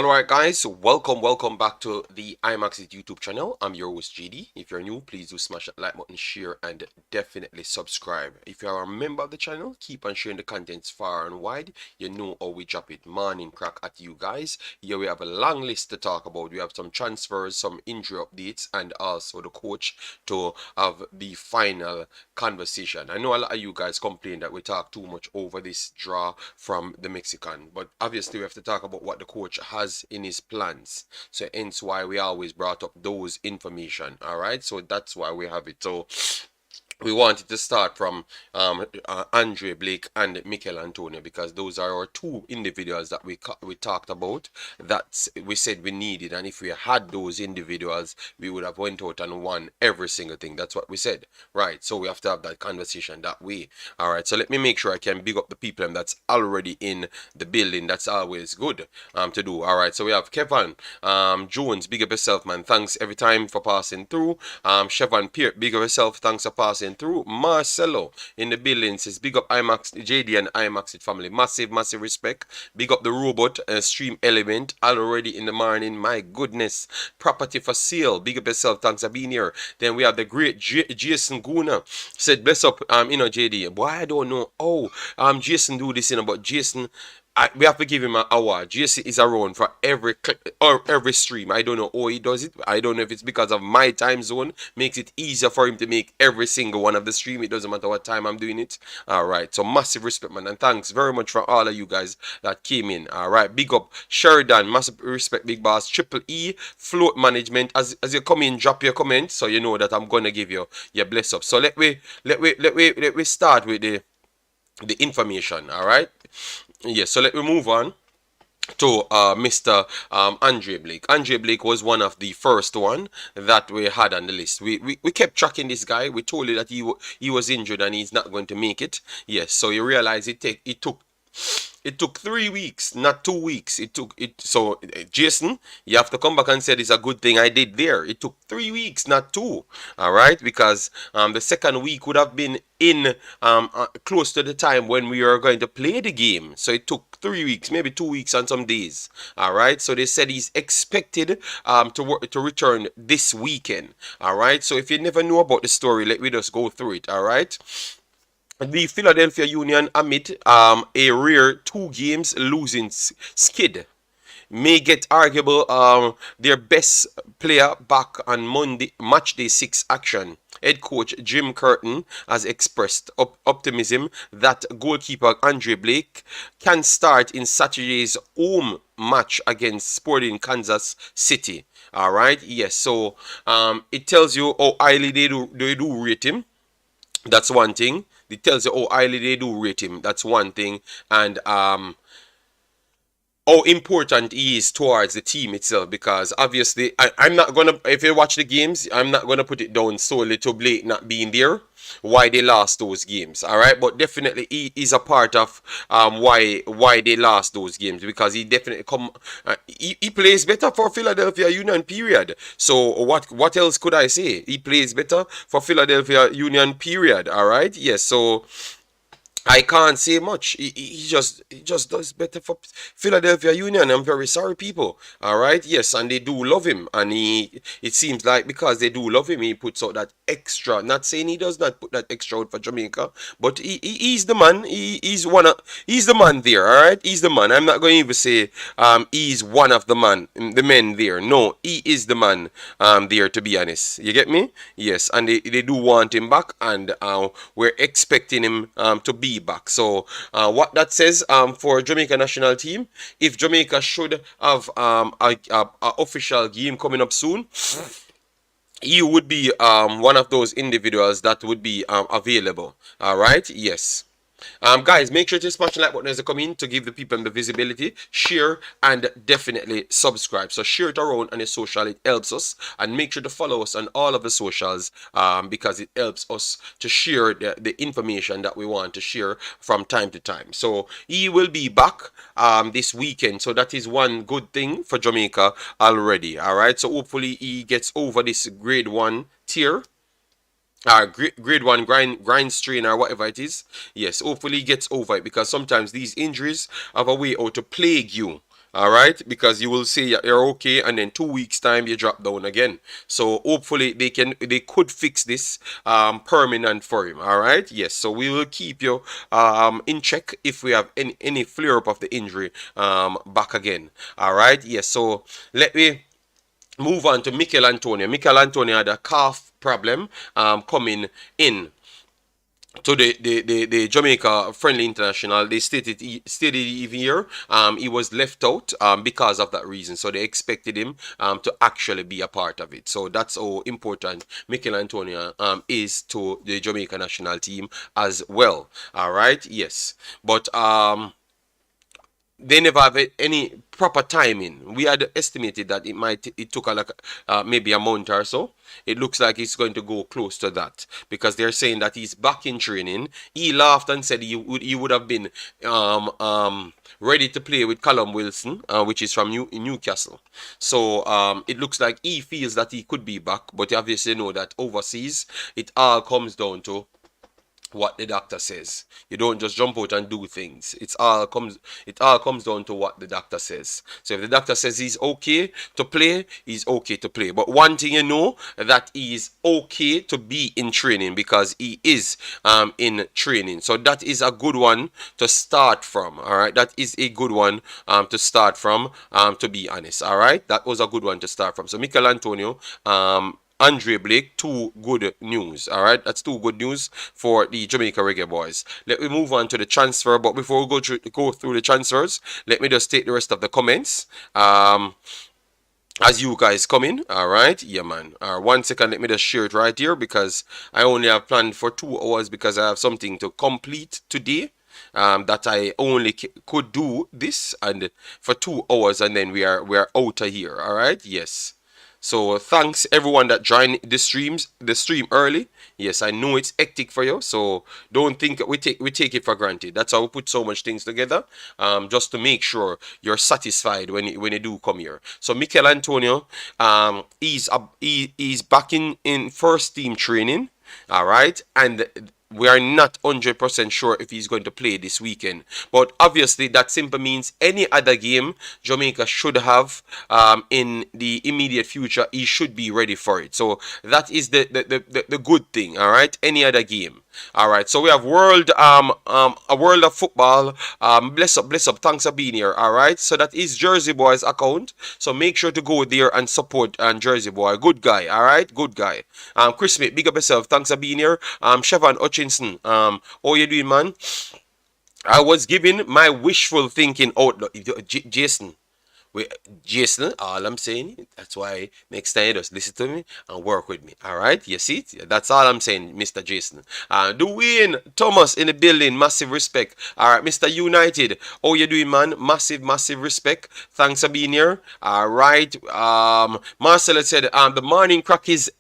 Alright guys, welcome back to the Imaxit YouTube channel. I'm your host JD. If you're new, please do smash that like button, share, and definitely subscribe. If you are a member of the channel, keep on sharing the contents far and wide. You know how we drop it. Morning crack at you guys. Here we have a long list to talk about. We have some transfers, some injury updates, and also the coach to have the final conversation. I know a lot of you guys complain that we talk too much over this draw from the Mexican, but obviously we have to talk about what the coach has in his plans, so hence why we always brought up those information. All right, so that's why we have it. So we wanted to start from Andre Blake and Mikel Antonio, because those are our two individuals that we talked about, that we said we needed, and if we had those individuals we would have went out and won every single thing. That's what we said, right? So we have to have that conversation that way. All right, so let me make sure I can big up the people that's already in the building. That's always good to do. All right, so we have Kevin Jones, big up yourself, man. Thanks every time for passing through. Chevon Pierre, big up yourself. Thanks for passing through. Marcelo in the building says big up JD and Imaxit family. Massive respect. Big up the robot stream element already in the morning. My goodness. Property for sale. Big up yourself. Thanks for being here. Then we have the great Jason Guna said bless up JD. Boy, I don't know. Oh, Jason do this, but Jason, we have to give him an award. JC is around for every stream. I don't know how he does it. I don't know if it's because of my time zone makes it easier for him to make every single one of the stream. It doesn't matter what time I'm doing it. All right, so massive respect, man, and thanks very much for all of you guys that came in. All right, big up Sheridan, massive respect, big boss. Triple E float management. As you come in, drop your comment so you know that I'm gonna give you your bless up. So let we start with the information. All right. Yes, so let me move on to Mr. Andre Blake. Andre Blake was one of the first one that we had on the list. We kept tracking this guy. We told you that he was injured and he's not going to make it. Yes, so you realize it took 3 weeks, not 2 weeks. So Jason, you have to come back and say it's a good thing I did there. It took 3 weeks, not 2. All right, because the second week would have been in close to the time when we are going to play the game. So it took 3 weeks, maybe 2 weeks and some days. All right, so they said he's expected to return this weekend. All right, so if you never know about the story, let me just go through it. All right. The Philadelphia Union, amid a rare 2 games losing skid, may get arguable their best player back on Monday, match day 6 action. Head coach Jim Curtin has expressed optimism that goalkeeper Andre Blake can start in Saturday's home match against Sporting Kansas City. All right, yes. So it tells you how highly they do rate him. That's one thing. It tells you how highly they do rate him. That's one thing. And how important he is towards the team itself, because obviously I'm not gonna, if you watch the games, I'm not gonna put it down solely to Blake not being there why they lost those games. All right, but definitely he is a part of why they lost those games, because he definitely he plays better for Philadelphia Union, period. So what else could I say? He plays better for Philadelphia Union, period. All right, yes. So I can't say much. He just does better for Philadelphia Union. I'm very sorry, people. All right, yes, and they do love him, and it seems like because they do love him, he puts out that extra. Not saying he does not put that extra out for Jamaica, but he's the man. He's the man there. All right, he's the man. I'm not going to even say he's one of the men there. No, he is the man there. To be honest, you get me? Yes, and they do want him back, and we're expecting him to be back. So what that says for Jamaica national team, if Jamaica should have a official game coming up soon, he would be one of those individuals that would be available. All right, yes. Guys, make sure to smash the like button as you come in to give the people the visibility, share, and definitely subscribe. So share it around on your social, it helps us, and make sure to follow us on all of the socials because it helps us to share the information that we want to share from time to time. So he will be back this weekend, so that is one good thing for Jamaica already. All right, so hopefully he gets over this grade 1 tier, grade 1 grind strain or whatever it is. Yes, hopefully he gets over it, because sometimes these injuries have a way out to plague you. All right, because you will say you're okay, and then 2 weeks time you drop down again. So hopefully they could fix this permanent for him. All right, yes. So we will keep you in check if we have any flare up of the injury back again. All right, yes. So let me move on to Mikel Antonio. Mikel Antonio had a calf problem coming in to the Jamaica Friendly International. They stated even here he was left out because of that reason. So they expected him to actually be a part of it. So that's how important Mikel Antonio is to the Jamaica national team as well. All right, yes, but they never have any proper timing. We had estimated that it took maybe a month or so. It looks like it's going to go close to that because they're saying that he's back in training. He laughed and said he would have been ready to play with Callum Wilson, which is from Newcastle. So it looks like he feels that he could be back, but you obviously know that overseas it all comes down to what the doctor says. You don't just jump out and do things. It all comes down to what the doctor says. So if the doctor says he's okay to play, he's okay to play. But one thing you know, that he is okay to be in training because he is in training. So that is a good one to start from. All right, that is a good one to start from. To be honest, all right, that was a good one to start from. So Mikel Antonio, Andre Blake, two good news. All right, that's two good news for the Jamaica Reggae Boyz. Let me move on to the transfer. But before we go through the transfers, let me just take the rest of the comments. As you guys come in, all right, yeah, man. 1 second, let me just share it right here because I only have planned for 2 hours because I have something to complete today. That I only could do this and for 2 hours, and then we are out of here. All right, yes. So thanks everyone that joined the stream early. Yes, I know it's hectic for you, so don't think we take it for granted. That's how we put so much things together, just to make sure you're satisfied when you do come here. So Mikel Antonio, he's back in first team training, all right, and we are not 100% sure if he's going to play this weekend. But obviously, that simply means any other game Jamaica should have in the immediate future, he should be ready for it. So that is the good thing, all right? Any other game. All right, so we have a world of football. Bless up. Thanks for being here. All right, so that is Jersey Boy's account. So make sure to go there and support Jersey Boy. Good guy. All right, good guy. Chris Smith, big up yourself. Thanks for being here. Chevron Hutchinson. How you doing, man? I was giving my wishful thinking outlook. Jason. Jason, all I'm saying, that's why next time you just listen to me and work with me. All right, you see it? That's all I'm saying, Mr. Jason. Dujuan Thomas in the building, massive respect. All right, Mr. United, how you doing, man? Massive respect. Thanks for being here. All right, Marcella said, the morning crack is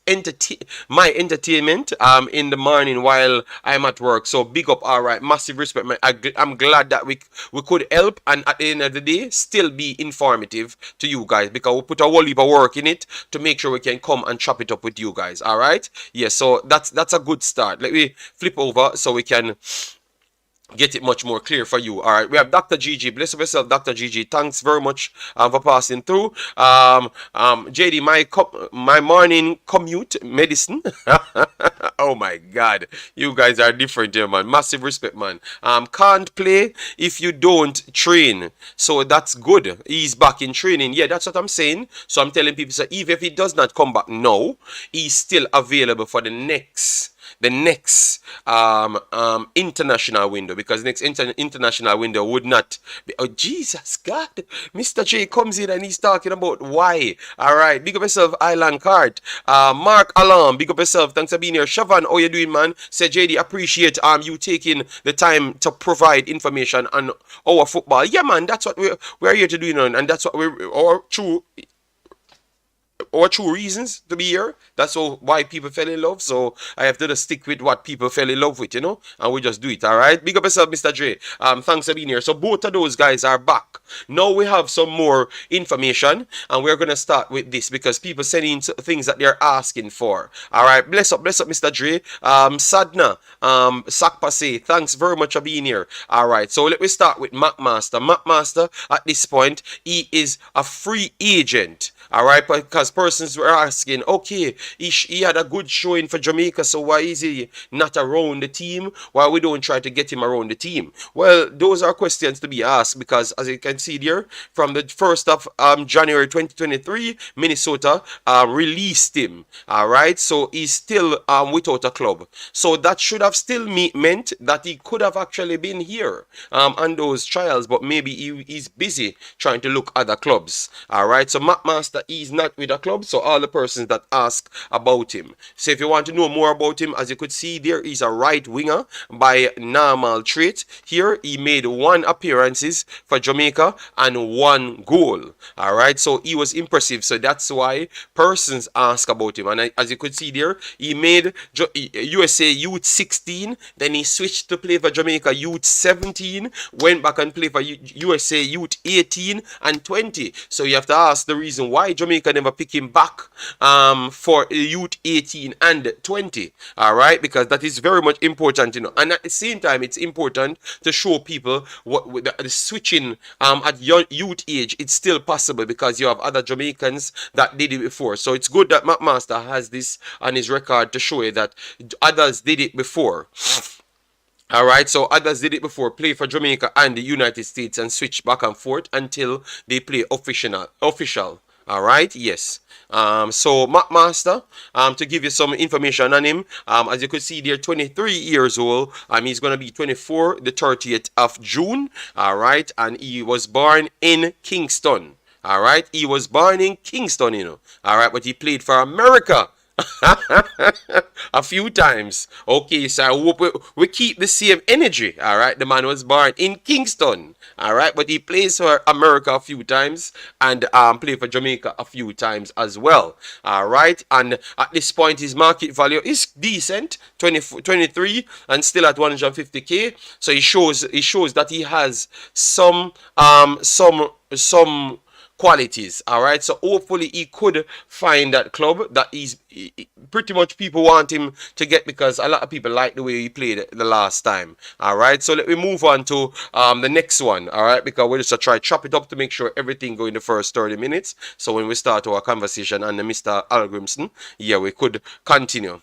my entertainment in the morning while I'm at work. So big up. All right, massive respect, man. I'm glad that we could help, and at the end of the day, still be informed to you guys because we put a whole heap of work in it to make sure we can come and chop it up with you guys. All right, yes, so that's a good start. Let me flip over so we can get it much more clear for you. All right, we have Dr. GG. Bless yourself, Dr. GG. Thanks very much for passing through. JD, my morning commute medicine. Oh my God, you guys are different here, man. Massive respect, man. Can't play if you don't train, so that's good. He's back in training. Yeah, that's what I'm saying. So I'm telling people, so even if he does not come back now, he's still available for the next international window, because next international window would not be. Oh Jesus God, Mr. J comes in and he's talking about why. All right, big up yourself, Island Cart. Mark Alarm, big up yourself. Thanks for being here. Shavan, how you doing, man? Say JD, appreciate you taking the time to provide information on our football. Yeah, man, that's what we're here to do, and that's what we're true. our true reasons to be here. That's why people fell in love. So I have to just stick with what people fell in love with, you know, and we just do it. All right. Big up yourself, Mr. Dre. Thanks for being here. So both of those guys are back. Now we have some more information, and we're gonna start with this because people send in things that they're asking for. All right. Bless up, Mr. Dre. Sadna, Sakpase, thanks very much for being here. All right. So let me start with McMaster. McMaster, at this point, he is a free agent. All right, because persons were asking, okay, he had a good showing for Jamaica, so why is he not around the team? Why we don't try to get him around the team? Well, those are questions to be asked because, as you can see there, from the 1st of January 2023, Minnesota released him. All right, so he's still without a club. So that should have still meant that he could have actually been here on those trials, but maybe he's busy trying to look at other clubs. All right, so McMaster is not with a club, so all the persons that ask about him. So if you want to know more about him, as you could see there, he's a right winger by normal trait. Here he made 1 appearances for Jamaica and 1 goal. All right, so he was impressive, so that's why persons ask about him. And as you could see there, he made USA Youth 16, then he switched to play for Jamaica Youth 17, went back and played for USA Youth 18 and 20. So you have to ask the reason why Jamaica never pick him back for Youth 18 and 20. All right, because that is very much important, you know. And at the same time, it's important to show people what the switching at youth age, it's still possible because you have other Jamaicans that did it before. So it's good that McMaster has this on his record to show you that others did it before. All right, so others did it before, play for Jamaica and the United States and switch back and forth until they play official. All right, yes. So McMaster, to give you some information on him, as you could see there, 23 years old. He's gonna be 24 the 30th of June. All right, and he was born in Kingston. All right, he was born in Kingston, you know. All right, but he played for America a few times. Okay, so I hope we keep the same energy. All right, the man was born in Kingston. All right, but he plays for America a few times and played for Jamaica a few times as well. All right, and at this point his market value is decent, 23 and still at 150k. So he shows that he has some qualities. All right, so hopefully he could find that club that he's pretty much people want him to get, because a lot of people like the way he played the last time. All right, so let me move on to the next one. All right, because we're just try chop it up to make sure everything go in the first 30 minutes, so when we start our conversation on the Mr. Hallgrimsson, yeah, we could continue.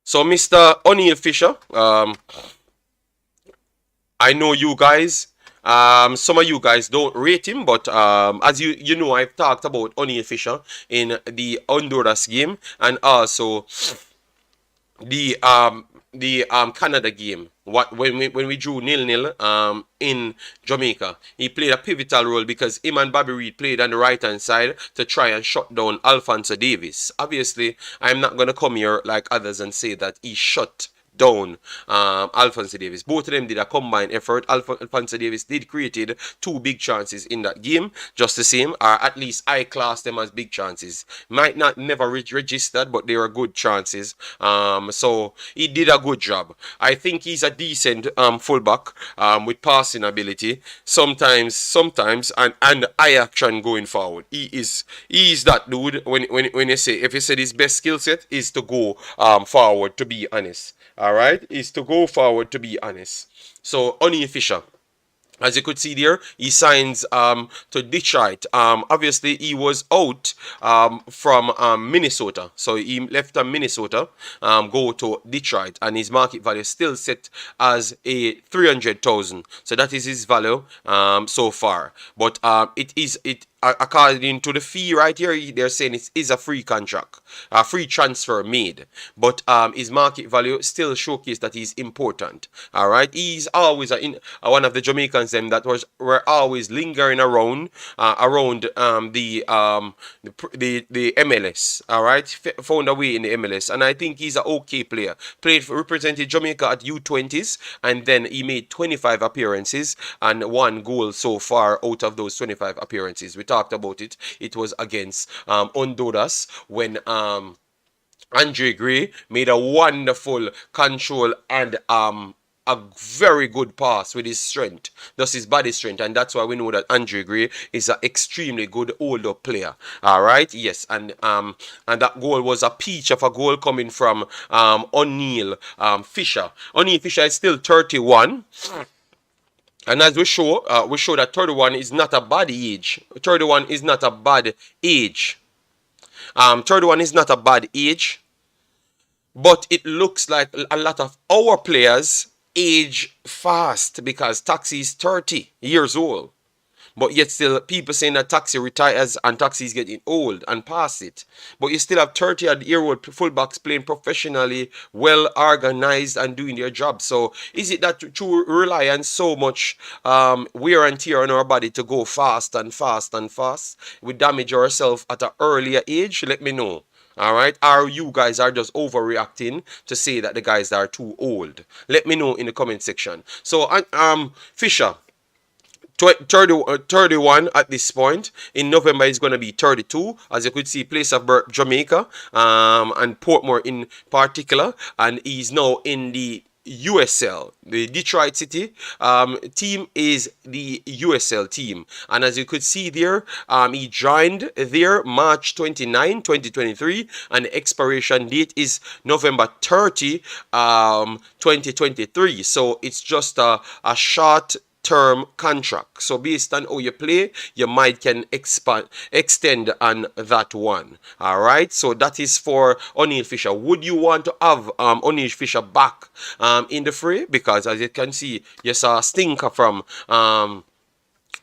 So Mr. Oneil Fisher, I know you guys, some of you guys don't rate him, but as you know, I've talked about Oneil Fisher in the Honduras game and also the Canada game. When we drew 0-0 in Jamaica, he played a pivotal role because him and Bobby Reed played on the right hand side to try and shut down Alphonso Davies. Obviously, I'm not gonna come here like others and say that he shut down Alphonso Davies. Both of them did a combined effort. Alphonso Davies did created 2 big chances in that game, just the same, or at least I class them as big chances. Might not never registered, but they were good chances. So he did a good job. I think he's a decent fullback with passing ability. Sometimes and eye action going forward. He is that dude. When you say, if you said his best skill set is to go forward, to be honest. All right, is to go forward, to be honest. So Oneil Fisher, as you could see there, he signs to Detroit. Obviously, he was out from Minnesota. So he left Minnesota, go to Detroit, and his market value is still set as a 300,000. So that is his value so far. But according to the fee right here, they're saying it is a free contract, a free transfer made. But his market value still showcases that he's important. All right, he's always one of the Jamaicans them that were always lingering around the MLS. All right, found a way in the MLS, and I think he's an okay player. Represented Jamaica at U20s, and then he made 25 appearances and 1 goal so far out of those 25 appearances with talked about it. It was against Honduras when Andre Gray made a wonderful control and a very good pass with his strength, thus his body strength, and that's why we know that Andre Gray is an extremely good older player. All right, yes, and that goal was a peach of a goal coming from Oneil Fisher. Oneil Fisher is still 31. And as we show that 31 is not a bad age. 31 is not a bad age. 31 is not a bad age, but it looks like a lot of our players age fast because Taxi is 30 years old. But yet still people saying that Taxi retires and Taxi is getting old and past it. But you still have 30-year-old fullbacks playing professionally, well organized and doing their job. So is it that to rely on so much wear and tear on our body to go fast and fast and fast? We damage ourselves at an earlier age? Let me know. All right, or you guys are just overreacting to say that the guys are too old? Let me know in the comment section. So Fisher, 31 at this point. In November is going to be 32, as you could see, place of birth Jamaica and Portmore in particular, and he's now in the USL. The Detroit City team is the USL team, and as you could see there, he joined there March 29, 2023, and the expiration date is November 30, 2023. So it's just a short term contract. So based on how you play, you might can extend on that one. All right. So that is for Oneil Fisher. Would you want to have Oneil Fisher back in the fray? Because as you can see, you saw a stinker from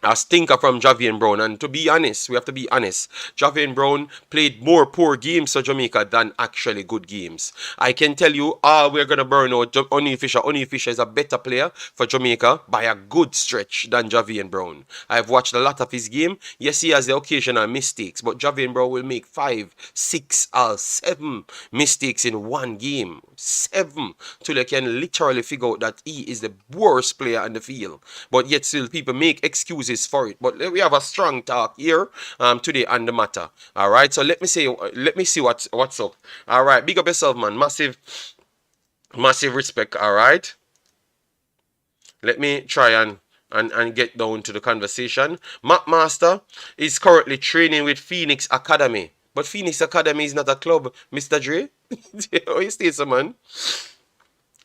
Javian Brown, and to be honest, we have to be honest, Javian Brown played more poor games for Jamaica than actually good games. I can tell you, we're going to burn out Oneil Fisher. Oneil Fisher is a better player for Jamaica by a good stretch than Javian Brown. I've watched a lot of his game. Yes, he has the occasional mistakes, but Javian Brown will make 5, 6, or 7 mistakes in one game. 7, till you can literally figure out that he is the worst player on the field. But yet still people make excuses for it. But we have a strong talk here today on the matter. All right, so let me see what's up. All right, big up yourself, man. Massive respect. All right, let me try and get down to the conversation. McMaster is currently training with Phoenix Academy, but Phoenix Academy is not a club, Mr. Dre. How you stay, so man?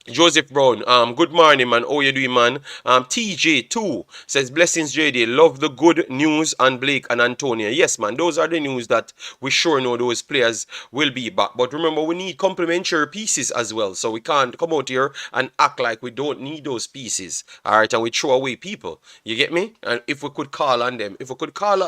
Joseph Brown, good morning, man. How you doing, man? TJ2 says, blessings, JD. Love the good news on Blake and Antonio. Yes, man. Those are the news that we sure know those players will be back. But remember, we need complementary pieces as well. So we can't come out here and act like we don't need those pieces. All right, and we throw away people. You get me? And if we could call on them, if we could call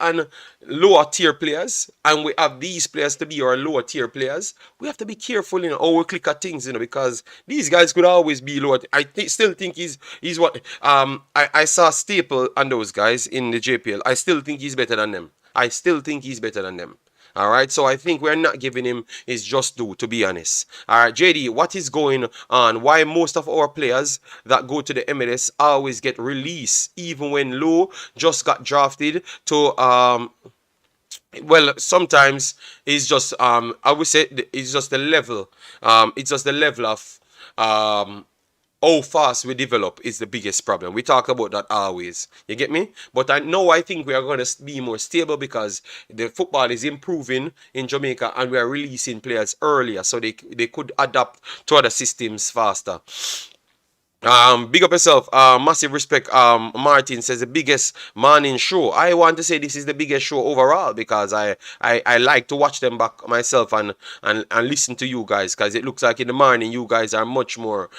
on lower tier players, and we have these players to be our lower tier players, we have to be careful in how we click at things, because these guys could always be low. I still think he's what I saw Staple and those guys in the JPL. I still think he's better than them. All right, so I think we're not giving him his just due, to be honest. All right, JD, what is going on? Why most of our players that go to the MLS always get released, even when Low just got drafted to well, sometimes it's just I would say it's just the level. It's just the level of how fast we develop is the biggest problem. We talk about that always. You get me? But I think we are going to be more stable because the football is improving in Jamaica and we are releasing players earlier so they could adapt to other systems faster. Big up yourself. Massive respect. Martin says the biggest morning show. I want to say this is the biggest show overall because I like to watch them back myself and listen to you guys because it looks like in the morning you guys are much more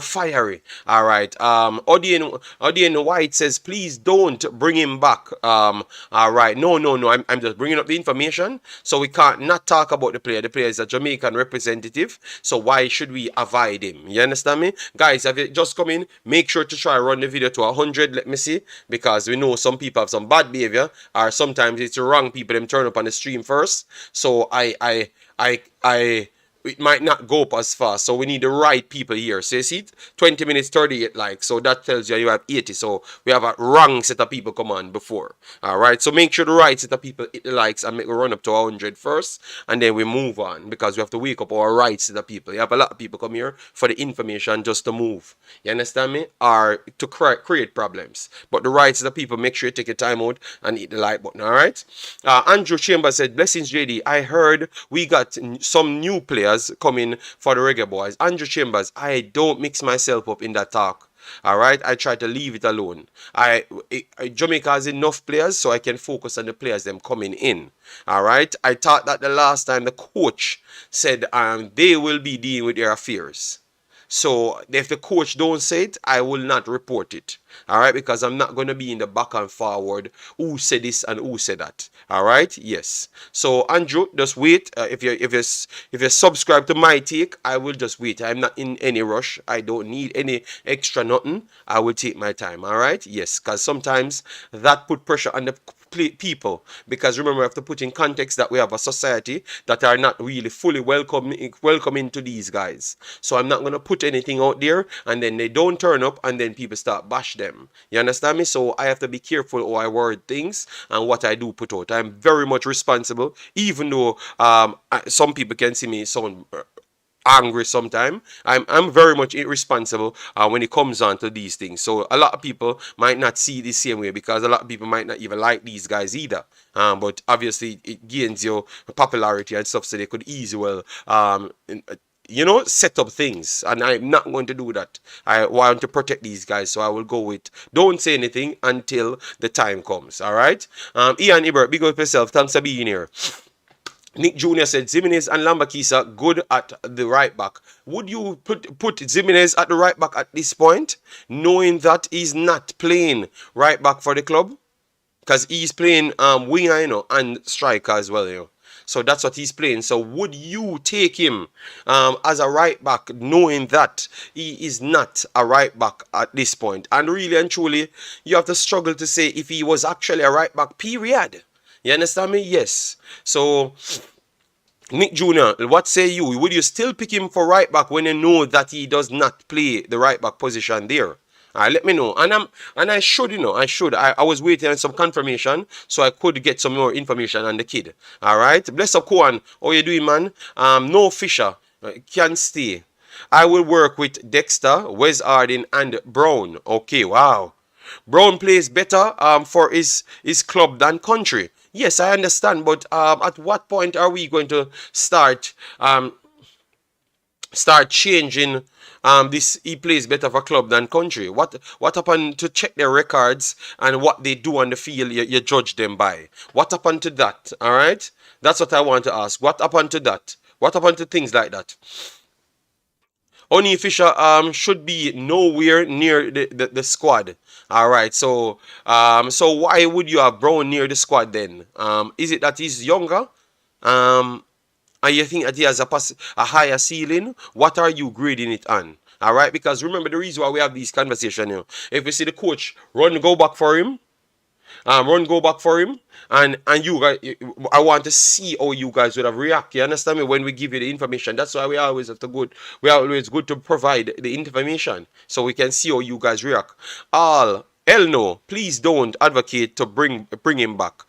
fiery. All right. Odin White says please don't bring him back. All right. No. I'm just bringing up the information so we can't not talk about the player. The player is a Jamaican representative. So why should we avoid him? You understand me, guys? Have you just come in, make sure to try run the video to 100. Let me see, because we know some people have some bad behavior, or sometimes it's the wrong people them turn up on the stream first. So it might not go up as fast. So we need the right people here. So you see, 20 minutes, 38 likes. So that tells you have 80. So we have a wrong set of people come on before. All right. So make sure the right set of people hit the likes and make we run up to 100 first, and then we move on because we have to wake up our right set of people. You have a lot of people come here for the information just to move. You understand me? Or to create problems. But the right set of people, make sure you take your time out and hit the like button. All right. Andrew Chambers said, "Blessings, JD. I heard we got some new players coming for the Reggae Boyz." Andrew Chambers, I don't mix myself up in that talk. All right, I try to leave it alone. Jamaica has enough players, so I can focus on the players them coming in. All right, I thought that the last time the coach said they will be dealing with their affairs. So if the coach don't say it, I will not report it. All right, because I'm not going to be in the back and forward who said this and who said that. All right, yes. So Andrew, just wait. If you subscribe to my take, I will just wait. I'm not in any rush. I don't need any extra nothing. I will take my time. All right, yes, because sometimes that put pressure on the people, because remember, we have to put in context that we have a society that are not really fully welcoming to these guys. So I'm not going to put anything out there and then they don't turn up and then people start bash them. You understand me? So I have to be careful how I word things and what I do put out. I'm very much responsible, even though some people can see me sound angry sometimes. I'm very much irresponsible when it comes on to these things. So a lot of people might not see it the same way because a lot of people might not even like these guys either. But obviously it gains your popularity and stuff, so they could easily set up things, and I'm not going to do that. I want to protect these guys, so I will go with don't say anything until the time comes. All right. Ian Ibert, big up yourself. Thanks for being here. Nick Jr. said Zimenez and Lembisika good at the right back. Would you put Zimenez at the right back at this point, knowing that he's not playing right back for the club? Because he's playing winger, and striker as well, So that's what he's playing. So would you take him as a right back, knowing that he is not a right back at this point? And really and truly, you have to struggle to say if he was actually a right back, period. You understand me? Yes. So, Nick Jr., what say you? Would you still pick him for right back when you know that he does not play the right back position there? Let me know. And I should. I was waiting on some confirmation so I could get some more information on the kid. Alright. Bless up, Koan. How you doing, man? No Fisher can stay. I will work with Dexter, Wes Harding, and Brown. Okay, wow. Brown plays better for his club than country. Yes, I understand, but at what point are we going to start changing this? He plays better for club than country. What happened to check their records and what they do on the field? You judge them by. What happened to that? All right, that's what I want to ask. What happened to that? What happened to things like that? Oneil Fisher should be nowhere near the squad. All right, so why would you have Brown near the squad then? Is it that he's younger? And you think that he has a higher ceiling? What are you grading it on? All right, because remember the reason why we have these conversations. If we see the coach go back for him, and you guys, I want to see how you guys would have react. You understand me? When we give you the information, that's why we always have to good. We are always good to provide the information so we can see how you guys react. Hell no, please don't advocate to bring him back.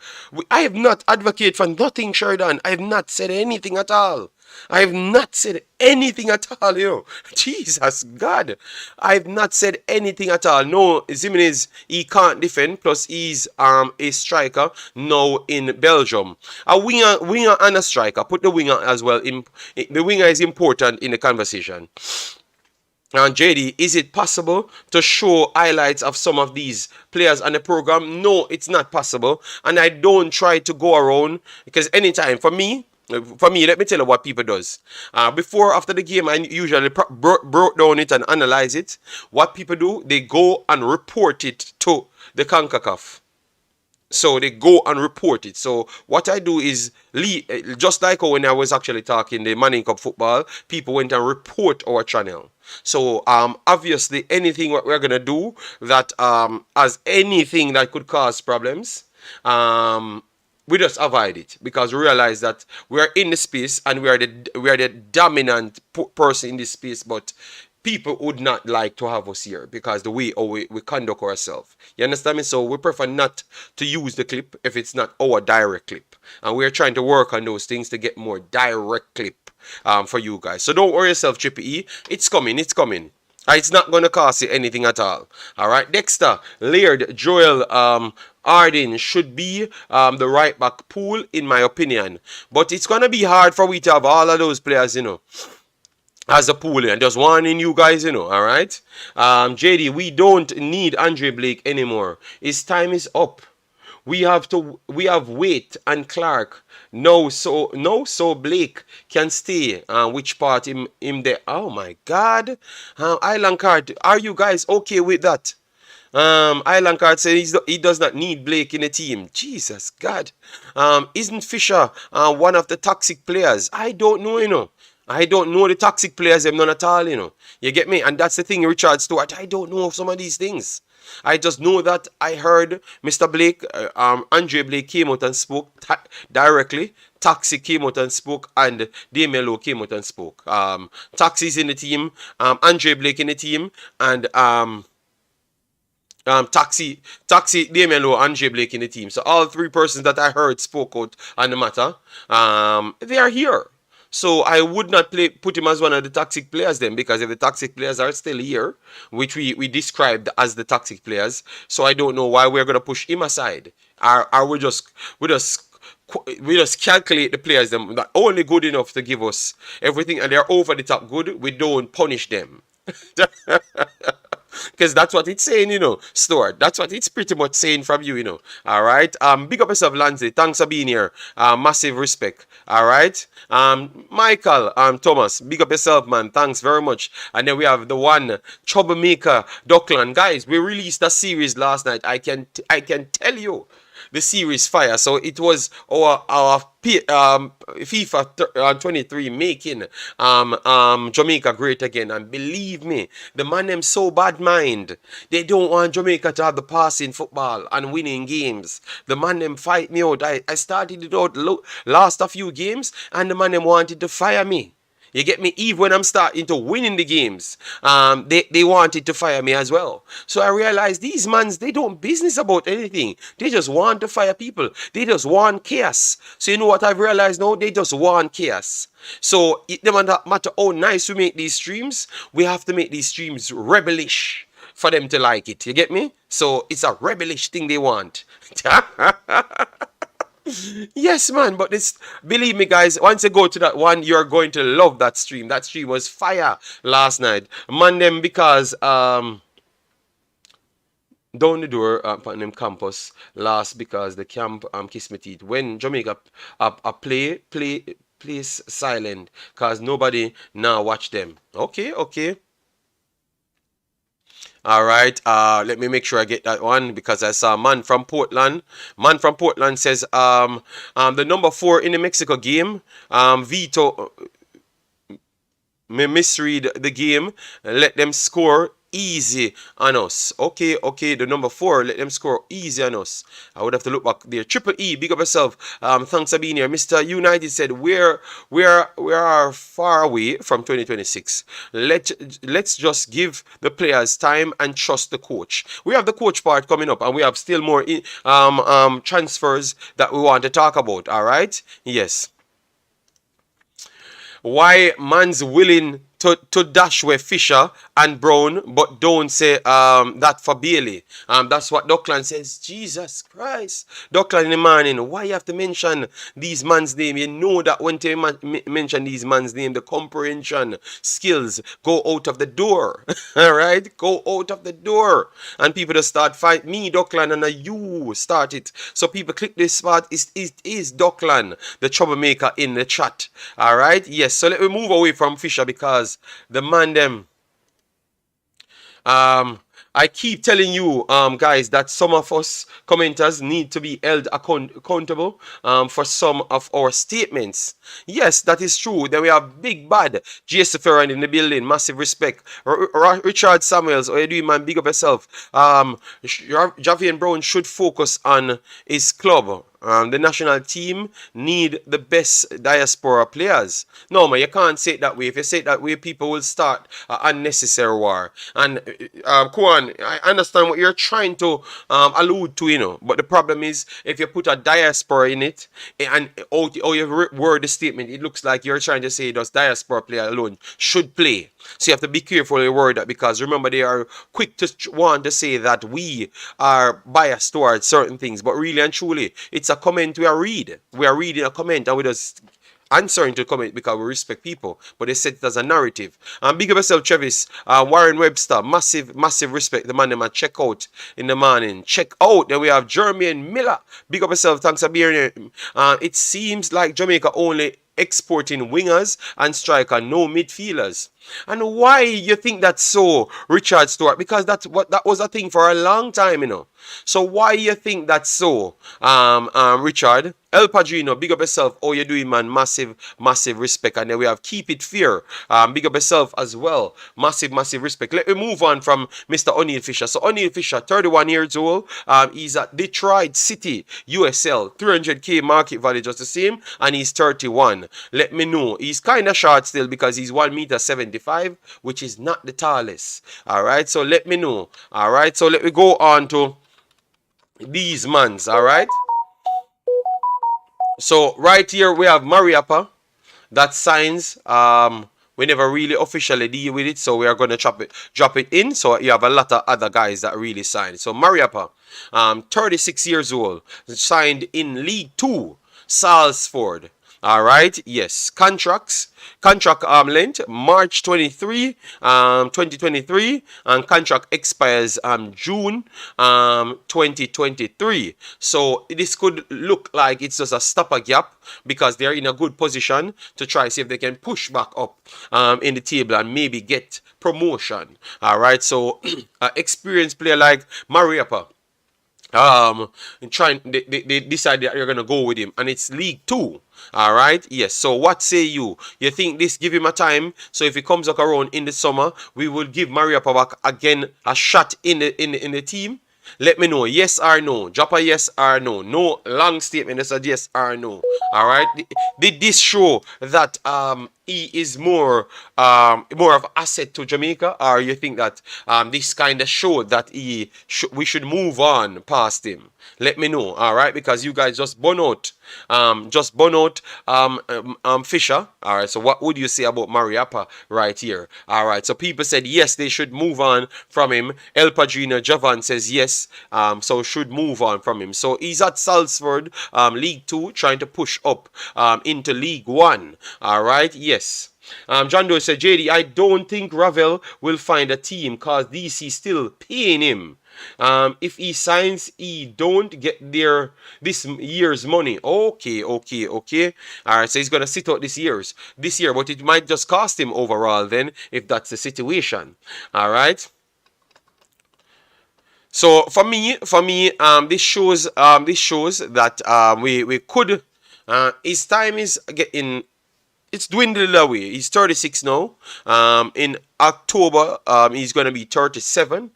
I have not advocated for nothing, Sheridan. I have not said anything at all. I have not said anything at all, Jesus God. I have not said anything at all. No, Zimenez, he can't defend, plus he's a striker now in Belgium. A winger and a striker. Put the winger as well. The winger is important in the conversation. And JD, is it possible to show highlights of some of these players on the program? No, it's not possible. And I don't try to go around, because anytime, for me, let me tell you what people does. After the game, I usually broke down it and analyze it. What people do, they go and report it to the Concacaf. So they go and report it. So what I do is, just like when I was actually talking the Manning Cup football, people went and report our channel. So obviously anything what we're gonna do that has anything that could cause problems, we just avoid it because we realize that we are in the space and we are the dominant person in this space, but people would not like to have us here because the way we conduct ourselves. You understand me? So we prefer not to use the clip if it's not our direct clip. And we're trying to work on those things to get more direct clip for you guys. So don't worry yourself, Triple E. It's coming, it's coming. It's not going to cost you anything at all. All right, Dexter, Laird, Joel, Arden should be the right back pool, in my opinion. But it's going to be hard for we to have all of those players, as a pool, and just warning you guys, all right? JD, we don't need Andre Blake anymore. His time is up. We have Waite and Clark. No, so Blake can stay. Which part him there? Oh my God. Island Card, are you guys okay with that? Island Card says he does not need Blake in the team. Jesus God. Isn't Fisher one of the toxic players? I don't know, I don't know the toxic players, them none at all, You get me? And that's the thing, Richard Stewart. I don't know some of these things. I just know that I heard Mr. Blake, Andre Blake came out and spoke directly. Taxi came out and spoke, and Damien Lowe came out and spoke. Taxi's in the team, Andre Blake in the team, and Taxi, Damien Lowe, Andre Blake in the team. So all three persons that I heard spoke out on the matter. They are here. So I would not put him as one of the toxic players then, because if the toxic players are still here, which we described as the toxic players, so I don't know why we're gonna push him aside. Or we just calculate the players them that only good enough to give us everything, and they're over the top good. We don't punish them. Because that's what it's saying, Stuart. That's what it's pretty much saying from you, All right. Big up yourself, Lansley. Thanks for being here. Massive respect. All right. Michael, Thomas. Big up yourself, man. Thanks very much. And then we have the one troublemaker, Dockland. Guys, we released a series last night. I can tell you, the series fire. So it was our FIFA 23 making Jamaica great again. And believe me, the man them so bad mind. They don't want Jamaica to have the passing football and winning games. The man them fight me out. I started it out last a few games, and the man them wanted to fire me. You get me? Even when I'm starting to winning the games, they wanted to fire me as well. So I realized these mans, they don't business about anything. They just want to fire people. They just want chaos. So you know what I've realized now? They just want chaos. So it doesn't matter how nice we make these streams, we have to make these streams rebellish for them to like it. You get me? So it's a rebellish thing they want. Yes, man, but believe me, guys, once you go to that one, you're going to love that stream. That stream was fire last night. Man, them because down the door on them campus last because the camp kiss me teeth. When Jamaica please silent, cause nobody now watch them. Okay. All right, let me make sure I get that one because I saw man from Portland. Man from Portland says the number 4 in the Mexico game, Vito may misread the game. Let them score easy on us. Okay, the number 4, let them score easy on us. I would have to look back there. Triple E, big up yourself. Thanks for being here. Mr. United said we are far away from 2026. Let's just give the players time and trust the coach. We have the coach part coming up, and we have still more transfers that we want to talk about. All right, yes. Why man's willing to dash with Fisher and Brown, but don't say that for Bailey. That's what Dockland says. Jesus Christ. Dockland in the morning, why you have to mention these man's name? You know that when they mention these man's name, the comprehension skills go out of the door. Alright? Go out of the door. And people just start fight me, Dockland, and you start it. So people click this spot. It is Dockland, the troublemaker in the chat. Alright? Yes. So let me move away from Fisher because the man them I keep telling you guys that some of us commenters need to be held accountable for some of our statements. Yes, that is true. Then we have big bad JS Ferran in the building. Massive respect. Richard Samuels, how you doing, man? Big up yourself. Javian Brown should focus on his club The national team need the best diaspora players. No, man, you can't say it that way. If you say it that way, people will start an unnecessary war. And Kwan, I understand what you're trying to allude to, you know. But the problem is, if you put a diaspora in it, and or you word the statement, it looks like you're trying to say those diaspora player alone should play. So you have to be careful you word that, because remember, they are quick to want to say that we are biased towards certain things, but really and truly, it's a comment we are reading. We are reading a comment and we just answering to comment because we respect people, but they set it as a narrative. Big up yourself, Travis. Warren Webster, massive respect. The man them a check out in the morning. Check out. Then we have Jermaine Miller. Big up yourself. Thanks for being here. It seems like Jamaica only exporting wingers and striker, no midfielders. And why you think that's so, Richard Stewart? Because that was a thing for a long time, you know. So why you think that's so, Richard? El Padrino, big up yourself. Oh, you're doing, man. Massive respect. And then we have Keep It Fair. Big up yourself as well. Massive respect. Let me move on from Mr. Oneil Fisher. So Oneil Fisher, 31 years old. He's at Detroit City, USL. 300k market value, just the same. And he's 31. Let me know. He's kind of short still because he's 1.75 m, which is not the tallest. Alright, so let me know. Alright, so let me go on to these mans. Alright. So right here we have Mariappa that signs. We never really officially deal with it, so we are gonna drop it in. So you have a lot of other guys that really signed. So Mariappa, 36 years old, signed in League 2, Salford. All right, yes. Contract length March 23, 2023, and contract expires June 2023. So this could look like it's just a stopgap because they're in a good position to try see if they can push back up in the table and maybe get promotion. All right, so experienced player like Mariappa. They decide that you're gonna go with him, and it's League 2. All right, yes. So what say you? You think this give him a time? So if he comes back around in the summer, we will give Mariappa back again a shot in the team. Let me know, yes or no. Drop a yes or no. No long statement. Just a yes or no. All right. Did this show that he is more of asset to Jamaica, or you think that this kind of showed that we should move on past him? Let me know. All right, because you guys just burn out Fisher. All right, so what would you say about Mariappa right here? All right, so people said yes, they should move on from him. El Padrino Javan says yes, so should move on from him. So he's at Salford, League 2, trying to push up into League 1. All right, yes. John Doe said, JD, I don't think Ravel will find a team because DC still paying him. If he signs, he don't get this year's money. Okay. Alright, so he's gonna sit out this year, but it might just cost him overall then, if that's the situation. Alright. So for me, this shows that we could his time is getting, it's dwindling away. He's 36 now. In October, he's gonna be 37.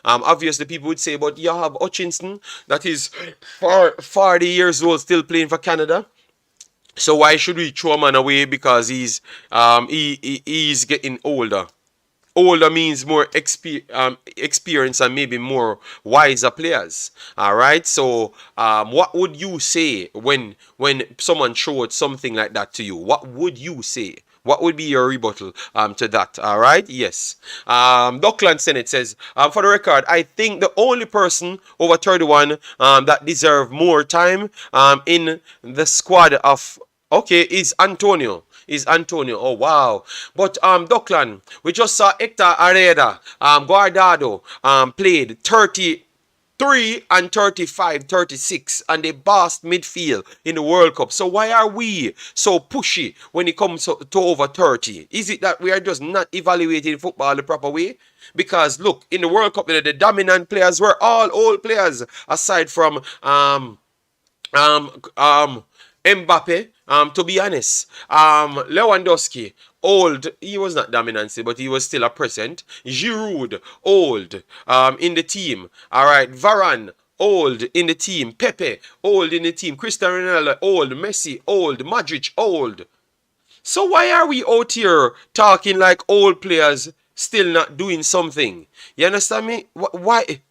Obviously, people would say, but you have Hutchinson that is 40 years old, still playing for Canada. So why should we throw a man away because he's getting older? Older means more experience and maybe more wiser players. All right. So what would you say when someone showed something like that to you? What would you say? What would be your rebuttal to that? All right. Yes. Dockland Senate says, for the record, I think the only person over 31 that deserve more time in the squad of is Antonio. Oh wow. But Dockland, we just saw Hector Guardado played 33 and 35, 36, and they bossed midfield in the World Cup. So why are we so pushy when it comes to over 30? Is it that we are just not evaluating football the proper way? Because look, in the World Cup, the dominant players were all old players, aside from Mbappe, to be honest. Lewandowski, old. He was not dominant, but he was still a present. Giroud, old, in the team. All right. Varane, old in the team. Pepe, old in the team. Cristiano Ronaldo, old. Messi, old. Modric, old. So why are we out here talking like old players still not doing something? You understand me? Why?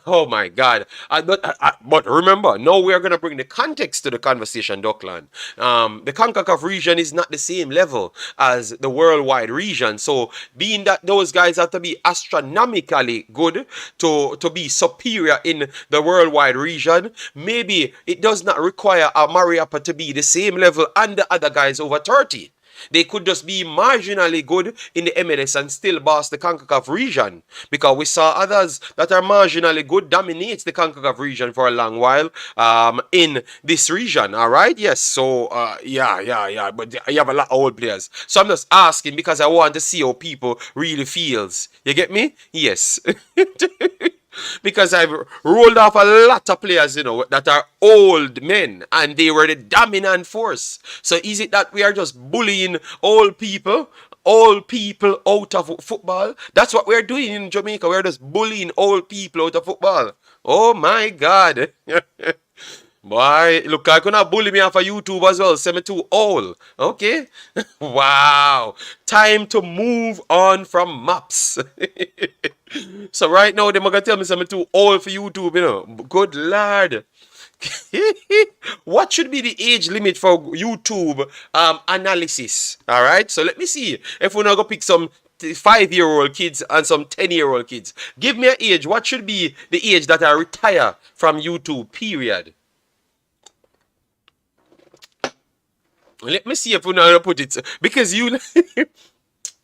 Oh my God! But remember, now we are gonna bring the context to the conversation, Dockland. The Concacaf region is not the same level as the worldwide region. So, being that those guys have to be astronomically good to be superior in the worldwide region, maybe it does not require a Mariappa to be the same level and the other guys over 30. They could just be marginally good in the MLS and still boss the CONCACAF region. Because we saw others that are marginally good dominate the CONCACAF region for a long while in this region. All right? Yes. So, yeah. But you have a lot of old players. So I'm just asking because I want to see how people really feels. You get me? Yes. Because I've rolled off a lot of players, that are old men and they were the dominant force. So is it that we are just bullying old people out of football? That's what we're doing in Jamaica. We're just bullying old people out of football. Oh my God. Boy, look, I gonna bully me off of YouTube as well. Send me too old. Okay? Wow. Time to move on from maps. So right now, they're gonna tell me something too old for YouTube, Good lord. What should be the age limit for YouTube analysis? Alright, so let me see if we're not gonna pick some 5-year-old kids and some 10-year-old kids. Give me an age. What should be the age that I retire from YouTube, period? Let me see if we're not gonna put it, because you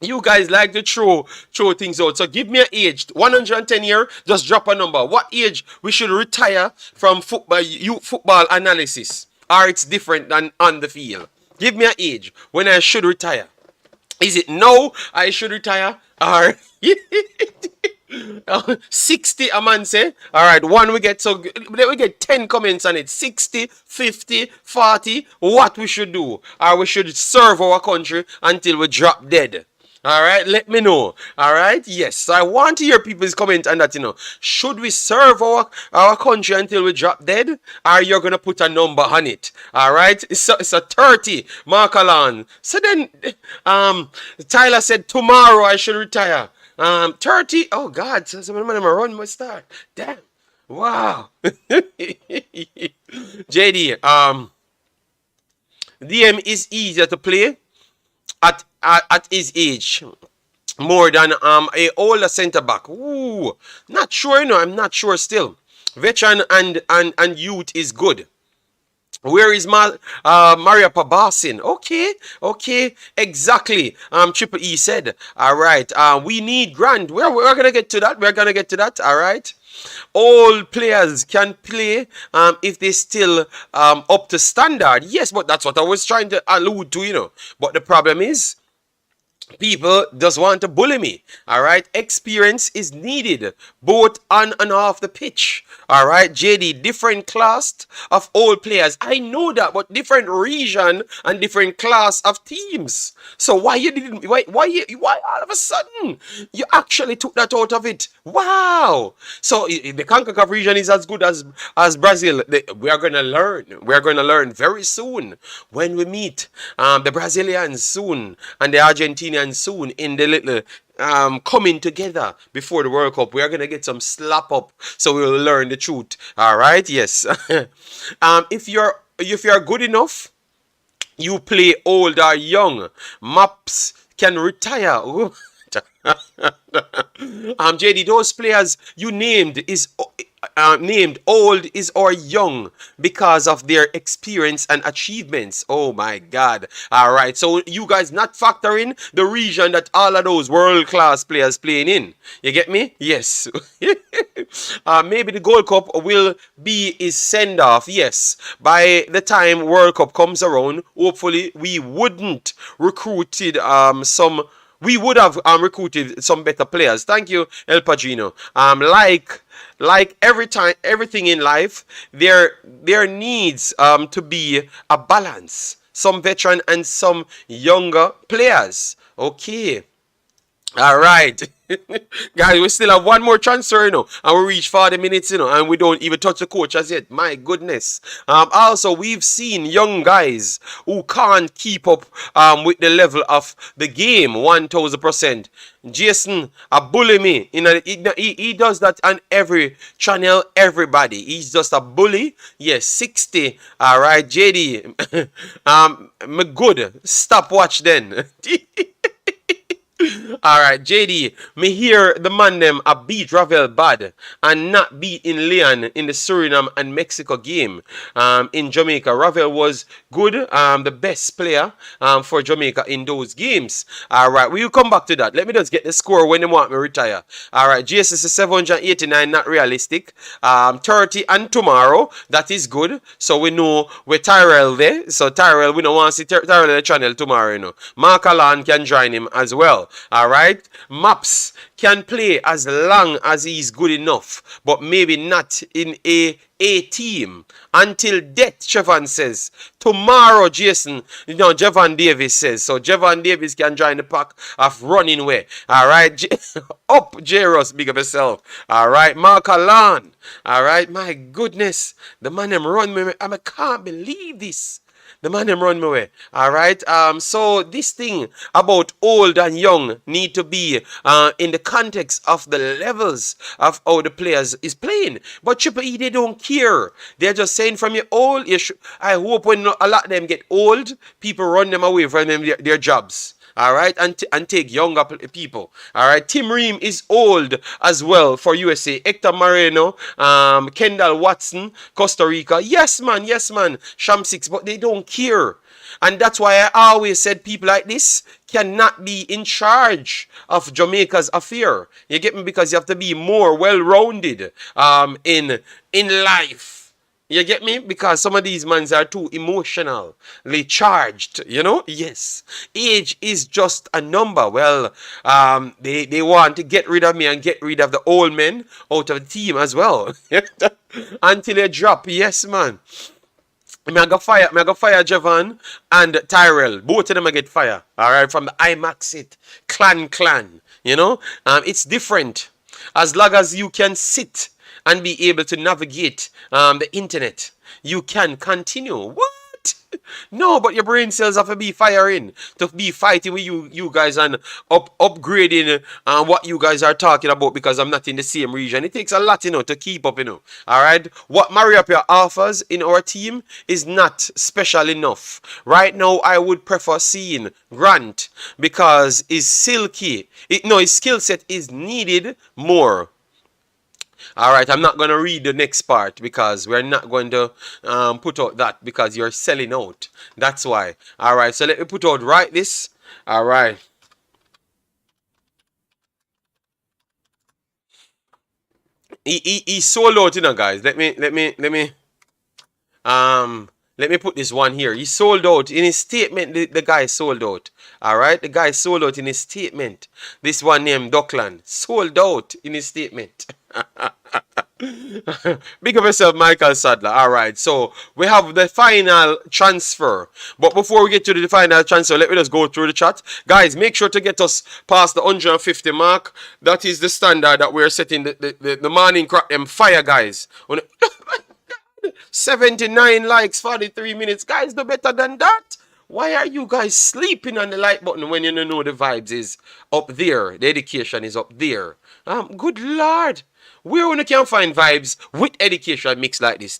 you guys like to throw things out. So give me an age. 110 year, just drop a number. What age we should retire from football analysis? Or it's different than on the field? Give me an age when I should retire. Is it no I should retire? Or 60 a man say? Alright, one we get, so we get 10 comments on it. 60, 50, 40, what we should do? Or we should serve our country until we drop dead. Alright, let me know. Alright, yes. So I want to hear people's comment on that, Should we serve our country until we drop dead? Or you're going to put a number on it? Alright, it's a 30, Mark Alan. So then, Tyler said, tomorrow I should retire. 30, oh God, so I'm going to run my start. Damn, wow. JD, DM is easier to play at his age more than a older centre back. Ooh, not sure, I'm not sure still. Veteran and youth is good. Where is Mariappa bossing? Okay, exactly. Triple E said. All right. We need Grant. We're gonna get to that. All right. All players can play if they still up to standard. Yes, but that's what I was trying to allude to, But the problem is, people just want to bully me. Alright, experience is needed both on and off the pitch. Alright, JD, different class of old players. I know that, but different region and different class of teams. So why all of a sudden you actually took that out of it? Wow. So the CONCACAF region is as good as Brazil. We are gonna learn. We're gonna learn very soon when we meet the Brazilians soon and the Argentinians soon in the little coming together before the World Cup. We are gonna get some slap up, so we will learn the truth. All right, yes. If you're good enough, you play old or young. Maps can retire. JD, those players you named is named old is or young because of their experience and achievements. Oh my God. All right, so you guys not factoring the region that all of those world-class players playing in. You get me? Yes. Maybe the Gold Cup will be his send-off. Yes, by the time World Cup comes around, hopefully we wouldn't recruited we would have recruited some better players. Thank you, El Pagino. Like everything in life, there needs to be a balance. Some veteran and some younger players. Okay. All right. Guys, we still have one more transfer, and we reach 40 minutes, and we don't even touch the coach as yet. My goodness. Also, we've seen young guys who can't keep up with the level of the game 1000%. Jason, a bully me. He does that on every channel, everybody. He's just a bully. Yes, 60. All right, JD. Me good. Stop watch then. Alright, JD, me hear the man them a beat Ravel bad and not beat in Leon in the Suriname and Mexico game in Jamaica. Ravel was good, the best player for Jamaica in those games. Alright, we'll come back to that. Let me just get the score when they want me retire. Alright, GSS is 789, not realistic. 30 and tomorrow, that is good. So we know we're Tyrell there. So Tyrell, we don't want to see Tyrell on the channel tomorrow, Mark Allen can join him as well. Alright, Maps can play as long as he's good enough, but maybe not in a team until death, Jevan says. Tomorrow, Jason, Jevan Davis says. So Jevan Davis can join the pack of running way. Alright, up, J-Ross, big up yourself. Alright, Mark Allen. Alright, my goodness, the man them run me. I can't believe this. The man them run my way. Alright. So this thing about old and young need to be in the context of the levels of how the players is playing. But Triple E, they don't care. They're just saying from your old, I hope when a lot of them get old, people run them away from their jobs. Alright, and take younger people. Alright, Tim Ream is old as well for USA. Hector Moreno, Kendall Watson, Costa Rica. Yes, man. Sham 6, but they don't care. And that's why I always said people like this cannot be in charge of Jamaica's affair. You get me? Because you have to be more well-rounded in life. You get me? Because some of these mans are too emotionally charged, Yes. Age is just a number. Well, they want to get rid of me and get rid of the old men out of the team as well. Until they drop. Yes, man. I'm going to fire Jevan and Tyrell. Both of them I get fire. Alright, from the Imaxit clan. It's different. As long as you can sit and be able to navigate the internet, you can continue. What? No, but your brain cells have to be firing to be fighting with you guys and upgrading what you guys are talking about, because I'm not in the same region. It takes a lot, to keep up, All right. What Mariappa offers in our team is not special enough. Right now, I would prefer seeing Grant because his his skill set is needed more. Alright, I'm not going to read the next part because we're not going to put out that because you're selling out. That's why. Alright, so let me put out right this. Alright. He sold out, guys. Let me put this one here. He sold out in his statement. The guy sold out. Alright, the guy sold out in his statement. This one named Duckland sold out in his statement. Big up yourself, Michael Sadler. Alright, so we have the final transfer. But before we get to the final transfer, let me just go through the chat. Guys, make sure to get us past the 150 mark. That is the standard that we're setting. The morning crack them fire, guys. 79 likes, 43 minutes. Guys, no better than that. Why are you guys sleeping on the like button when you know the vibes is up there? The education is up there. Good Lord. Where you can find vibes with education mixed like this?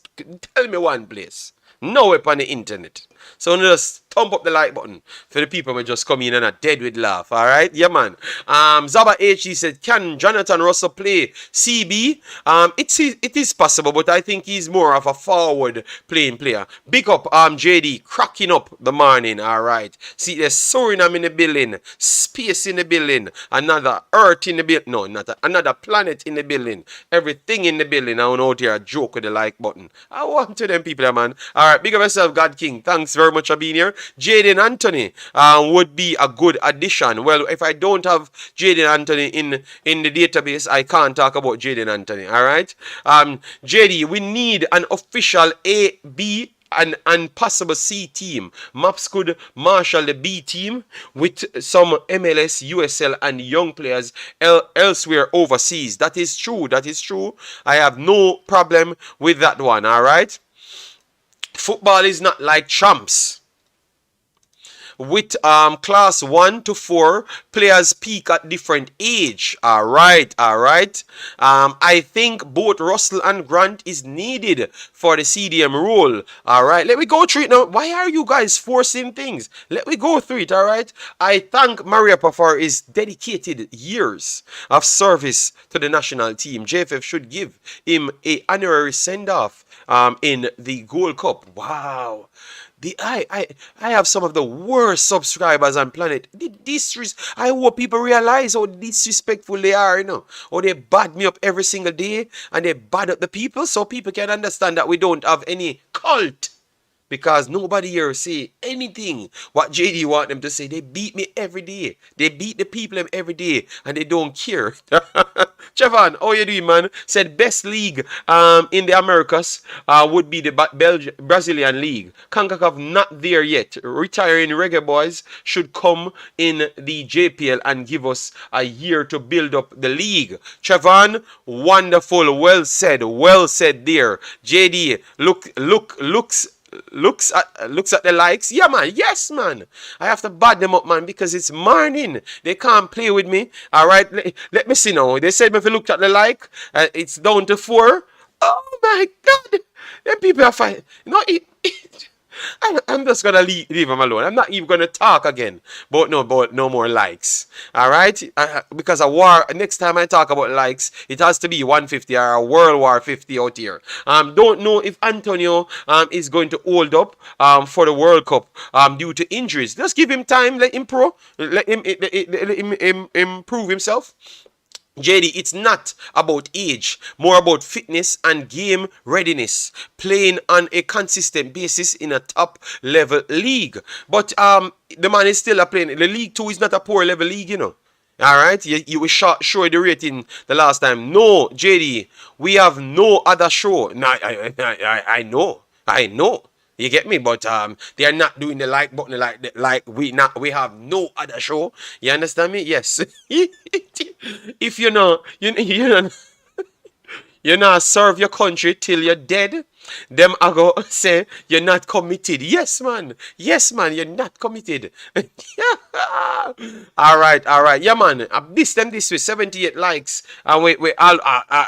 Tell me one place. Nowhere on the internet. So just thump up the like button for the people who just come in and are dead with laugh. Alright? Yeah, man. Zaba HE said, can Jonathan Russell play CB? It is possible, but I think he's more of a forward playing player. Big up JD, cracking up the morning. Alright. See, there's Suriname in the building, space in the building, another earth in the building. No, not another planet in the building. Everything in the building. I want out here a joke with the like button. I want to them people, man. Alright, big up yourself, God King. Thanks very much for being here. Jaden Anthony would be a good addition. Well, if I don't have Jaden Anthony in the database, I can't talk about Jaden Anthony. Alright? JD, we need an official AB an possible C team. Maps could marshal the B team with some MLS, USL, and young players elsewhere overseas. That is true. That is true. I have no problem with that one. All right. Football is not like champs. With class 1 to 4 players peak at different age. All right. I think both Russell and Grant is needed for the CDM role. All right, let me go through it now. Why are you guys forcing things? Let me go through it. All right, I thank Mariappa for his dedicated years of service to the national team. JFF should give him a honorary send-off in the Gold Cup. Wow. I have some of the worst subscribers on planet. I hope people realize how disrespectful they are, you know. How they bad me up every single day and they bad up the people so people can understand that we don't have any cult. Because nobody here say anything what JD want them to say. They beat me every day. They beat the people every day and they don't care. Chevan, how you doing, man? Said best league in the Americas would be the Brazilian league. Concacaf not there yet. Retiring Reggae Boyz should come in the JPL and give us a year to build up the league. Chevan, wonderful. Well said there. JD, looks at the likes. Yeah, man. Yes, man. I have to bad them up, man, because it's morning. They can't play with me. All right. Let me see now. They said if you looked at the like, it's down to 4. Oh my God. The people are fighting. No, I'm just gonna leave him alone. I'm not even gonna talk again. But no more likes. All right, because a war. Next time I talk about likes, it has to be 150 or a World War 50 out here. Don't know if Antonio is going to hold up for the World Cup due to injuries. Just give him time. Let him let him improve himself. JD, it's not about age, more about fitness and game readiness, playing on a consistent basis in a top level league. But the man is still playing. The League 2 is not a poor level league, you know. Alright, you were show the rating the last time. No, JD, we have no other show. No, I know. You get me? But they are not doing the like button like we have no other show. You understand me? Yes. If you know you not serve your country till you're dead, them I go say you're not committed. Yes, man, you're not committed. All right. Yeah, man. This with 78 likes and we all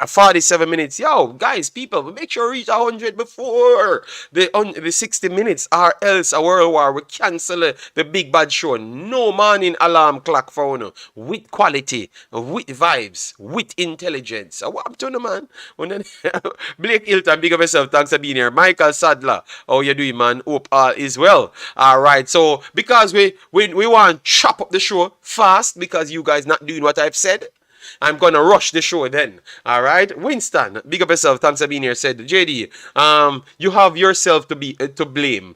47 minutes. Yo, guys, people, make sure we reach 100 before the 60 minutes, or else a world war. We cancel the big bad show. No morning alarm clock for you. With quality, with vibes, with intelligence. What up to the man? Blake Hilton, big of yourself. Thanks for being here. Michael Sadler, how you doing, man? Hope all is well. All right. So because we want to chop up the show fast because you guys not doing what I've said, I'm gonna rush the show then. All right. Winston, big up yourself. Thanks for being here. Said JD, you have yourself to blame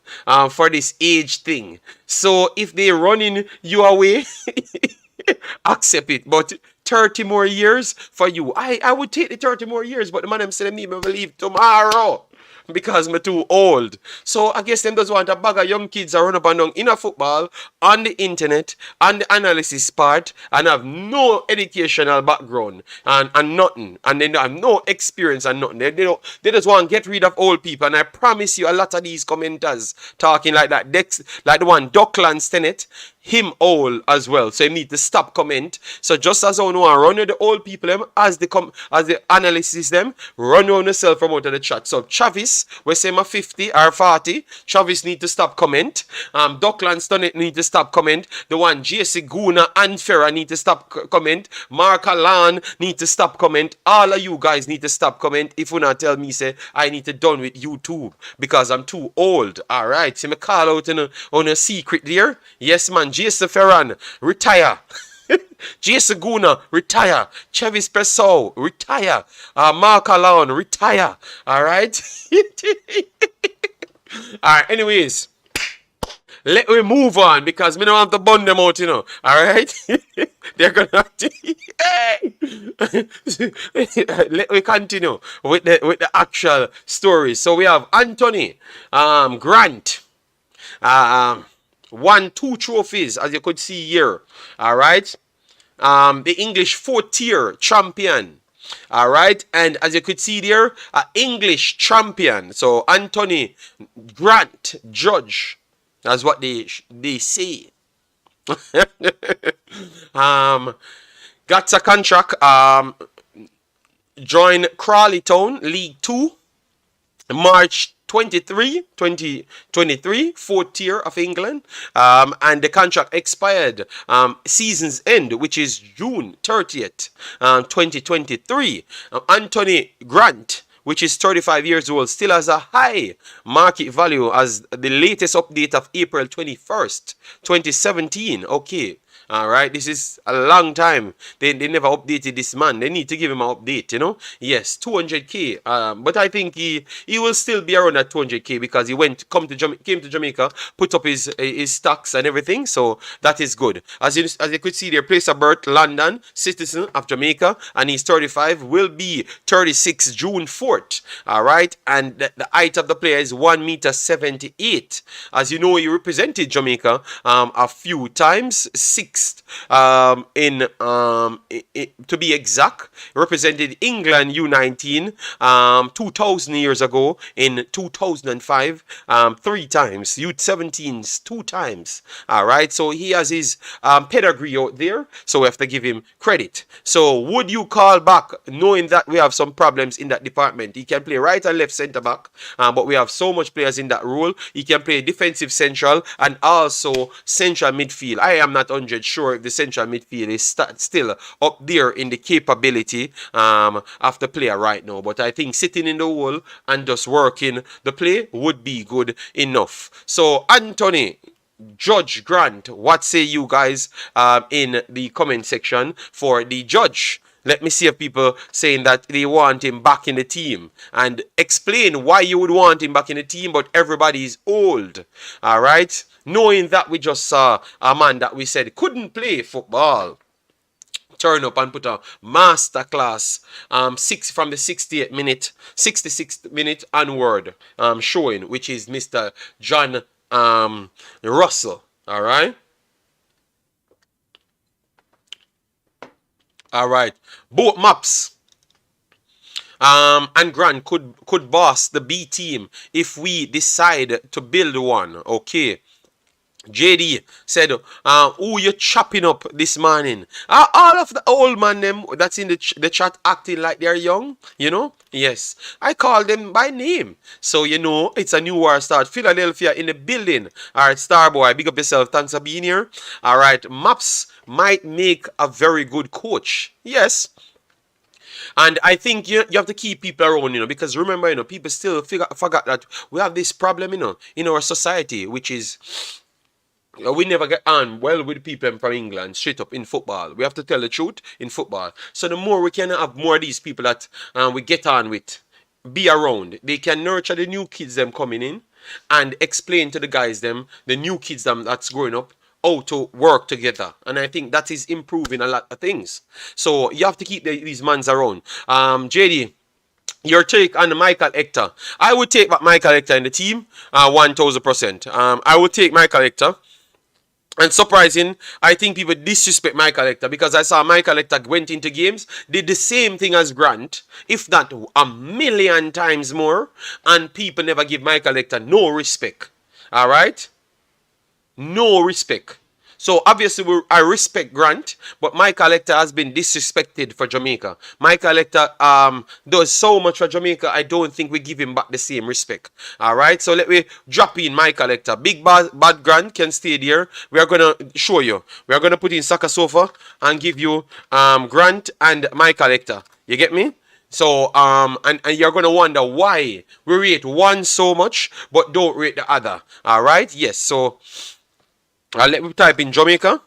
for this age thing. So if they running you away, accept it. But 30 more years for you. I would take the 30 more years, but the man them said me believe tomorrow. Because I'm too old. So I guess them does want a bag of young kids that run up and down in a football, on the internet, on the analysis part, and have no educational background and nothing. And they have no experience and nothing. They just want to get rid of old people. And I promise you a lot of these commenters talking like that. Like the one Dockland Stennett, him old as well. So you need to stop comment. So just as I want to run with the old people them, as the analysis them, run on yourself from out of the chat. So Travis, we say my 50 or 40. Travis need to stop comment. Dockland Stennett need to stop comment. The one JC Guna and Farah need to stop comment. Mark Alan need to stop comment. All of you guys need to stop comment. If you not tell me say I need to done with YouTube because I'm too old. Alright. See me call out on a secret there. Yes man. JC Ferran, retire. Jason Guna, retire. Chevis Pessoa, retire. Mark Alon, retire. Alright? Alright, anyways. Let me move on because we don't have to bun them out, you know. Alright? They're gonna. Hey! Let me continue with the actual story. So we have Antony Grant. Won 2 trophies, as you could see here. All right. The English 4th-tier champion. All right, and as you could see there, English champion. So Antony Grant, judge. That's what they say. Got a contract. Joined Crawley Town League 2. March 2023, 4th-tier of England, and the contract expired season's end, which is June 30th, 2023. Antony Grant, which is 35 years old, still has a high market value as the latest update of April 21st, 2017. Okay. All right, this is a long time. They never updated this man. They need to give him an update, you know. Yes, 200k. But I think he will still be around at 200k because he came to Jamaica, put up his stocks and everything. So that is good. As you could see there, place of birth London, citizen of Jamaica, and he's 35. Will be 36 June 4th. All right, and the height of the player is 1 meter 78. As you know, he represented Jamaica a few times. 6 to be exact, represented England U19 2,000 years ago in 2005 3 times, U17s 2 times. All right, so he has his pedigree out there, so we have to give him credit. So would you call back knowing that we have some problems in that department? He can play right and left centre back, but we have so much players in that role. He can play defensive central and also central midfield. I am not 100 sure if the central midfield is still up there in the capability of the player right now, but I think sitting in the hole and just working the play would be good enough. So Antony Judge Grant, what say you guys in the comment section for the judge? Let me see if people saying that they want him back in the team, and explain why you would want him back in the team, but everybody is old. All right, knowing that we just saw a man that we said couldn't play football turn up and put a masterclass from the 66th minute onward showing, which is Mr. John Russell. All right. All right. Both Maps and Grant could boss the B team if we decide to build one. Okay. JD said, who you chopping up this morning? All of the old man them that's in the chat acting like they're young, you know? Yes, I call them by name. So, you know, it's a new war start. Philadelphia in the building. All right, Starboy, big up yourself. Thanks for being here. All right, Maps might make a very good coach. Yes. And I think you have to keep people around, you know, because remember, you know, people still forgot that we have this problem, you know, in our society, which is we never get on well with people from England straight up in football. We have to tell the truth in football. So the more we can have more of these people that we get on with, be around, they can nurture the new kids them coming in and explain to the guys them, the new kids them that's growing up, how to work together. And I think that is improving a lot of things. So you have to keep these mans around. JD, your take on Michael Hector. I would take back Michael Hector in the team 1000%. I would take Michael Hector. And surprising, I think people disrespect Michael Hector because I saw Michael Hector went into games, did the same thing as Grant, if not a million times more, and people never give Michael Hector no respect. All right? No respect. So obviously I respect Grant, but Michael Hector has been disrespected for Jamaica. Michael Hector does so much for Jamaica, I don't think we give him back the same respect. Alright, so let me drop in Michael Hector. Big bad Grant can stay there. We are going to show you. We are going to put in Saka Sofa and give you Grant and Michael Hector. You get me? So, and you're going to wonder why we rate one so much, but don't rate the other. Alright, yes, so let me type in Jamaica.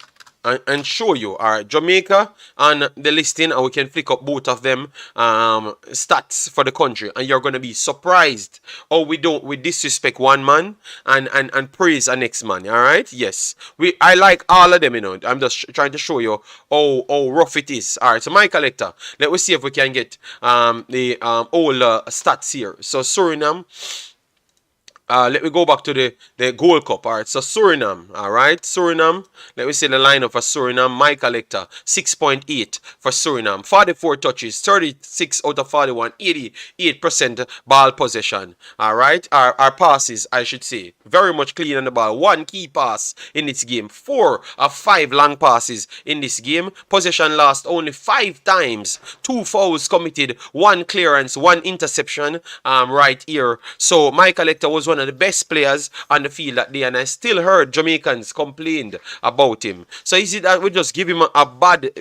and show you. All right, Jamaica on the listing, and we can flick up both of them stats for the country, and you're gonna be surprised how we disrespect one man and praise a next man. All right, yes, I like all of them. I'm just trying to show you how rough it is. All right, so my collector, let us see if we can get the all stats here. So Suriname. Let me go back to the Gold Cup. All right, so Suriname. All right, Suriname. Let me see the lineup for Suriname. My collector, 6.8 for Suriname. 44 touches, 36 out of 41, 88% ball possession. All right, our passes, I should say, very much clean on the ball. 1 key pass in this game. 4 of 5 long passes in this game. Possession lost only 5 times. 2 fouls committed, 1 clearance, 1 interception. Right here. So my collector was one of the best players on the field that day, and I still heard Jamaicans complained about him. So is it that we just give him a bad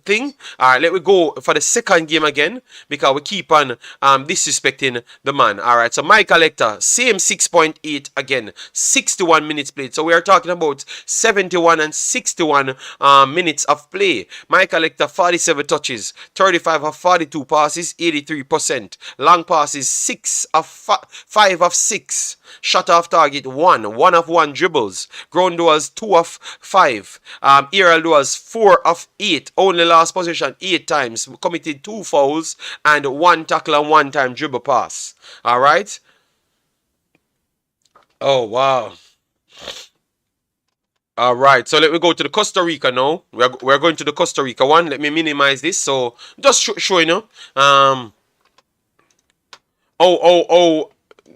thing? All right, let me go for the second game again, because we keep on disrespecting the man. All right, so my collector, same 6.8 again, 61 minutes played. So we are talking about 71 and 61 minutes of play. My collector, 47 touches, 35 of 42 passes, 83%. Long passes, 5 of 6. Shot off target, 1 of 1 dribbles. Ground duels, 2 of 5. Aerial duels, 4 of 8. Only last possession 8 times. Committed 2 fouls and 1 tackle and 1 time dribble pass. Alright. Oh wow. Alright, so let me go to the Costa Rica now. We're going to the Costa Rica one. Let me minimize this. So just showing you.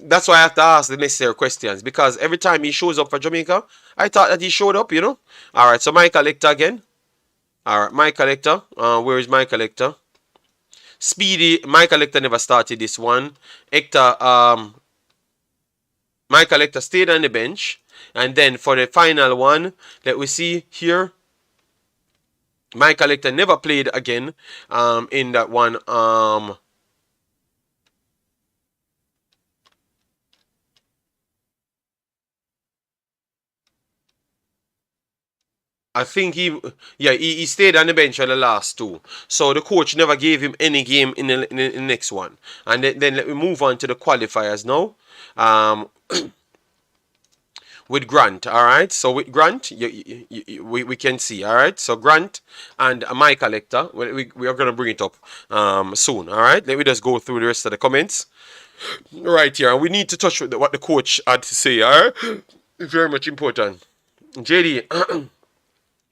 That's why I have to ask the necessary questions, because every time he shows up for Jamaica, I thought that he showed up, Alright, so my collector again. Alright, my collector. Where is my collector? Speedy, my collector never started this one. Hector, my collector stayed on the bench. And then for the final one, let we see here. My collector never played again in that one. I think he stayed on the bench for the last 2. So the coach never gave him any game in the next one. And then let me move on to the qualifiers now. With Grant, all right. So with Grant, we can see, all right. So Grant and my collector, we are gonna bring it up soon, all right. Let me just go through the rest of the comments right here. We need to touch with what the coach had to say, all right. It's very much important. JD.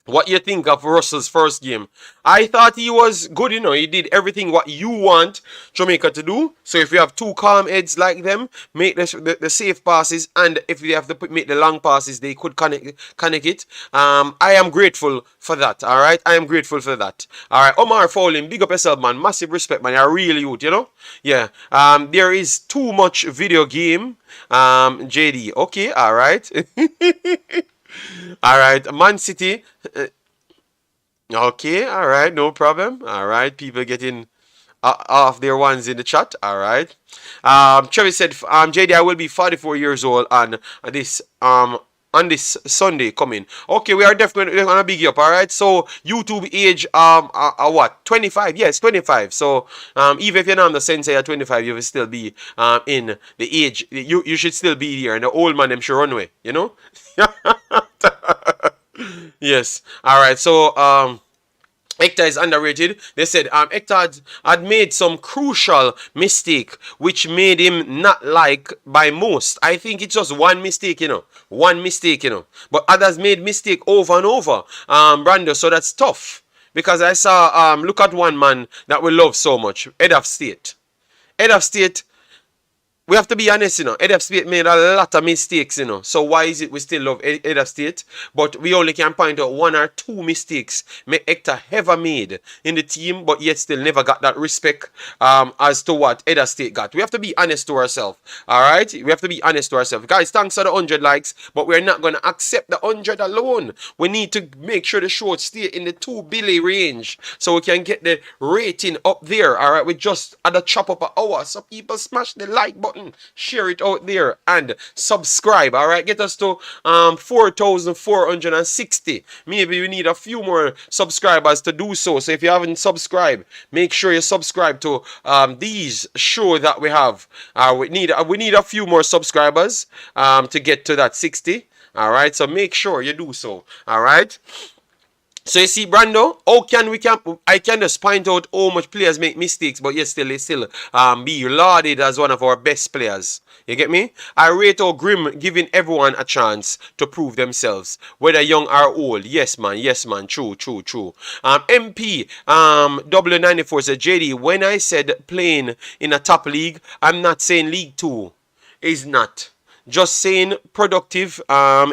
What you think of Russell's first game? I thought he was good, He did everything what you want Jamaica to do. So if you have 2 calm heads like them, make the safe passes, and if you have to make the long passes, they could connect it. I am grateful for that, all right? I am grateful for that. All right, Omar Fowling, big up yourself, man. Massive respect, man. You're really youth, Yeah. There is too much video game. JD. Okay, all right. All right, Man City. Okay, all right, no problem. All right, people getting off their ones in the chat. All right. Travis said, JD, I will be 44 years old on this Sunday coming. Okay, we are definitely gonna big you up. All right. So YouTube age what? 25. Yes, 25. So even if you're not on the sense you're 25, you will still be in the age. You should still be here. And the old man them sure run away. Yes. All right. So Hector is underrated. They said Hector had made some crucial mistake which made him not liked by most. I think it's just one mistake, One mistake, But others made mistake over and over, Brando. So that's tough. Because I saw, look at one man that we love so much, Head of State. Head of State, we have to be honest, Head of State made a lot of mistakes, So why is it we still love Head of State? But we only can point out 1 or 2 mistakes Hector ever made in the team, but yet still never got that respect as to what Head of State got. We have to be honest to ourselves, all right? We have to be honest to ourselves. Guys, thanks for the 100 likes, but we're not going to accept the 100 alone. We need to make sure the show stay in the 2 billion range so we can get the rating up there, all right? We just had a chop up an hour, so people smash the like button. button, share it out there, and subscribe. All right, get us to 4,460. Maybe we need a few more subscribers to do so. So if you haven't subscribed, make sure you subscribe to these show that we have. We need a few more subscribers to get to that 60. All right, so make sure you do so. All right. So you see, Brando, I can just point out how much players make mistakes, but yet still they still be lauded as one of our best players. You get me? I rate how grim giving everyone a chance to prove themselves, whether young or old. Yes, man. True. MP W94 said, JD, when I said playing in a top league, I'm not saying League 2 is not. Just saying productive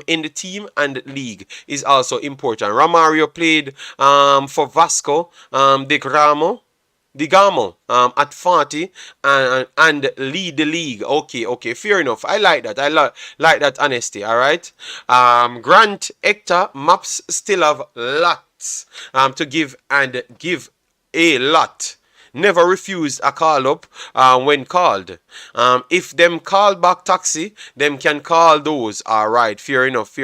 in the team and league is also important. Romario played for Vasco Digamo at 40 and lead the league. Okay, fair enough. I like that. I like that honesty. All right. Grant, Hector, Maps still have lots to give and give a lot. Never refused a call up when called. If them call back taxi, them can call those. Alright, fair enough.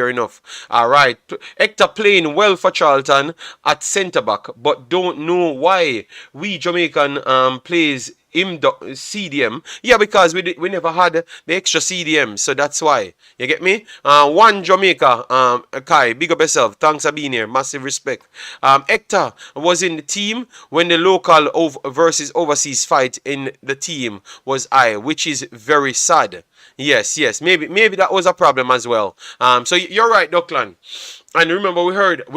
Alright. Hector playing well for Charlton at centre back, but don't know why we Jamaican plays him CDM. Yeah, because we never had the extra CDM, so that's why. You get me? One Jamaica, Kai, big up yourself. Thanks for being here. Massive respect. Hector was in the team when the local versus overseas fight in the team was which is very sad. Yes. Maybe that was a problem as well. So you're right, Duckland. And remember, we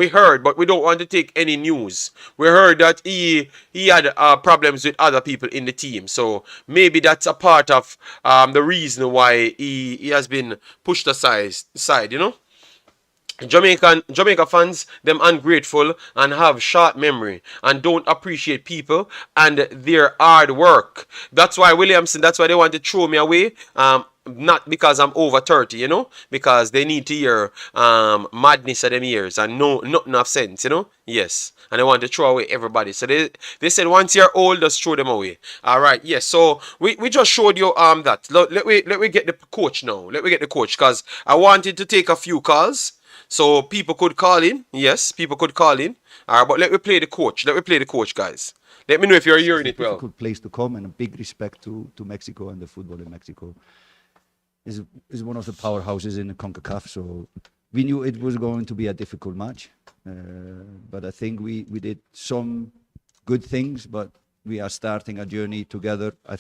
heard, but we don't want to take any news. We heard that he had problems with other people in the team. So maybe that's a part of the reason why he has been pushed aside, you know. Jamaica fans, them ungrateful and have short memory and don't appreciate people and their hard work. That's why that's why they want to throw me away. Not because I'm over 30, you know, because they need to hear madness of them ears and nothing of sense, you know. Yes, and they want to throw away everybody. So they said once you're old, just throw them away. All right, yes. So we just showed you that. Let me get the coach now. Let me get the coach because I wanted to take a few calls. So people could call in. Yes, people could call in. All right, but let me play the coach. Guys. Let me know if you're hearing it well. It's a difficult place to come, and a big respect to Mexico and the football in Mexico. Is one of the powerhouses in the Concacaf. So we knew it was going to be a difficult match. But I think we did some good things, but we are starting a journey together. I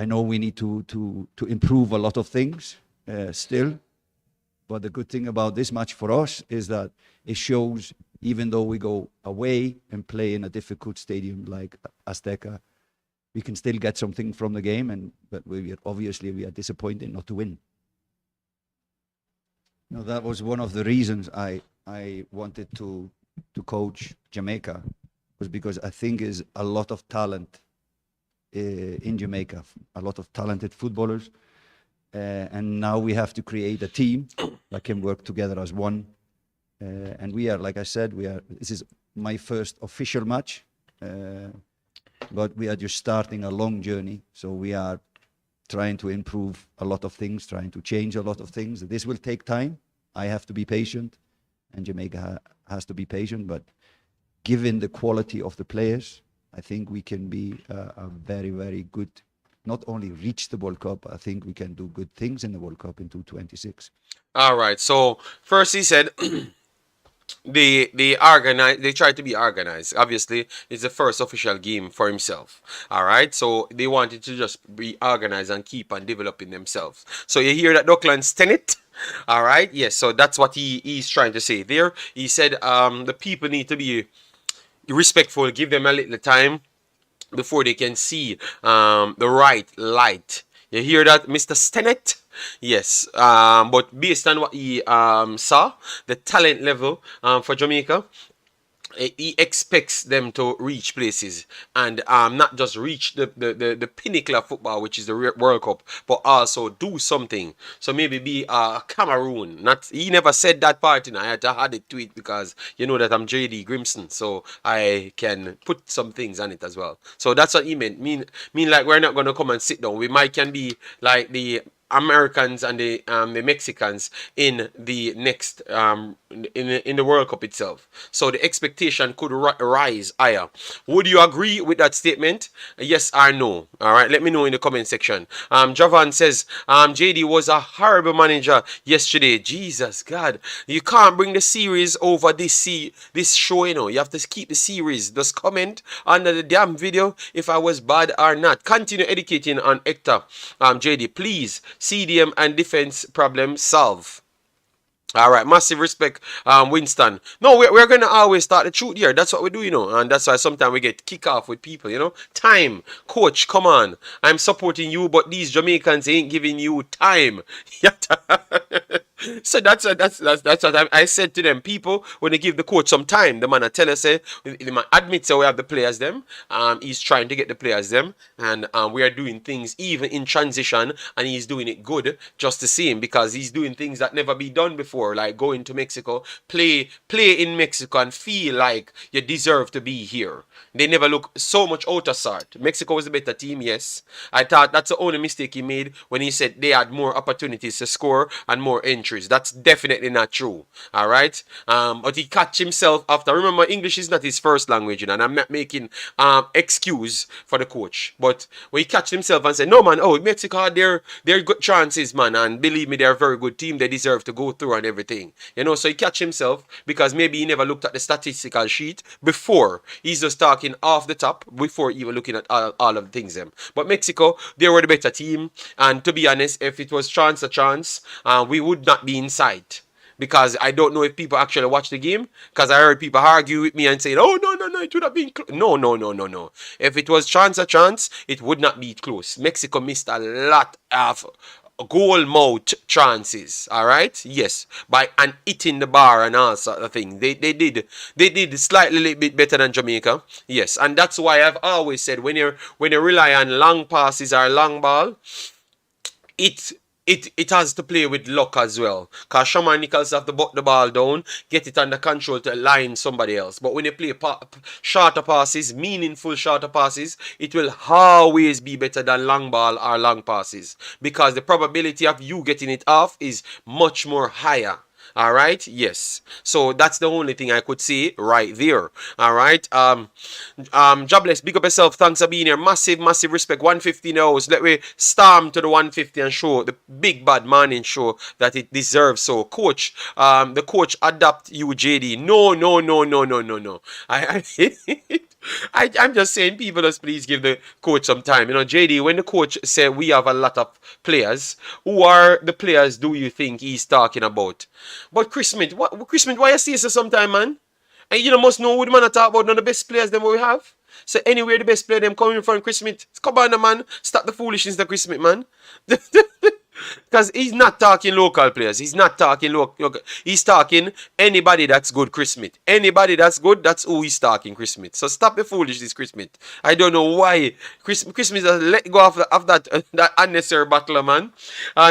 know we need to improve a lot of things still. But the good thing about this match for us is that it shows, even though we go away and play in a difficult stadium like Azteca, we can still get something from the game. But we are disappointed not to win. You know, that was one of the reasons I wanted to coach Jamaica, was because I think is a lot of talent in Jamaica, a lot of talented footballers. And now we have to create a team that can work together as one. And we are, like I said, this is my first official match, but we are just starting a long journey. So we are trying to improve a lot of things, trying to change a lot of things. This will take time. I have to be patient, and Jamaica has to be patient. But given the quality of the players, I think we can be a very, very good, not only reach the World Cup, I think we can do good things in the World Cup in 2026. All right. So first he said they tried to be organized. Obviously, it's the first official game for himself. All right. So they wanted to just be organized and keep on developing themselves. So you hear that Dockland's tenet. All right. Yes. So that's what he's trying to say there. He said the people need to be respectful, give them a little time before they can see the right light. You hear that, Mr. Stennett? Yes. But based on what he saw, the talent level for Jamaica, he expects them to reach places and not just reach the pinnacle of football, which is the World Cup, but also do something. So maybe be Cameroon. Not he never said that part, I had to add it to it because you know that I'm JD Grimson, so I can put some things on it as well. So that's what he meant. Mean like we're not gonna come and sit down. We might can be like the Americans and the Mexicans in the next in the World Cup itself. So the expectation could rise higher. Would you agree with that statement? Yes or no? All right, let me know in the comment section. Javan says JD was a horrible manager yesterday. Jesus God, you can't bring the series over this show. You have to keep the series. Just comment under the damn video if I was bad or not. Continue educating on Hector. JD, please. CDM and defense problem solve. All right, massive respect, Winston. No, we're gonna always start the truth here. That's what we do, and that's why sometimes we get kick off with people. Time, coach, come on. I'm supporting you, but these Jamaicans ain't giving you time. So that's what I said to them. People, when they give the coach some time, the man I tell us, the man admits we have the players them. He's trying to get the players them, and we are doing things even in transition, and he's doing it good just the same because he's doing things that never be done before, like going to Mexico, play in Mexico, and feel like you deserve to be here. They never look so much out of sort. Mexico was a better team, yes. I thought that's the only mistake he made when he said they had more opportunities to score and more entries. That's definitely not true. All right. But he catch himself after. Remember, English is not his first language, and I'm not making excuse for the coach. But when he catch himself and say, "No, man, Mexico had their good chances, man, and believe me, they're a very good team. They deserve to go through and everything." So he catch himself because maybe he never looked at the statistical sheet before. He's just talking off the top before even looking at all of the things them. But Mexico, they were the better team, and to be honest, if it was chance a chance, we would not be inside. Because I don't know if people actually watch the game. Because I heard people argue with me and say, "Oh no, no, no, it would have been close." No, no, no, no, no. If it was chance a chance, it would not be close. Mexico missed a lot of goal mouth chances, all right, yes, by and hitting the bar and all sort of thing. They did slightly a little bit better than Jamaica, yes, and that's why I've always said when you rely on long passes or long ball, it has to play with luck as well. Because Shaman Nichols have to butt the ball down, get it under control to line somebody else. But when you play shorter passes, meaningful shorter passes, it will always be better than long ball or long passes. Because the probability of you getting it off is much more higher. All right, yes. So that's the only thing I could say right there. All right. Jobless, big up yourself. Thanks for being here. Massive respect. 150 hours. Let me storm to the 150 and show the big bad morning show that it deserves. So, coach, the coach adapt you, JD. No, no, no, no, no, no, no. I'm just saying, people, just please give the coach some time. JD, when the coach said we have a lot of players, who are the players do you think he's talking about? But Chris Smith, why you say so sometime, man? And you must know who the man I talk about, none of the best players them we have. So anywhere the best player them coming from Chris Smith. Come on, man. Stop the foolishness, the Chris Smith, man. Because he's not talking local players. He's not talking local. He's talking anybody that's good, Chris Smith. Anybody that's good, that's who he's talking, Chris Smith. So stop the foolishness, Chris Smith. I don't know why Chris Smith has let go of that unnecessary battle, man.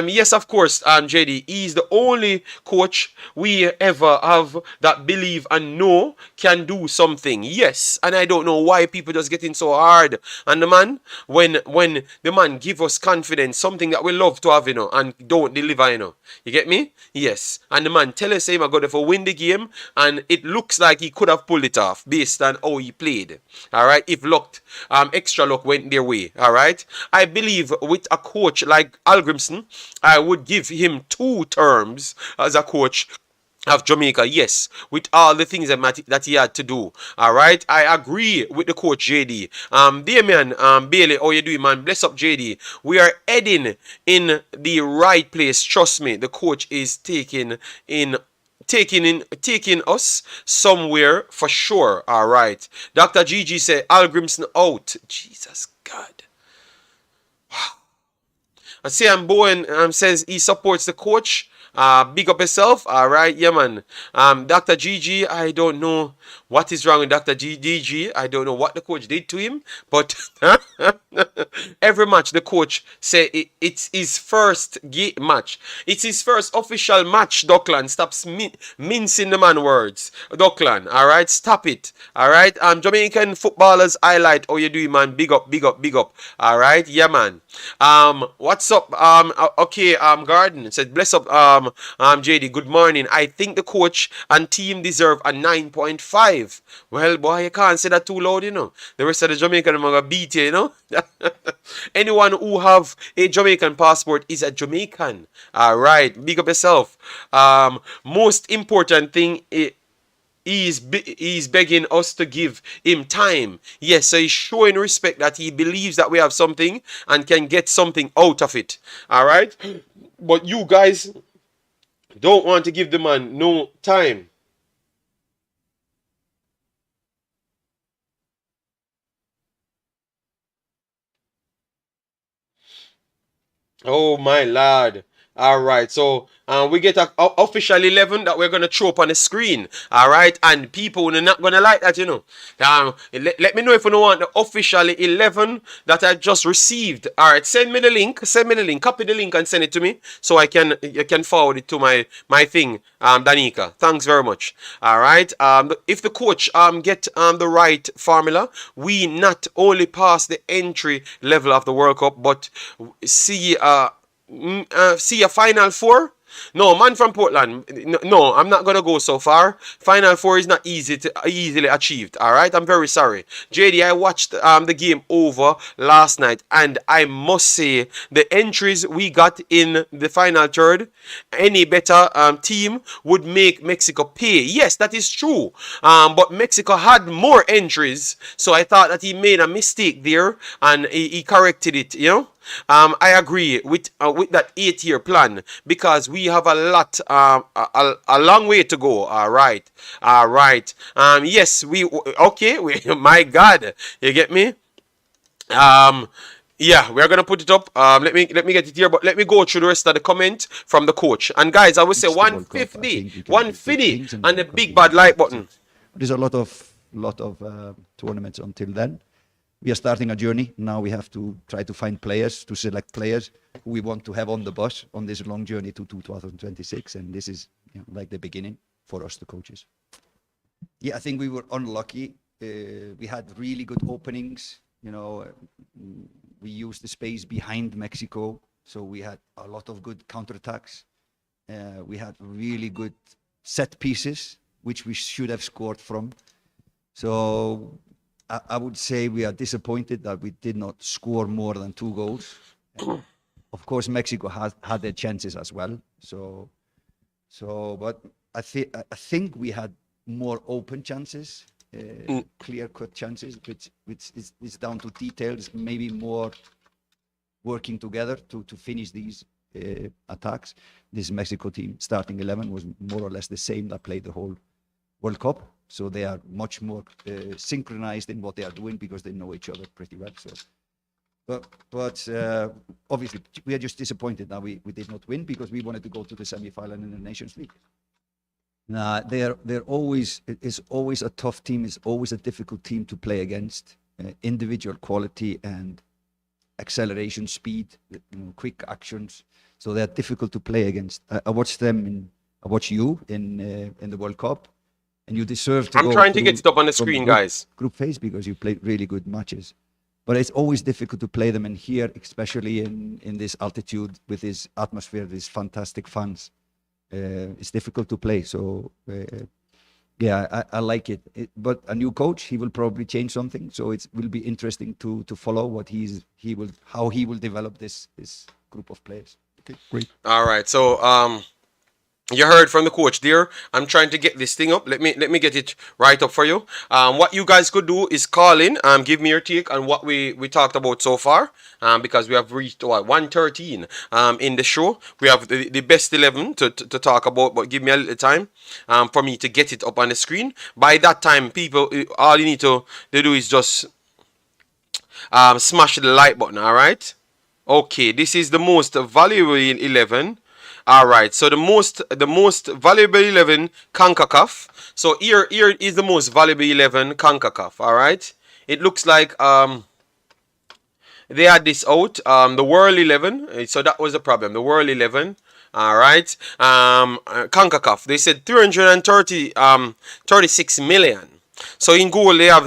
Yes, of course, JD. He's the only coach we ever have that believe and know can do something. Yes, and I don't know why people just getting so hard. And the man, when the man give us confidence, something that we love to have, and don't deliver, You get me? Yes. And the man tell us him I got to win the game, and it looks like he could have pulled it off based on how he played. All right. If extra luck went their way. All right. I believe with a coach like Hallgrimsson, I would give him 2 terms as a coach of Jamaica, yes, with all the things that he had to do. All right, I agree with the coach JD. Damian, Bailey, how you doing, man? Bless up, JD. We are heading in the right place. Trust me, the coach is taking us somewhere for sure. All right, Dr. Gigi said Hallgrimsson out. Jesus God. Sam Bowen says he supports the coach. Big up yourself. All right, yeah, man. Dr. GG, I don't know what is wrong with Dr. GG. I don't know what the coach did to him, but every match the coach say it's his first match. It's his first official match. Dockland, stop mincing the man words. Dockland, all right, stop it. All right, Jamaican footballers highlight. Oh, you doing, man? Big up, big up, big up. All right, yeah, man. What's up? Okay, Garden said, bless up, JD. Good morning. I think the coach and team deserve a 9.5. Well, boy, you can't say that too loud, you know. The rest of the Jamaican are gonna beat you, you know. Anyone who have a Jamaican passport is a Jamaican. All right, big up yourself. Most important thing. He's begging us to give him time. Yes, so he's showing respect that he believes that we have something and can get something out of it. All right, but you guys don't want to give the man no time. Oh my lord. All right, so we get a official 11 that we're gonna throw up on the screen. All right, and people are not gonna like that, you know. Let me know if you don't want the official 11 that I just received. All right, send me the link. Send me the link. Copy the link and send it to me so you can forward it to my thing, Danica. Thanks very much. All right. If the coach get the right formula, we not only pass the entry level of the World Cup, but see a Final Four. No, man from Portland. No, I'm not gonna go so far. Final Four is not easily achieved. All right, I'm very sorry, JD. I watched the game over last night, and I must say the entries we got in the final third, any better team would make Mexico pay. Yes, that is true. But Mexico had more entries, so I thought that he made a mistake there, and he corrected it. You know. I agree with that 8-year plan because we have a lot, a long way to go. All right, all right. Yes, okay. My God, you get me? Yeah, we're gonna put it up. Let me get it here, but let me go through the rest of the comment from the coach. And guys, I will say 150, 150, and the big bad like button. There's a lot of tournaments until then. We are starting a journey. Now we have to try to find players, to select players who we want to have on the bus on this long journey to 2026. And this is like the beginning for us, the coaches. Yeah, I think we were unlucky. We had really good openings. We used the space behind Mexico. So we had a lot of good counterattacks. We had really good set pieces, which we should have scored from. So I would say we are disappointed that we did not score more than 2 goals. Of course, Mexico had their chances as well. But I think we had more open chances, clear-cut chances, which is down to details, maybe more working together to finish these attacks. This Mexico team, starting 11, was more or less the same that played the whole World Cup. So they are much more synchronized in what they are doing because they know each other pretty well. So, but obviously we are just disappointed that we did not win because we wanted to go to the semi-final in the Nations League. Nah, they're always, it's always a tough team. It's always a difficult team to play against. Individual quality and acceleration, speed, quick actions. So they're difficult to play against. I watched them I watch you in the World Cup. And you deserve to. I'm trying to get it up on the screen, guys. Group phase because you played really good matches, but it's always difficult to play them in here, especially in this altitude with this atmosphere, these fantastic fans. It's difficult to play. So yeah, I like it. But a new coach, he will probably change something. So it will be interesting to follow how he will develop this group of players. Okay, great. All right, so you heard from the coach there. I'm trying to get this thing up. Let me get it right up for you. What you guys could do is call in, give me your take on what we talked about so far. Because we have reached 113 in the show. We have the best 11 to talk about, but give me a little time for me to get it up on the screen. By that time, people, all you need to do is just smash the like button. All right. Okay, this is the most valuable 11. All right. So the most valuable 11 Concacaf. So here is the most valuable 11 Concacaf. All right. It looks like they had this out. The World 11. So that was the problem. The World 11. All right. Concacaf. They said 36 million. So in goal they have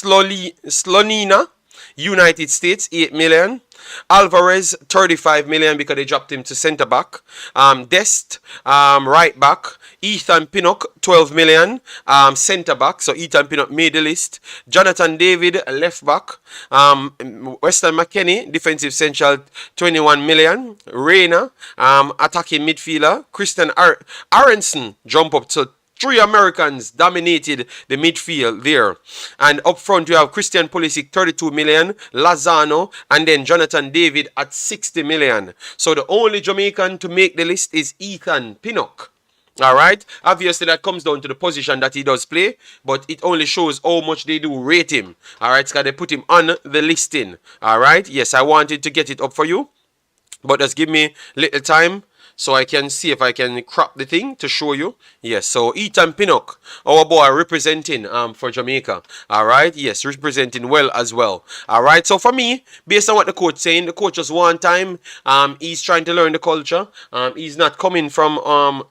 Slonina, United States, 8 million. Alvarez, 35 million because they dropped him to centre back. Dest, right back. Ethan Pinnock, 12 million, centre back. So Ethan Pinnock made the list. Jonathan David, left back. Weston McKennie, defensive central, 21 million. Reina, attacking midfielder. Christian Aronson, jump up to three Americans dominated the midfield there. And up front, you have Christian Pulisic, 32 million, Lozano, and then Jonathan David at 60 million. So the only Jamaican to make the list is Ethan Pinnock. Alright, obviously that comes down to the position that he does play, but it only shows how much they do rate him. Alright, so they put him on the listing. Alright, yes, I wanted to get it up for you, but just give me little time so I can see if I can crop the thing to show you. Yes, so Ethan Pinnock, our boy representing for Jamaica. Alright, yes, representing well as well. Alright, so for me, based on what the coach saying, the coach just one time, he's trying to learn the culture. He's not coming from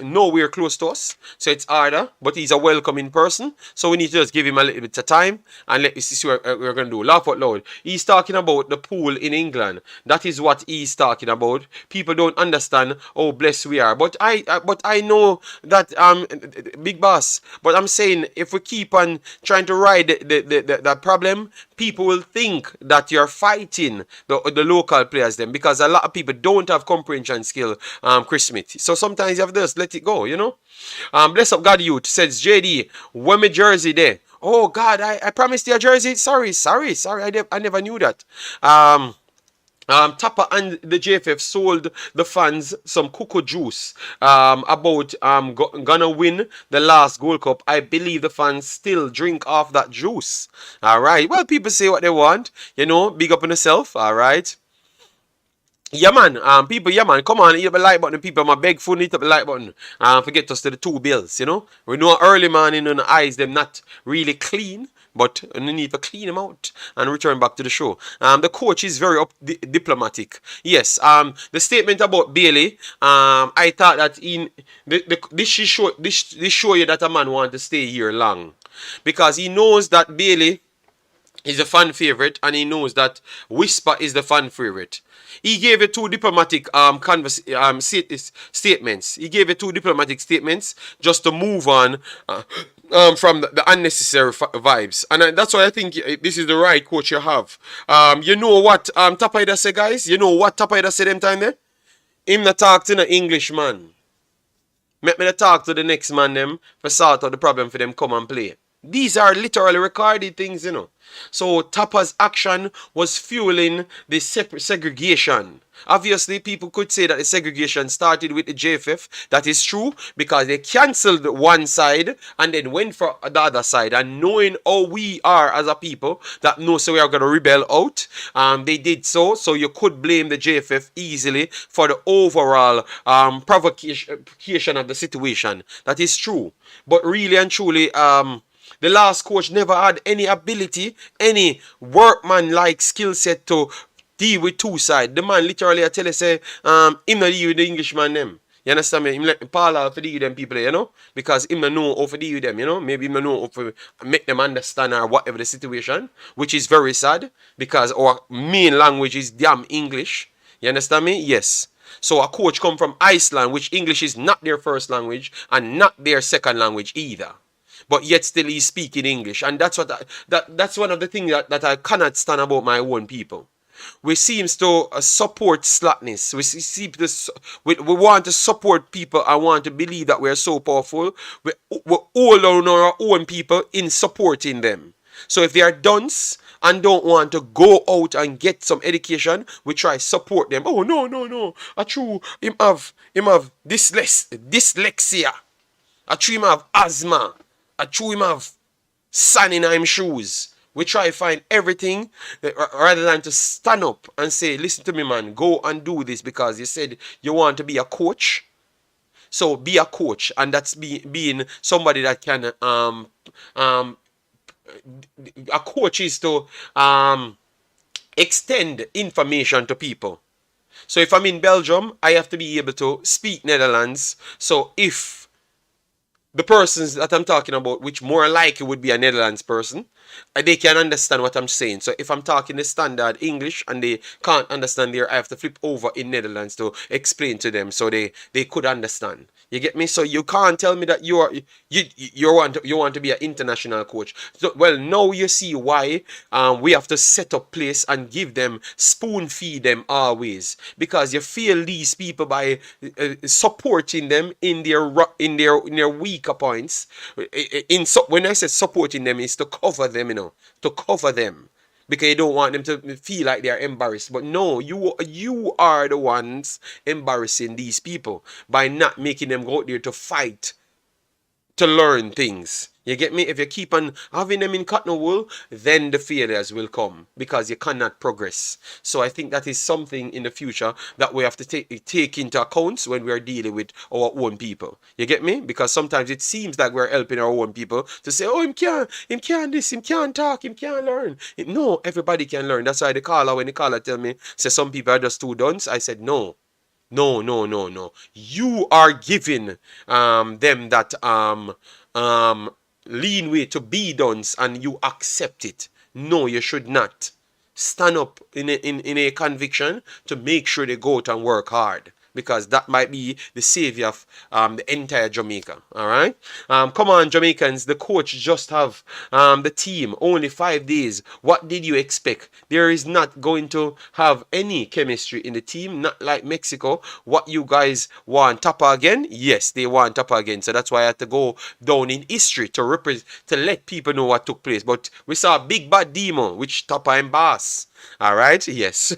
nowhere close to us, so it's harder, but he's a welcoming person, so we need to just give him a little bit of time and let me see what we're going to do. Laugh out loud. He's talking about the pool in England. That is what he's talking about. People don't understand how blessed we are, but I know that big boss, but I'm saying if we keep on trying to ride the problem, people will think that you're fighting the local players then, because a lot of people don't have comprehension skill, Chris Smith. So sometimes you have to just let it go, you know. Bless up God youth says JD, when my jersey there? Oh God, I promised you a jersey. Sorry. I never knew that. Tapper and the JFF sold the fans some cocoa juice about gonna win the last Gold Cup. I believe the fans still drink off that juice. Alright, well, people say what they want, you know, big up on yourself. Alright. Yeah man, people, yeah man, come on, hit the like button, people. My beg phone, hit up the like button. Forget us to the 2 bills, you know. We know early morning on the eyes, them not really clean, but we need to clean them out and return back to the show. The coach is very diplomatic. Yes, the statement about Bailey, I thought that this show you that a man want to stay here long, because he knows that Bailey is a fan favorite, and he knows that Whisper is the fan favorite. He gave it 2 diplomatic statements. He gave it 2 diplomatic statements just to move on from the unnecessary vibes. And that's why I think this is the right coach you have. You know what Tapaida said, guys? You know what Tapaida said them time there? Him not talk to the English man. Make me talk to the next man them for sort out the problem for them come and play. These are literally recorded things, you know. So Tappa's action was fueling the segregation. Obviously, people could say that the segregation started with the JFF. That is true, because they cancelled one side and then went for the other side. And knowing how we are as a people, that no, so we are going to rebel out. They did so. So you could blame the JFF easily for the overall provocation of the situation. That is true. But really and truly, the last coach never had any ability, any workman-like skill set to deal with 2 sides. The man literally, I tell you, say, him not deal with the Englishman them. You understand me? Him let Paul out for deal with them people, you know? Because him not know how to deal with them, you know? Maybe him not know how to make them understand or whatever the situation, which is very sad, because our main language is damn English. You understand me? Yes. So a coach come from Iceland, which English is not their first language and not their second language either. But yet still he's speaking English. And that's what that's one of the things that I cannot stand about my own people. We seems to support slackness. We want to support people and want to believe that we're so powerful. We all on our own people in supporting them. So if they are dunce and don't want to go out and get some education, we try support them. Oh no. A true him have dyslexia. A true him have asthma. A true him have sand in him shoes. We try to find everything rather than to stand up and say, listen to me, man, go and do this because you said you want to be a coach. So be a coach, and that's being somebody that can um a coach is to extend information to people. So if I'm in Belgium, I have to be able to speak Netherlands. So if the persons that I'm talking about, which more likely would be a Netherlands person, they can understand what I'm saying. So if I'm talking the standard English and they can't understand there, I have to flip over in Netherlands to explain to them so they could understand. You get me? So you can't tell me that you want to be an international coach. So, well, now you see why we have to set up place and give them, spoon feed them always, because you feel these people by supporting them in their weaker points. When I say supporting them, is to cover them, to cover them, because you don't want them to feel like they're embarrassed. But no, you are the ones embarrassing these people by not making them go out there to fight, to learn things. You get me? If you keep on having them in cotton wool, then the failures will come because you cannot progress. So I think that is something in the future that we have to take into account when we are dealing with our own people. You get me? Because sometimes it seems like we're helping our own people to say, oh, him can't this, him can't talk, him can't learn. No, everybody can learn. That's why when the caller tell me, say some people are just too dunce, I said no. No, no, no, no. You are giving them that leeway to be done, and you accept it. No, you should not. Stand up in a conviction to make sure they go out and work hard, because that might be the savior of the entire Jamaica. All right. Come on, Jamaicans. The coach just have the team only 5 days. What did you expect? There is not going to have any chemistry in the team. Not like Mexico. What you guys want, Tapa again? Yes, they want Tapa again. So that's why I had to go down in history to let people know what took place. But we saw a big bad demon, which Tapa and Bass. All right. Yes.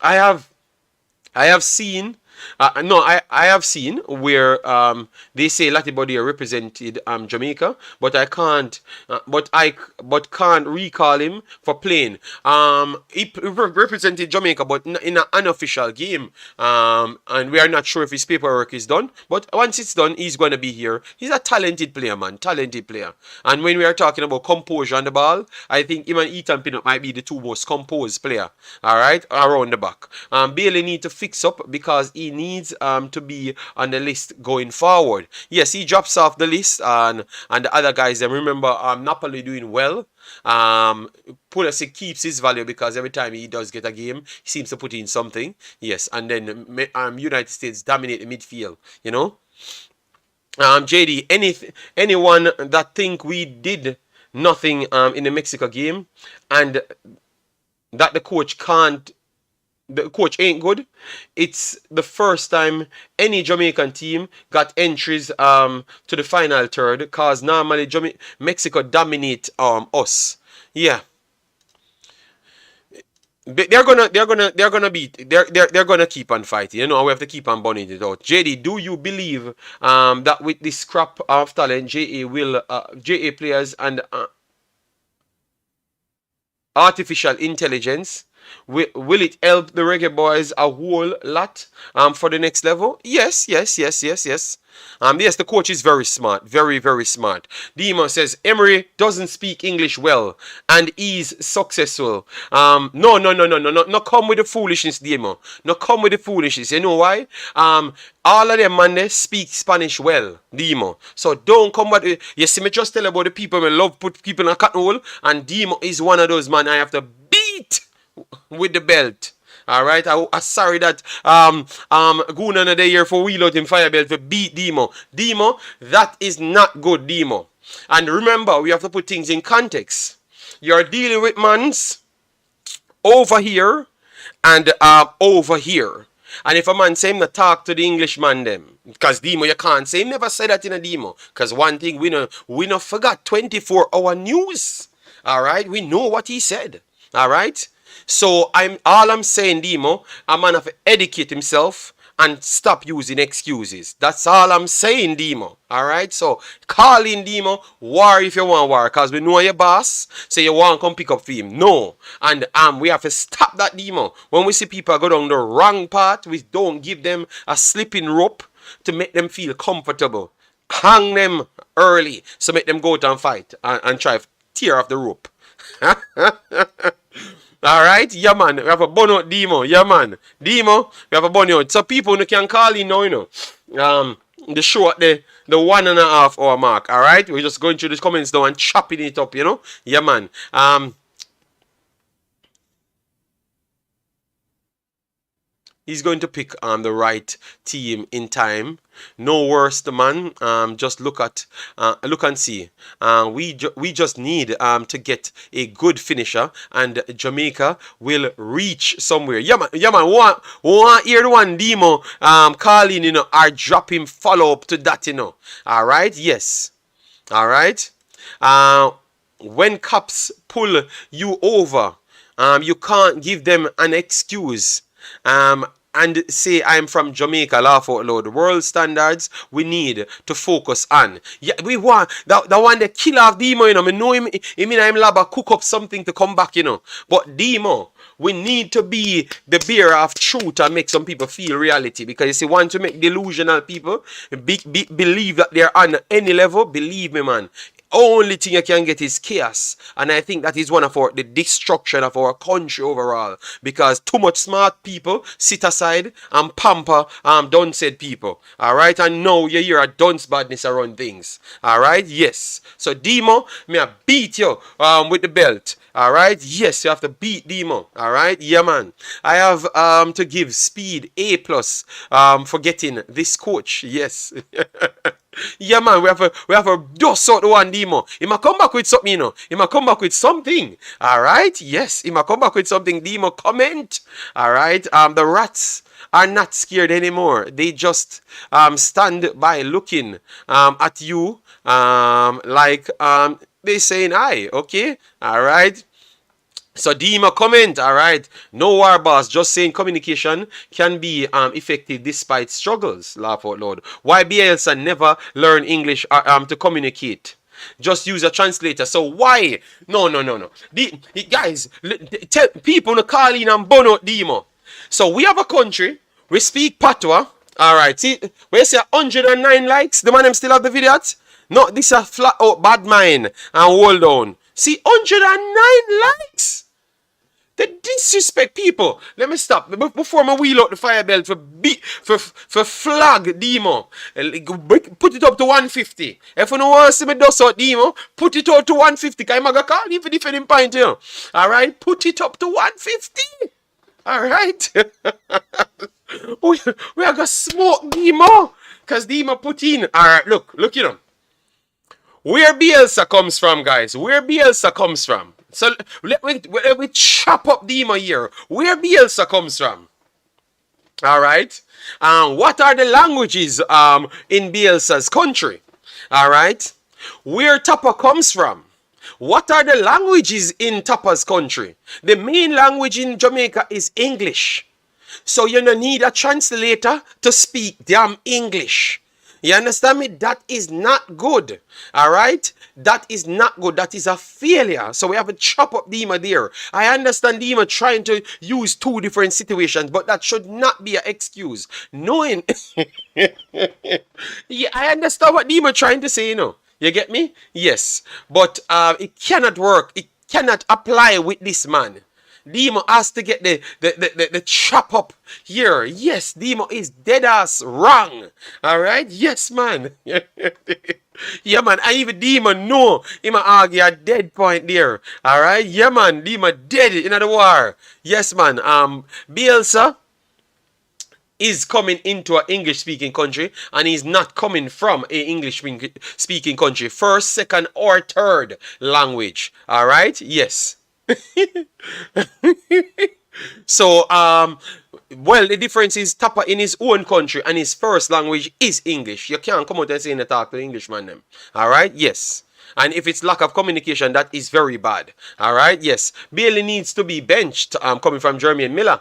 I have seen. I have seen where they say Latibody represented Jamaica, but I can't can't recall him for playing. He represented Jamaica, but in an unofficial game. And we are not sure if his paperwork is done. But once it's done, he's going to be here. He's a talented player, man, talented player. And when we are talking about composure on the ball, I think him and Ethan Pinnock might be the two most composed player. All right, around the back. Bailey need to fix up because he needs to be on the list going forward. Yes, he drops off the list, and the other guys. And remember, Napoli doing well. Pulisic keeps his value because every time he does get a game, he seems to put in something. Yes, and then United States dominate the midfield. You know, JD, anyone that think we did nothing in the Mexico game and that the coach ain't good. It's the first time any Jamaican team got entries to the final third, because normally Mexico dominate us. Yeah. They're gonna keep on fighting. You know, we have to keep on burning it out. JD, do you believe that with this scrap of talent, JA players and artificial intelligence, will it help the Reggae Boyz a whole lot for the next level? Yes. Yes, the coach is very smart. Very, very smart. Demo says, Emery doesn't speak English well and he's successful. No, come with the foolishness, Demo. No, come with the foolishness. You know why? All of them, man, they speak Spanish well, Demo. So don't come with... You see me just tell about the people who love put people in a cotton hole, and Demo is one of those, man, I have to beat with the belt. Alright, I'm sorry that going another year for wheel out in fire belt to beat Demo. Demo, that is not good, Demo. And remember, we have to put things in context. You're dealing with mans over here and over here. And if a man say him to talk to the Englishman them, because Demo, you can't say him never said that in a Demo. Because one thing we no forgot 24-hour news. Alright, we know what he said. Alright. So I'm saying, Demo, a man have to educate himself and stop using excuses. That's all I'm saying, Demo. Alright? So call in Demo, war if you want war. Cause we know your boss. So you want to come pick up for him. No. And we have to stop that Demo. When we see people go down the wrong path, we don't give them a slipping rope to make them feel comfortable. Hang them early. So make them go out and fight and try to tear off the rope. Alright, yeah man, we have a bun out Demo, yeah man. Demo, we have a bun out. So people who can call in now, you know. The show at the 1.5 hour mark, alright? We're just going through the comments now and chopping it up, you know. Yeah man. He's going to pick the right team in time. No worse, the man. Just look and see. We just need to get a good finisher, and Jamaica will reach somewhere. Yeah man. Want hear the one Demo calling, you know, or dropping follow up to that, you know. All right. Yes. All right. When cops pull you over, you can't give them an excuse. And say I'm from Jamaica, laugh out loud. World standards we need to focus on. Yeah, we want that one the kill off Demo, you know. I know him in I'm lab cook up something to come back, you know. But Demo, we need to be the bearer of truth and make some people feel reality. Because you see, want to make delusional people believe that they're on any level, believe me, man. Only thing you can get is chaos, and I think that is one of the destruction of our country overall, because too much smart people sit aside and pamper done said people. All right, and now you hear a dunce badness around things. All right, yes. So Demo, me I beat you with the belt. All right, yes, you have to beat Demo. All right, yeah man. I have to give Speed A+ for getting this coach. Yes. Yeah man, we have a dust out the one Demo. He might come back with something, you know. He might come back with something. Alright, yes, he might come back with something. Demo, comment. Alright. The rats are not scared anymore. They just stand by looking at you like they saying hi. Okay? Alright. So Demo comment, alright. No war boss, just saying communication can be effective despite struggles. Laugh out loud. Why Bielsa never learn English to communicate? Just use a translator. So why? No. Guys, tell people to call in and burn out Demo. So we have a country, we speak Patois. Alright, see, where you say 109 likes, the man them still have the video? No, this is a flat out bad mind and hold on. See, 109 likes. They disrespect people. Let me stop. Before I wheel out the fire belt for flag Demo. Put it up to 150. If you don't want to see me dust out Demo, put it up to 150. Because I'm going to call you for defending point here. Alright? Put it up to 150. Alright? we are going to smoke Demo. Because Demo put in. Alright, look, you know. Where Bielsa comes from, guys. Where Bielsa comes from. So let me chop up Demo here. Where Bielsa comes from. Alright. What are the languages in Bielsa's country? Alright. Where Tapa comes from. What are the languages in Tapa's country? The main language in Jamaica is English. So you don't need a translator to speak damn English. You understand me? That is not good. Alright? That is not good. That is a failure. So we have to chop up Demo there. I understand Demo trying to use two different situations, but that should not be an excuse. Knowing... yeah, I understand what Demo trying to say, you know. You get me? Yes. But it cannot work. It cannot apply with this man. Demo has to get the chop up here. Yes, Demo is dead ass wrong. Alright? Yes, man. Yeah, man. I even Demo know him argue a dead point there. Alright? Yeah, man. Demo dead in the war. Yes, man. Bielsa is coming into an English speaking country, and he's not coming from a English speaking country. First, second, or third language. Alright? Yes. So well, the difference is Tapa in his own country and his first language is English. You can't come out and say in the talk to the Englishman them. Alright? Yes. And if it's lack of communication, that is very bad. All right. Yes. Bailey needs to be benched. Coming from Jeremy and Miller.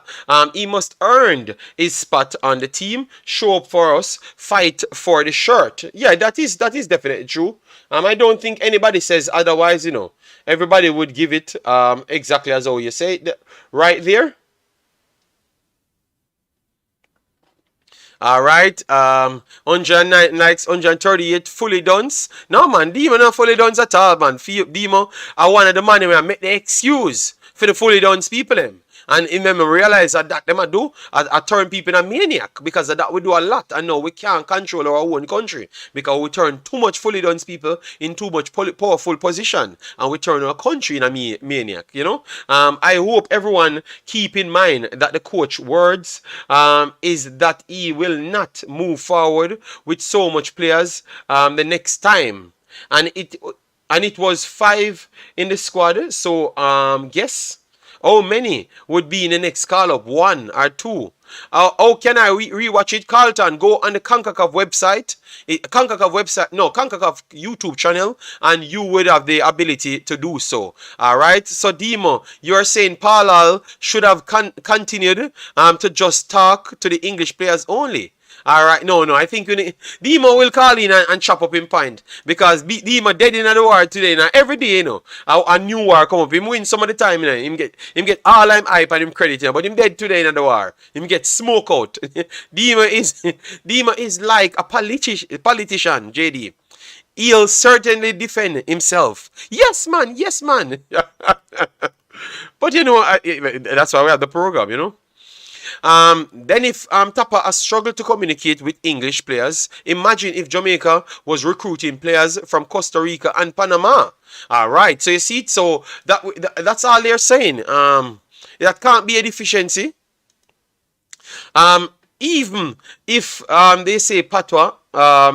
He must earn his spot on the team. Show up for us. Fight for the shirt. Yeah, that is definitely true. I don't think anybody says otherwise. Everybody would give it exactly as how you say it right there. All right. 109 likes, 138 fully done. No, man. Demo not fully done at all, man. Demo, I wanted the money when I make the excuse for the fully done people, them. And in them realize that them I do, I turn people in a maniac because of that we do a lot. And now we can't control our own country because we turn too much fully done people in too much powerful position and we turn our country in a maniac, I hope everyone keep in mind that the coach words is that he will not move forward with so much players the next time. And it was 5 in the squad, so guess how many would be in the next call-up? 1 or 2? How can I rewatch it? Carlton, go on the Concacaf website. Concacaf YouTube channel, and you would have the ability to do so. All right. So Demo, you're saying Parlal should have continued to just talk to the English players only. All right, no, I think Demo will call in and chop up in point because Demo dead in the war today. Now every day, a new war come up. Him win some of the time, Him get all I'm hype and him credit, but him dead today in the war. Him get smoke out. Demo is like a politician, JD. He'll certainly defend himself. Yes, man. Yes, man. But that's why we have the program. Then if Tapa has struggled to communicate with English players, imagine if Jamaica was recruiting players from Costa Rica and Panama. All right, so you see, so that's all they're saying. That can't be a deficiency. Even if they say Patois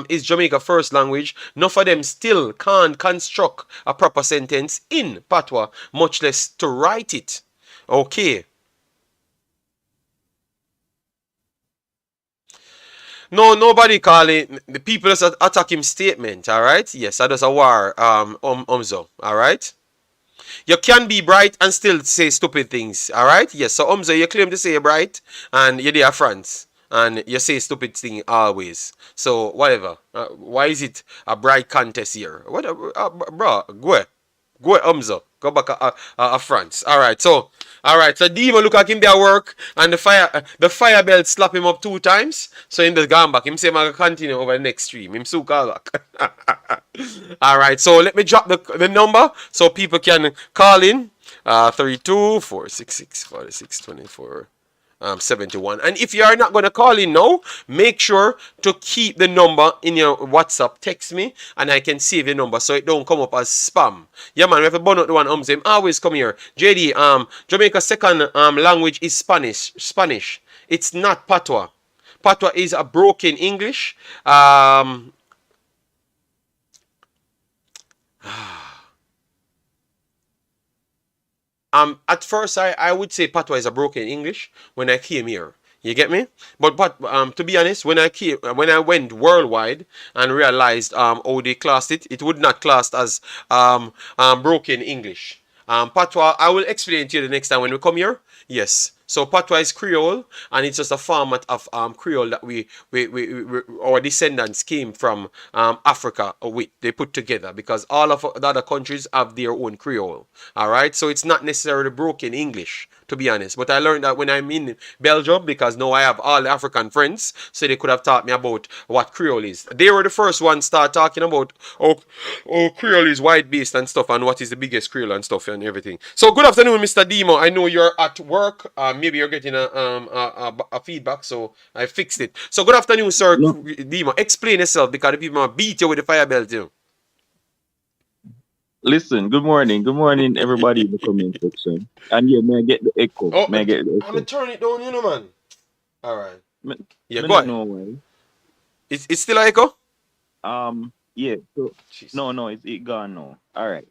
is Jamaica first language, none of them still can't construct a proper sentence in Patois, much less to write it. Okay. No, nobody call it. The people just attack him statement, alright? Yes, that is a war, Umzo, alright? You can be bright and still say stupid things, alright? Yes, so Umzo, you claim to say you're bright and you're there France. And you say stupid thing always. So, whatever. Why is it a bright contest here? Whatever, bro, go Umzo. Go back to France. Alright, so Demo look like him there work and the fire belt slap him up 2 times. So him just gone back. Him say I'm continue over the next stream. Him so call back. Alright, so let me drop the number so people can call in. 32 466 46 24 71. And if you are not going to call in now, make sure to keep the number in your WhatsApp. Text me and I can save your number so it don't come up as spam. Yeah, man, we have to burn out the one him. Always come here. JD, Jamaica's second language is Spanish. It's not Patois. Patois is a broken English. At first I would say Patois is a broken English when I came here. You get me? But to be honest, when I went worldwide and realized how they classed it, it would not classed as broken English. Patois, I will explain it to you the next time when we come here. Yes. So Patois is Creole, and it's just a format of Creole that we our descendants came from Africa with. They put together because all of the other countries have their own Creole. All right, so it's not necessarily broken English, to be honest. But I learned that when I'm in Belgium because now I have all the African friends, so they could have taught me about what Creole is. They were the first ones start talking about Creole is wide based and stuff, and what is the biggest Creole and stuff and everything. So good afternoon, Mr. Demo. I know you're at work. Maybe you're getting a feedback, so I fixed it. So good afternoon, sir. No, Demo. Explain yourself because the people beat you with the fire belt. listen, good morning. Good morning, everybody in the comment section. And yeah, may I get the echo? Oh, May I get the I'm echo? gonna turn it down, man. All right. Me, Yeah, me go not ahead. know why. It's still an echo? Yeah. So Jeez. no, it gone now. All right.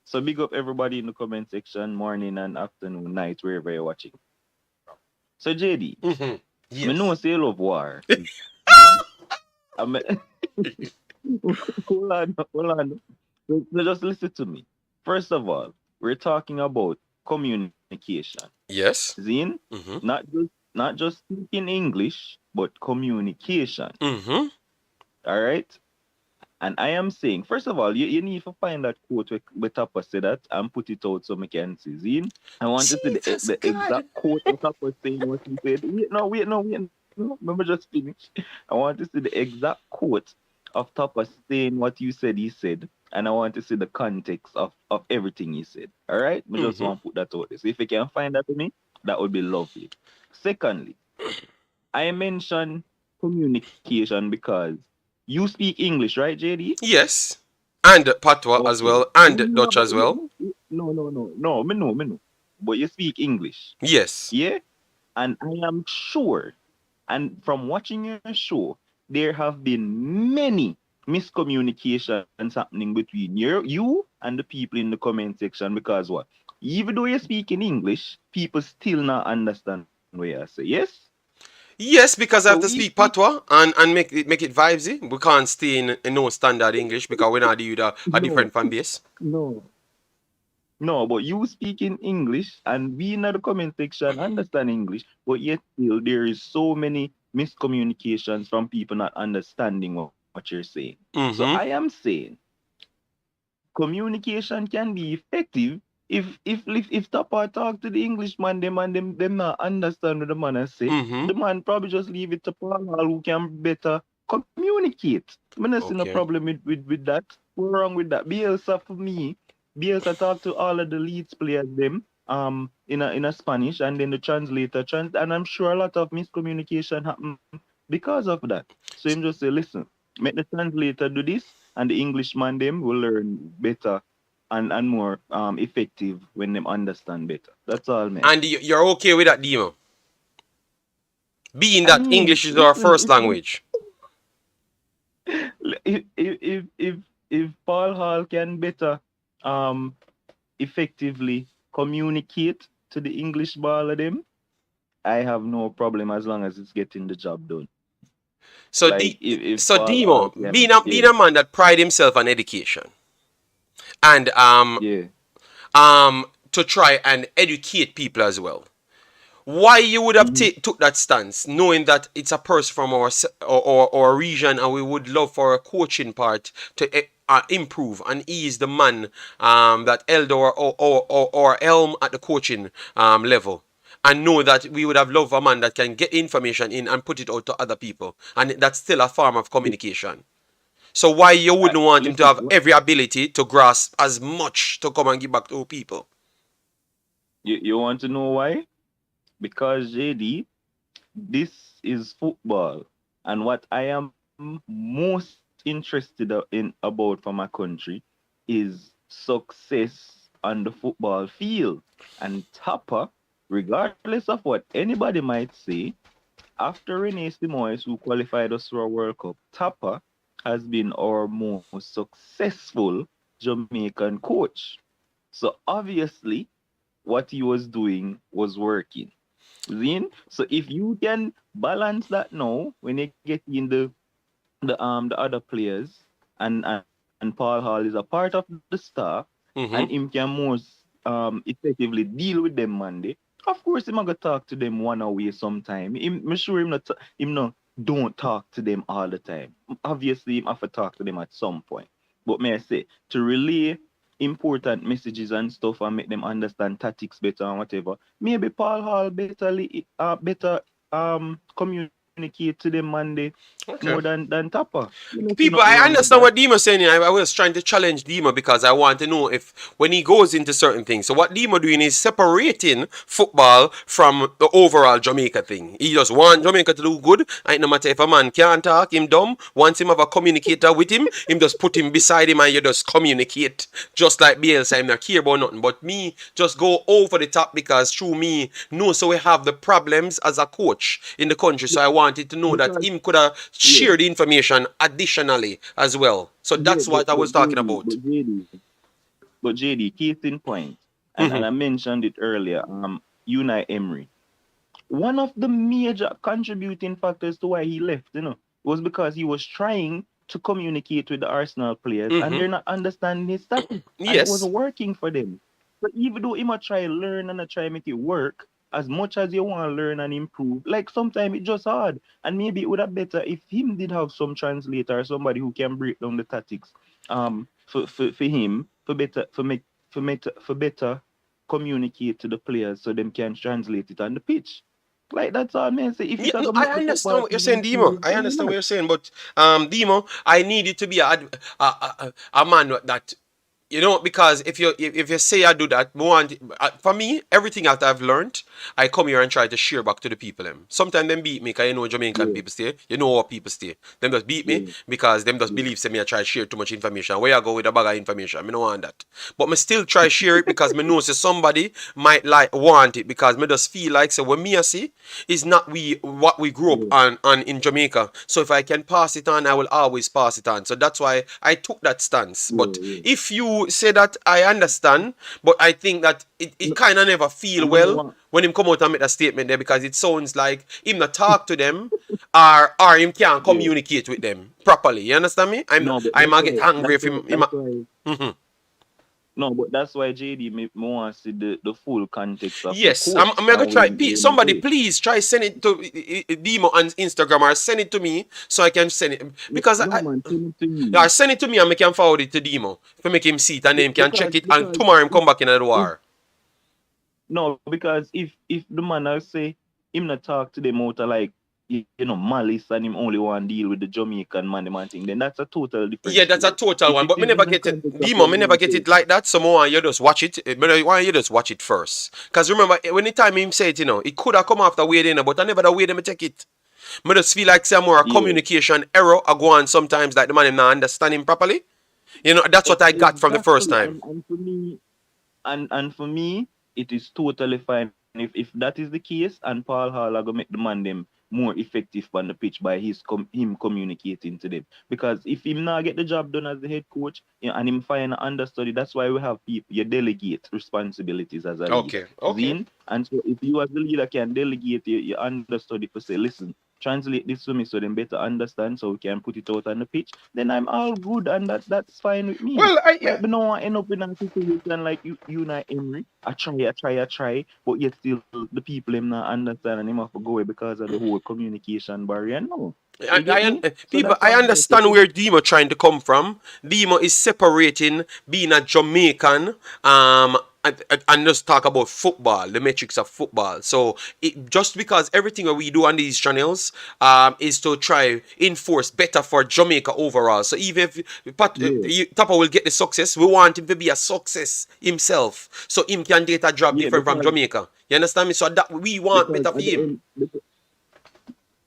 So big up everybody in the comment section, morning and afternoon, night, wherever you're watching. So JD, Mm-hmm. me know Yes. say you love war. I mean, hold on. So just listen to me. First of all, we're talking about communication. Yes. Zine, Mm-hmm. not just speaking English, but communication. Mm-hmm. All right. And I am saying, first of all, you need to find that quote where Tapa said that and put it out so we can see. Zine, I want to see Jesus the God. exact quote what Tapa saying what he said. Wait, no. Let me just finish. I want to see the exact quote of Tapa saying what you said he said. And I want to see the context of everything he said. All right? I just Mm-hmm. want to put that out there. So if you can find that to me, that would be lovely. Secondly, I mentioned communication because you speak English, right, JD? Yes. And Patois as Okay. well, and Dutch as well. No. But you speak English, Yes. yeah? And I am sure, and from watching your show, there have been many miscommunications happening between you and the people in the comment section because what? Even though you speak in English, people still not understand what you say. Yes? Yes, because I So have to we speak patois and make it vibesy. We can't stay in no standard English because we're not dealing with a no, different fan base. no. No, but you speak in English and we in the comment section understand English, but yet still there is so many miscommunications from people not understanding what you're saying. So Mm-hmm. I am saying communication can be effective if Tapa talk to the Englishman, them not understand what the man has say. Mm-hmm. The man probably just leave it to Paul Hall who can better communicate. I'm not seeing a Okay. problem with that. What's wrong with that? Bielsa for me, Bielsa talk to all of the Leeds players them in a Spanish and then the translator and I'm sure a lot of miscommunication happen because of that. So him just say, listen, make the translator do this and the Englishman them will learn better and more effective when them understand better. That's all, man. And you're okay with that, Demo? Being I that mean, English is our listen, first language. if Paul Hall can better um effectively communicate to the English ball of them, I have no problem as long as it's getting the job done. So Like if so Paul Hall Demo, being can, a man that pride himself on education and yeah. to try and educate people as well. Why you would have Mhm. took that stance, knowing that it's a person from our region, and we would love for a coaching part to improve and ease the man that elder or elm at the coaching level, and know that we would have loved a man that can get information in and put it out to other people, and that's still a form of communication. So why you wouldn't want him to Listen, have every ability to grasp as much to come and give back to people? you want to know why? Because JD, this is football, and what I am most interested in about for my country is success on the football field. And Tapa, regardless of what anybody might say, after Rene Simoes, who qualified us for a World Cup, Tapa has been our most successful Jamaican coach. So obviously, what he was doing was working. Zin. So if you can balance that now when you get in the other players and Paul Hall is a part of the staff and Mm-hmm. him can most effectively deal with them Monday. Of course, him gonna talk to them one away sometime. I'm sure him not don't talk to them all the time. Obviously, him have to talk to them at some point. But may I say to relay important messages and stuff and make them understand tactics better and whatever. Maybe Paul Hall better communicate to them Monday Okay. more than Tapa. You don't see People, nothing I wrong with understand that. what Dima saying. I was trying to challenge Dima because I want to know if when he goes into certain things. So what Dima doing is separating football from the overall Jamaica thing. He just want Jamaica to do good. And no matter if a man can't talk, him dumb. Once him have a communicator with him just put him beside him and you just communicate. Just like Bielsa, him not care about nothing. But me just go over the top because through me, no, so we have the problems as a coach in the country. So I wanted to know that Because him could have yeah, shared the information additionally as well. So yeah, that's what I was talking about. But JD, case in point, and Mm-hmm. I mentioned it earlier, Unai Emery. One of the major contributing factors to why he left, was because he was trying to communicate with the Arsenal players, and Mm-hmm. they're not understanding his tactics, and it was Yes. working for them. But even though he might try learn and I try make it work, as much as you want to learn and improve, like sometimes it's just hard. And maybe it would have better if him did have some translator or somebody who can break down the tactics for him for better communicate to the players so them can translate it on the pitch. Like that's all I mean. Say if Yeah, it are no, gonna I make the understand football what you're team saying, Demo. improve, I why understand what not? you're saying, but Demo, I need you to be a man that because if you say I do that, for me, everything that I've learned, I come here and try to share back to the people. Them sometimes them beat me, cause Jamaican Yeah, people stay. You know how people stay. Them just beat me yeah, because them just yeah. believe say me I try to share too much information. Where I go with a bag of information, me no want that. But me still try share it because me know say somebody might like want it because me just feel like say when me I see is not what we grew up Yeah, on in Jamaica. So if I can pass it on, I will always pass it on. So that's why I took that stance. yeah, But yeah. if you say that, I understand, but I think that it No, kind of never feel and you know well what? when him come out and make that statement there because it sounds like him not talk to them or him can't Yeah. communicate with them properly. You understand me? No, but I'm that's gonna get why angry that's if why him that's why Mhm. no, but that's why JD me want to see the full context of the Yes, I'm coach gonna and try. when he Somebody, say. please try send it to Demo on Instagram or send it to me so I can send it Yeah, because yeah, man, send it to yeah, you. send it to me and I can forward it to Demo to make him see it and then him can check it and Because tomorrow him if come back in the if war. no, because if the man I say him not talk to them out of like malice and him only want deal with the Jamaican man, the man thing, then that's a total different Yeah, that's a story. total If one, it but me is never in the get it. context of Demo, them me never man get say, it like that. So more you just watch it. Why you just watch it first? Cause remember when the time him say it, it could have come after way then, but I never the way them take it. Me just feel like some more a yeah, communication error I go on sometimes like the man him not understand him properly. That's what I got from the first exactly. time. And for me, and for me, it is totally fine if that is the case. And Paul Hall are gonna make the man them more effective on the pitch by him communicating to them. Because if him now get the job done as the head coach, and him find an understudy, that's why we have people. You delegate responsibilities as a lead, Okay, okay. Zine. And so if you as the leader can delegate your understudy for say, listen, translate this to me so them better understand so we can put it out on the pitch, then I'm all good and that's fine with me. Well, Like, but no one end up in a situation like you and Henry. I try, but yet still the people him not understand and him have to go away because of the whole communication barrier. No, you get me? So People, that's I why I say, understand where Demo trying to come from. Demo is separating being a Jamaican, and just talk about football, the metrics of football. So just because everything that we do on these channels, is to try enforce better for Jamaica overall. So even if yeah, Tapa will get the success, we want him to be a success himself, so him can get a job yeah, different from Jamaica. You understand me? So that we want because better for at the him.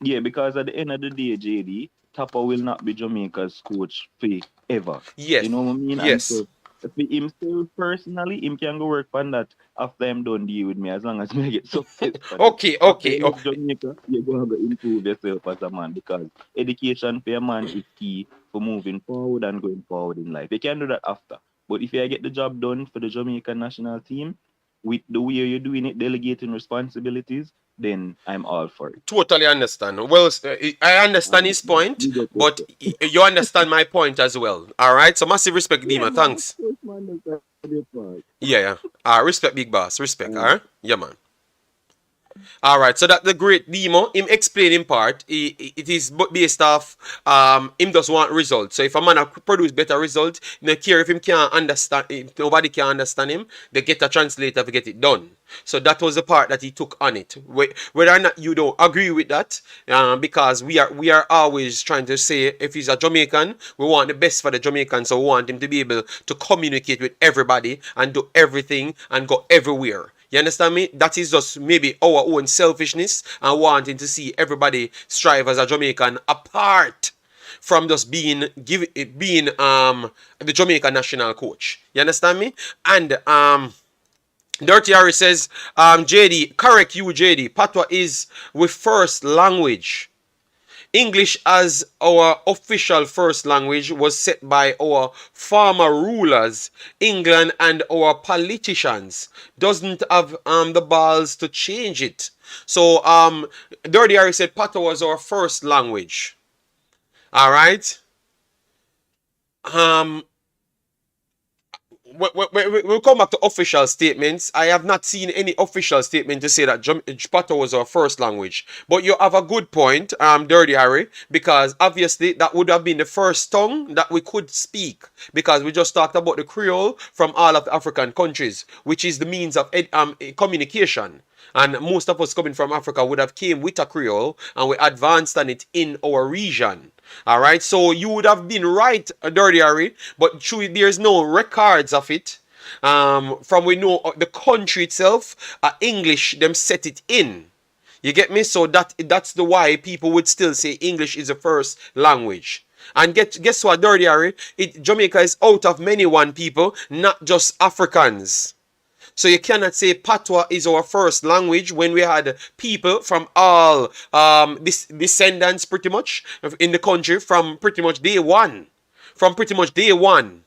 end, because at the end of the day, JD, Tapa will not be Jamaica's coach forever. You Yes, know what I mean? And yes. so for himself personally, him can go work on that after him done deal with me as long as me get success on it. Okay, After okay. you leave Jamaica, you're gonna go improve yourself as a man because education for a man is key for moving forward and going forward in life. You can do that after. But if you get the job done for the Jamaican national team, with the way you're doing it, delegating responsibilities, then I'm all for it. Totally understand. Well, I understand his point, Big up but yourself. you understand my point as well. All right. So massive respect, Yeah, Dima. man, of Thanks. course, man, that's your part. Yeah, yeah. Respect, big boss. Respect. All Um, right. Yeah, man. All right, so that the great Demo, him explaining part, it is based off him just want results. So if a man produce better results, no care if him can't understand, if nobody can understand him, they get a translator to get it done. So that was the part that he took on it. Whether or not you don't agree with that, because we are always trying to say if he's a Jamaican, we want the best for the Jamaican, so we want him to be able to communicate with everybody and do everything and go everywhere. You understand me? That is just maybe our own selfishness and wanting to see everybody strive as a Jamaican apart from just being the Jamaican national coach. You understand me? And Dirty Harry says, JD, correct you, JD. Patois is with first language. English as our official first language was set by our former rulers, England, and our politicians. Doesn't have the balls to change it. So Dirty Harry said Patois was our first language. All right. Um, we'll come back to official statements. I have not seen any official statement to say that Patois was our first language. But you have a good point, Dirty Harry, because obviously that would have been the first tongue that we could speak. Because we just talked about the Creole from all of the African countries, which is the means of communication. And most of us coming from Africa would have came with a Creole and we advanced on it in our region. All right, so you would have been right, Dirty Harry, but truly there's no records of it. From we know the country itself, English them set it in. You get me? So that's the why people would still say English is the first language. And guess what, Dirty Harry? Jamaica is out of many one people, not just Africans. So you cannot say Patois is our first language when we had people from all descendants pretty much in the country from pretty much day one. From pretty much day one.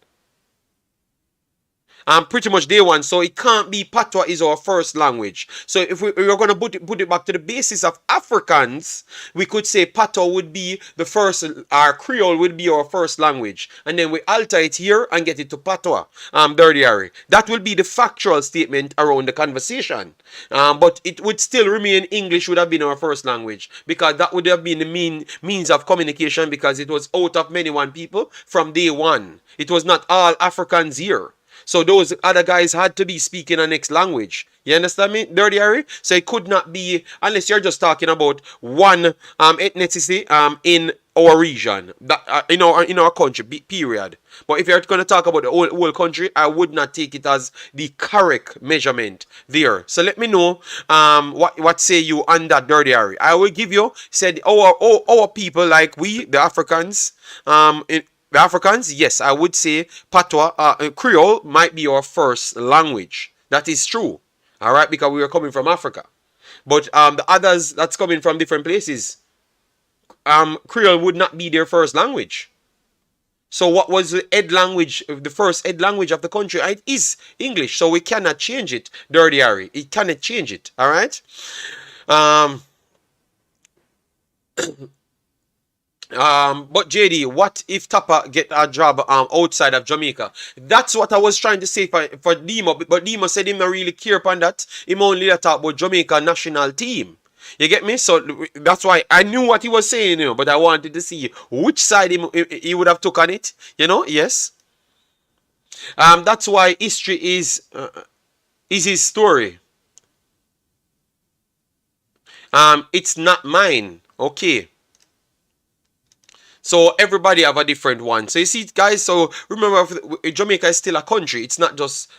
Pretty much day one. So it can't be Patois is our first language. So if we are going to put it back to the basis of Africans, we could say Patois would be the first, our Creole would be our first language. And then we alter it here and get it to Patois, Dirty Harry. That will be the factual statement around the conversation. But it would still remain English would have been our first language because that would have been the means of communication because it was out of many one people from day one. It was not all Africans here. So those other guys had to be speaking a next language. You understand me, Dirty Harry? So it could not be, unless you're just talking about one ethnicity in our region, that, in our country, period. But if you're going to talk about the whole country, I would not take it as the correct measurement there. So let me know what say you on that, Dirty Harry. I will give you, said our people like we, the Africans, the Africans, yes, I would say Patois, Creole might be our first language. That is true. All right, because we are coming from Africa. But the others that's coming from different places, Creole would not be their first language. So what was the head language, the first head language of the country? It is English. So we cannot change it, Dirty Harry. It cannot change it. All right. But JD, what if Tapa get a job outside of Jamaica? That's what I was trying to say for Demo, but Demo said him not really care upon that. Him only talk about Jamaica national team. You get me? So that's why I knew what he was saying, you know, but I wanted to see which side he would have took on it. You know, yes. That's why history is his story. It's not mine. Okay. So everybody have a different one. So you see, guys, so remember, Jamaica is still a country. It's not just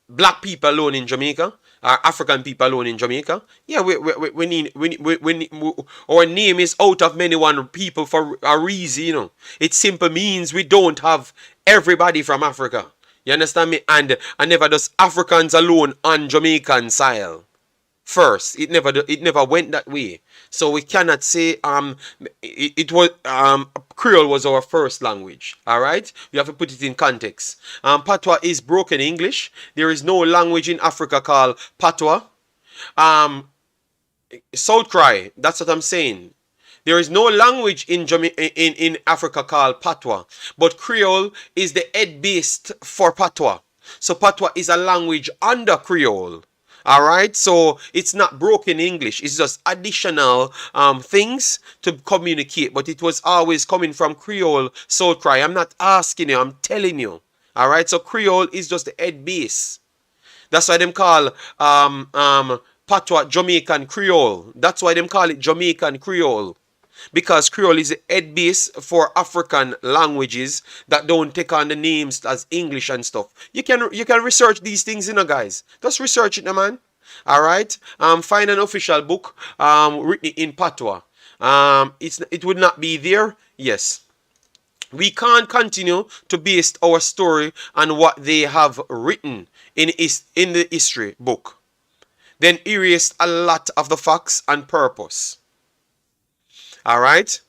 black people alone in Jamaica, or African people alone in Jamaica. Yeah, we need, our name is out of many one people for a reason, you know. It simply means we don't have everybody from Africa. You understand me? And never does Africans alone on Jamaican soil. First, it never went that way. So we cannot say it was Creole was our first language. All right, you have to put it in context. Patois is broken English. There is no language in Africa called Patois. South Cry. That's what I'm saying. There is no language in Africa called Patois, but Creole is the head based for Patois. So Patois is a language under Creole. All right, so it's not broken English. It's just additional things to communicate. But it was always coming from Creole Soul Cry. I'm not asking you. I'm telling you. All right, so Creole is just the head base. That's why them call Patois Jamaican Creole. That's why them call it Jamaican Creole. Because Creole is the head base for African languages that don't take on the names as English and stuff. You can research these things, you know, guys. Just research it, man. All right. Find an official book written in Patois. It would not be there. Yes. We can't continue to base our story on what they have written in the history book. Then erase a lot of the facts and purpose. All right.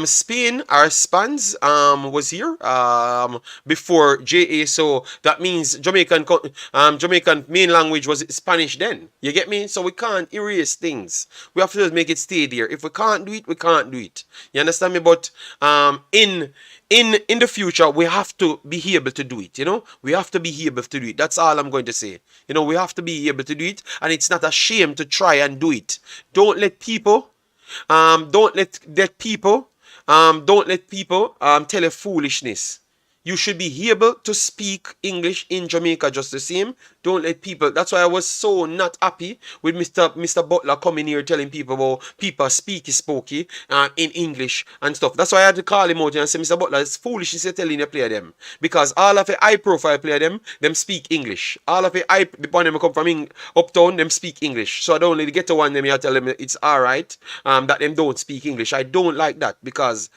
Spain or Spans was here before JA, so that means Jamaican main language was Spanish then. You get me? So we can't erase things. We have to just make it stay there. If we can't do it, we can't do it. You understand me? But in in the future, we have to be able to do it. We have to be able to do it. That's all I'm going to say. We have to be able to do it, and it's not a shame to try and do it. Don't let people don't let people tell you foolishness. You should be able to speak English in Jamaica just the same. Don't let people. That's why I was so not happy with Mr. Butler coming here telling people about people speaky spokey in English and stuff. That's why I had to call him out and say, Mr. Butler, it's foolishness you're telling you play them. Because all of the high profile player them speak English. All of the one them come from uptown, them speak English. So I don't really get to one them here tell them it's alright that them don't speak English. I don't like that, because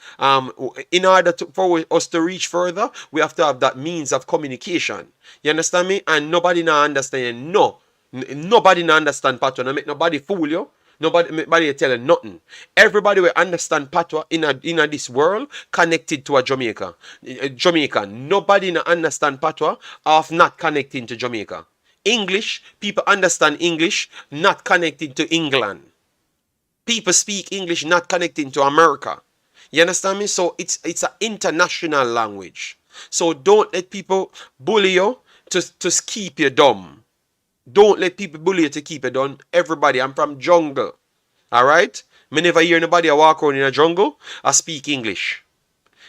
in order for us to reach further, we have to have that means of communication. You understand me? And nobody now understand. No. Nobody now understand Patois. No make nobody fool you. Nobody tell you nothing. Everybody will understand Patois in this world connected to a Jamaica. Jamaica. Nobody now understand Patois of not connecting to Jamaica. English, people understand English not connected to England. People speak English not connecting to America. You understand me? So it's an international language. So don't let people bully you to keep you dumb. Don't let people bully you to keep you dumb. Everybody, I'm from jungle. Alright? Me never hear nobody walk around in a jungle. I speak English.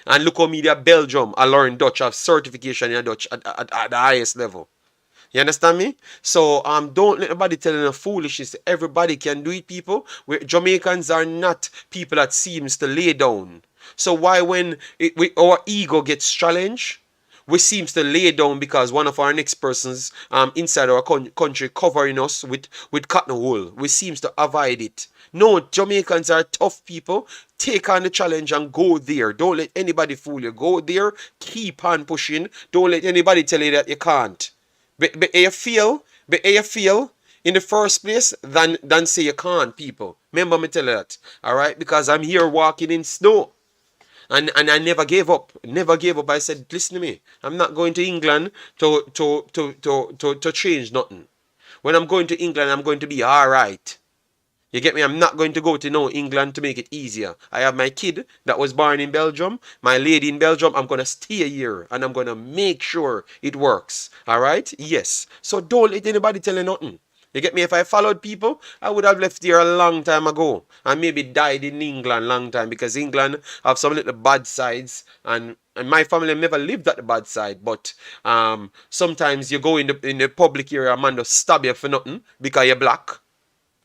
And look how me there Belgium. I learn Dutch. I have certification in Dutch at the highest level. You understand me? So don't let nobody tell you foolishness. Everybody can do it, people. Jamaicans are not people that seems to lay down. So why when our ego gets challenged, we seems to lay down because one of our next persons inside our country covering us with cotton wool. We seems to avoid it. No, Jamaicans are tough people. Take on the challenge and go there. Don't let anybody fool you. Go there. Keep on pushing. Don't let anybody tell you that you can't. But you feel in the first place than say you can't, people. Remember me tell you that. Alright? Because I'm here walking in snow. And I never gave up. Never gave up. I said, listen to me. I'm not going to England to change nothing. When I'm going to England, I'm going to be alright. You get me? I'm not going to go to England to make it easier. I have my kid that was born in Belgium, my lady in Belgium. I'm going to stay here and I'm going to make sure it works. Alright? Yes. So don't let anybody tell you nothing. You get me? If I followed people, I would have left here a long time ago and maybe died in England long time, because England have some little bad sides, and my family never lived at the bad side. But sometimes you go in the public area, a man just stab you for nothing because you're black.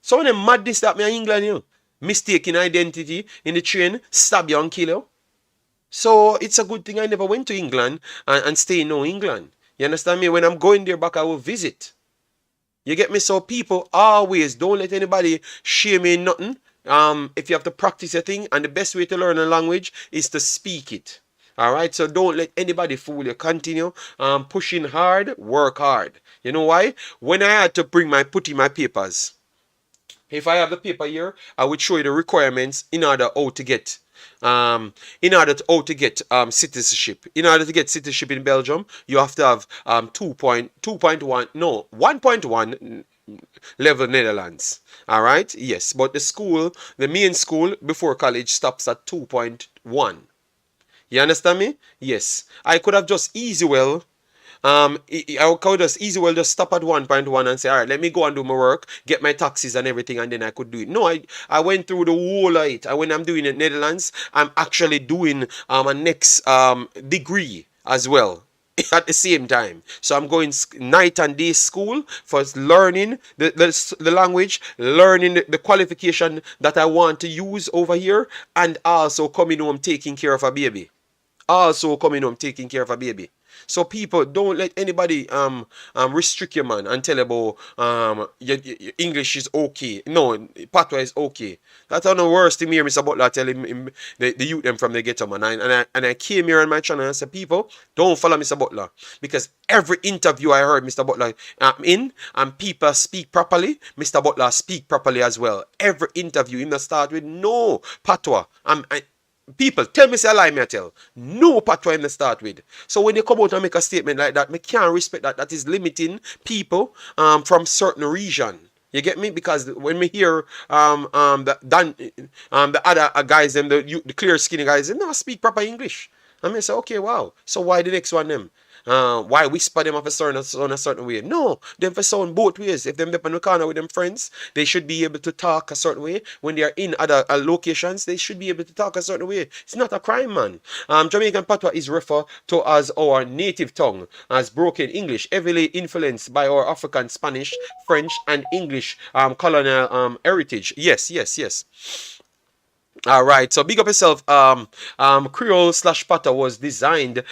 Some of them madness that me in England, you know. Mistaking identity in the train, stab you and kill you. So it's a good thing I never went to England and stay in England. You understand me? When I'm going there back, I will visit. You get me? So people always don't let anybody shame me in nothing. If you have to practice a thing, and the best way to learn a language is to speak it. Alright, so don't let anybody fool you. Continue pushing hard, work hard. You know why? When I had to put in my papers, if I have the paper here, I would show you the requirements in order how to get citizenship. In order to get citizenship in Belgium, you have to have 1.1 level Netherlands. Alright? Yes. But the main school before college stops at 2.1. You understand me? Yes. I could have just I could just stop at 1.1 and say, all right, let me go and do my work, get my taxes and everything, and then I could do it. No, I went through the whole of it. And when I'm doing it in Netherlands, I'm actually doing a next degree as well at the same time. So I'm going night and day school for learning the language, learning the qualification that I want to use over here, and also coming home taking care of a baby. So people, don't let anybody restrict you, man, and tell about your English is okay. No, patois is okay. That's one of the worst thing here, Mr. Butler tell him the youth them from the ghetto, man. And I came here on my channel and I said, people, don't follow Mr. Butler, because every interview I heard Mr. Butler in, and people speak properly, Mr. Butler speak properly as well. Every interview, him start with no patois. People, tell me say a lie, me I tell. No patois in the start with. So when you come out and make a statement like that, me can't respect that. That is limiting people from certain region. You get me? Because when we hear the other guys, the clear skinny guys, they never speak proper English. And I say, okay, wow. So why the next one them? Why whisper them of a certain way? No, them for sound both ways. If them up in the corner with them friends, they should be able to talk a certain way. When they are in other locations, they should be able to talk a certain way. It's not a crime, man. Jamaican patois is referred to as our native tongue, as broken English, heavily influenced by our African, Spanish, French, and English colonial heritage. Yes, yes, yes. All right, so big up yourself. Creole slash patois was designed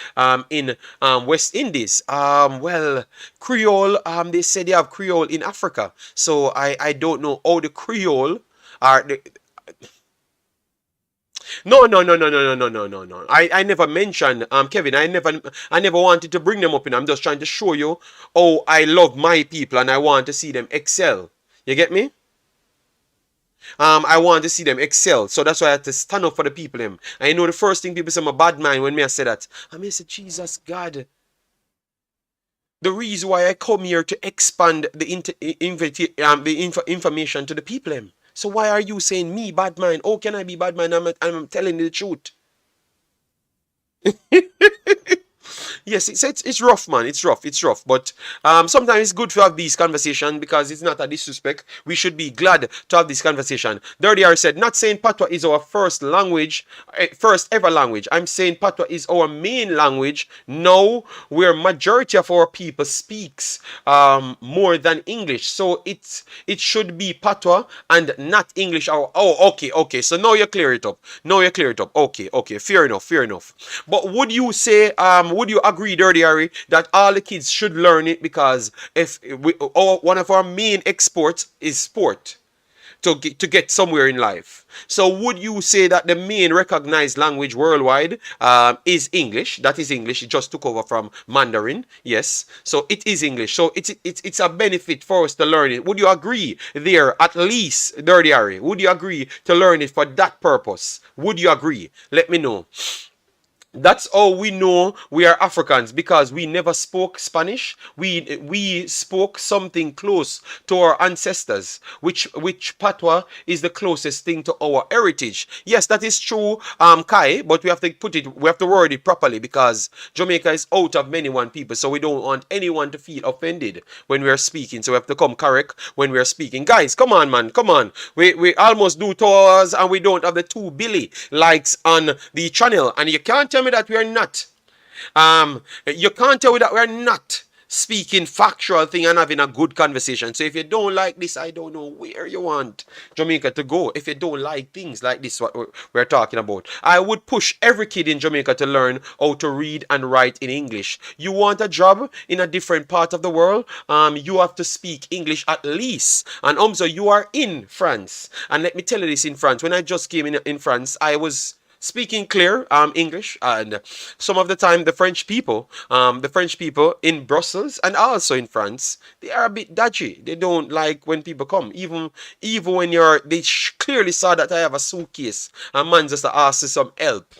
in West Indies. Well, Creole. They say they have Creole in Africa, so I don't know how the Creole are. No, no, no, no, no, no, no, no, no, no. I never mentioned Kevin. I never wanted to bring them up in. I'm just trying to show you how I love my people and I want to see them excel. You get me? I want to see them excel. So that's why I had to stand up for the people them. I know the first thing people say I'm a bad man when me I say that. I mean, I say, Jesus God. The reason why I come here to expand the information to the people them. So why are you saying me bad man? Oh, can I be bad man? I'm telling you the truth. Yes, it's rough, man. It's rough. But sometimes it's good to have these conversations because it's not a disrespect. We should be glad to have this conversation. Dirty R said, not saying patois is our first language, first ever language. I'm saying patois is our main language. No, where majority of our people speaks more than English. So it should be patois and not English. Oh, okay. So now you clear it up. Okay. Fair enough. But would you say, would you agree, Dirty Harry, that all the kids should learn it because if one of our main exports is sport to get somewhere in life. So would you say that the main recognized language worldwide is English? That is English. It just took over from Mandarin. Yes. So it is English. So it's a benefit for us to learn it. Would you agree there, at least, Dirty Harry? Would you agree to learn it for that purpose? Would you agree? Let me know. That's how we know we are Africans because we never spoke Spanish. We spoke something close to our ancestors, which patois is the closest thing to our heritage. Yes, that is true, Kai, but we have to word it properly because Jamaica is out of many one people, so we don't want anyone to feel offended when we are speaking. So we have to come correct when we are speaking. Guys, come on, man, come on. We almost do 2 hours and we don't have the 2 billion likes on the channel, and you can't tell me that we are not. You can't tell me that we're not speaking factual thing and having a good conversation. So if you don't like this, I don't know where you want Jamaica to go. If you don't like things like this, what we're talking about, I would push every kid in Jamaica to learn how to read and write in English. You want a job in a different part of the world, you have to speak English at least. And Omzo, you are in France, and let me tell you this: in France, when I just came in France, I was speaking clear English, and some of the time the French people in Brussels and also in France, they are a bit dodgy. They don't like when people come, even when they clearly saw that I have a suitcase and man just asked for some help.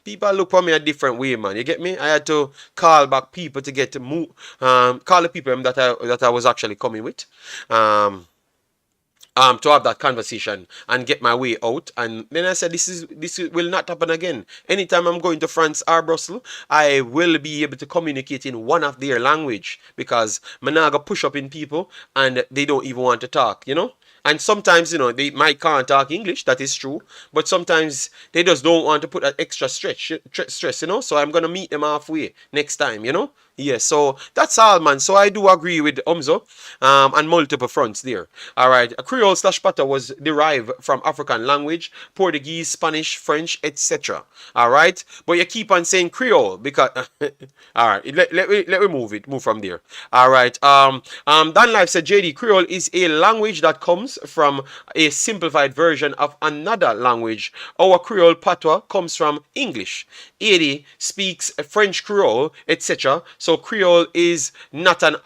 People look for me a different way, man. You get me? I had to call back people to get to move, call the people that I was actually coming with. To have that conversation and get my way out. And then I said, this will not happen again. Anytime I'm going to France or Brussels, I will be able to communicate in one of their language because I'm not gonna push up in people and they don't even want to talk, you know? And sometimes, they might can't talk English, that is true, but sometimes they just don't want to put that extra stress, so I'm going to meet them halfway next time, Yes, so that's all, man. So I do agree with Omzo on multiple fronts there. All right, Creole slash patois was derived from African language, Portuguese, Spanish, French, etc. All right, but you keep on saying Creole because all right, let me move from there. All right, Dan Life said, JD, Creole is a language that comes from a simplified version of another language. Our Creole patois comes from English. Eddie speaks French Creole, etc. So Creole is not an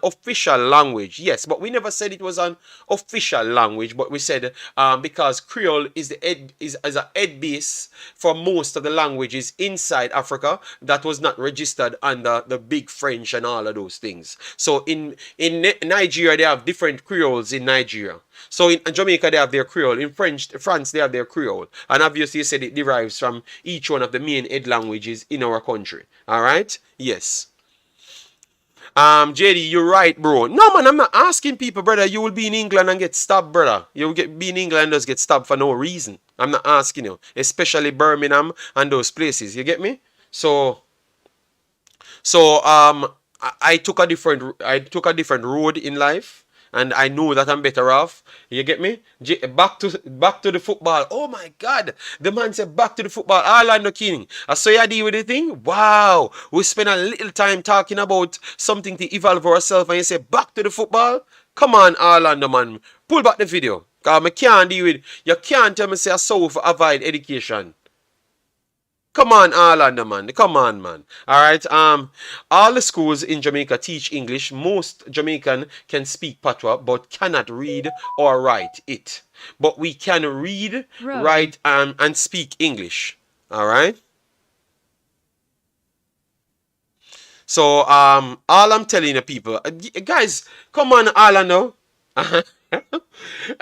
official language. Yes, but we never said it was an official language. But we said because Creole is a head base for most of the languages inside Africa that was not registered under the big French and all of those things. So in Nigeria, they have different Creoles in Nigeria. So in Jamaica they have their Creole. In France they have their Creole. And obviously you said it derives from each one of the main head languages in our country. Alright? Yes. JD, you're right, bro. No, man, I'm not asking people, brother. You will be in England and get stabbed, brother. You will be in England and just get stabbed for no reason. I'm not asking you, especially Birmingham and those places. You get me? So I took a different road in life, and I know that I'm better off. You get me? Back to the football. Oh my God, the man said back to the football. Orlando King. I saw you deal with the thing. Wow, we spent a little time talking about something to evolve ourselves, and you say back to the football. Come on, Orlando man, pull back the video. Cause I can't deal with. You can't tell me say I so for avoid education. Come on, Orlando, man. Come on, man. All right. All the schools in Jamaica teach English. Most Jamaican can speak Patois, but cannot read or write it. But we can read, write, and speak English. All right. So, all I'm telling the people, guys, come on, Orlando.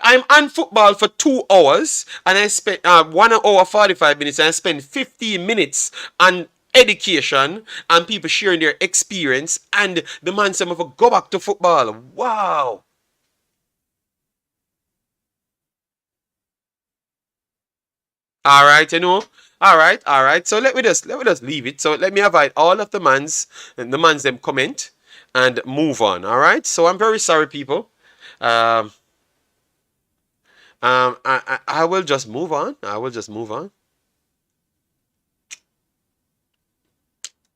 I'm on football for 2 hours and I spent 1 hour 45 minutes and I spent 15 minutes on education and people sharing their experience, and the man said go back to football. Wow. All right, you know. All right. So let me just leave it. So let me avoid all of the man's them comment and move on. All right. So I'm very sorry, people. Um, I will just move on. I will just move on.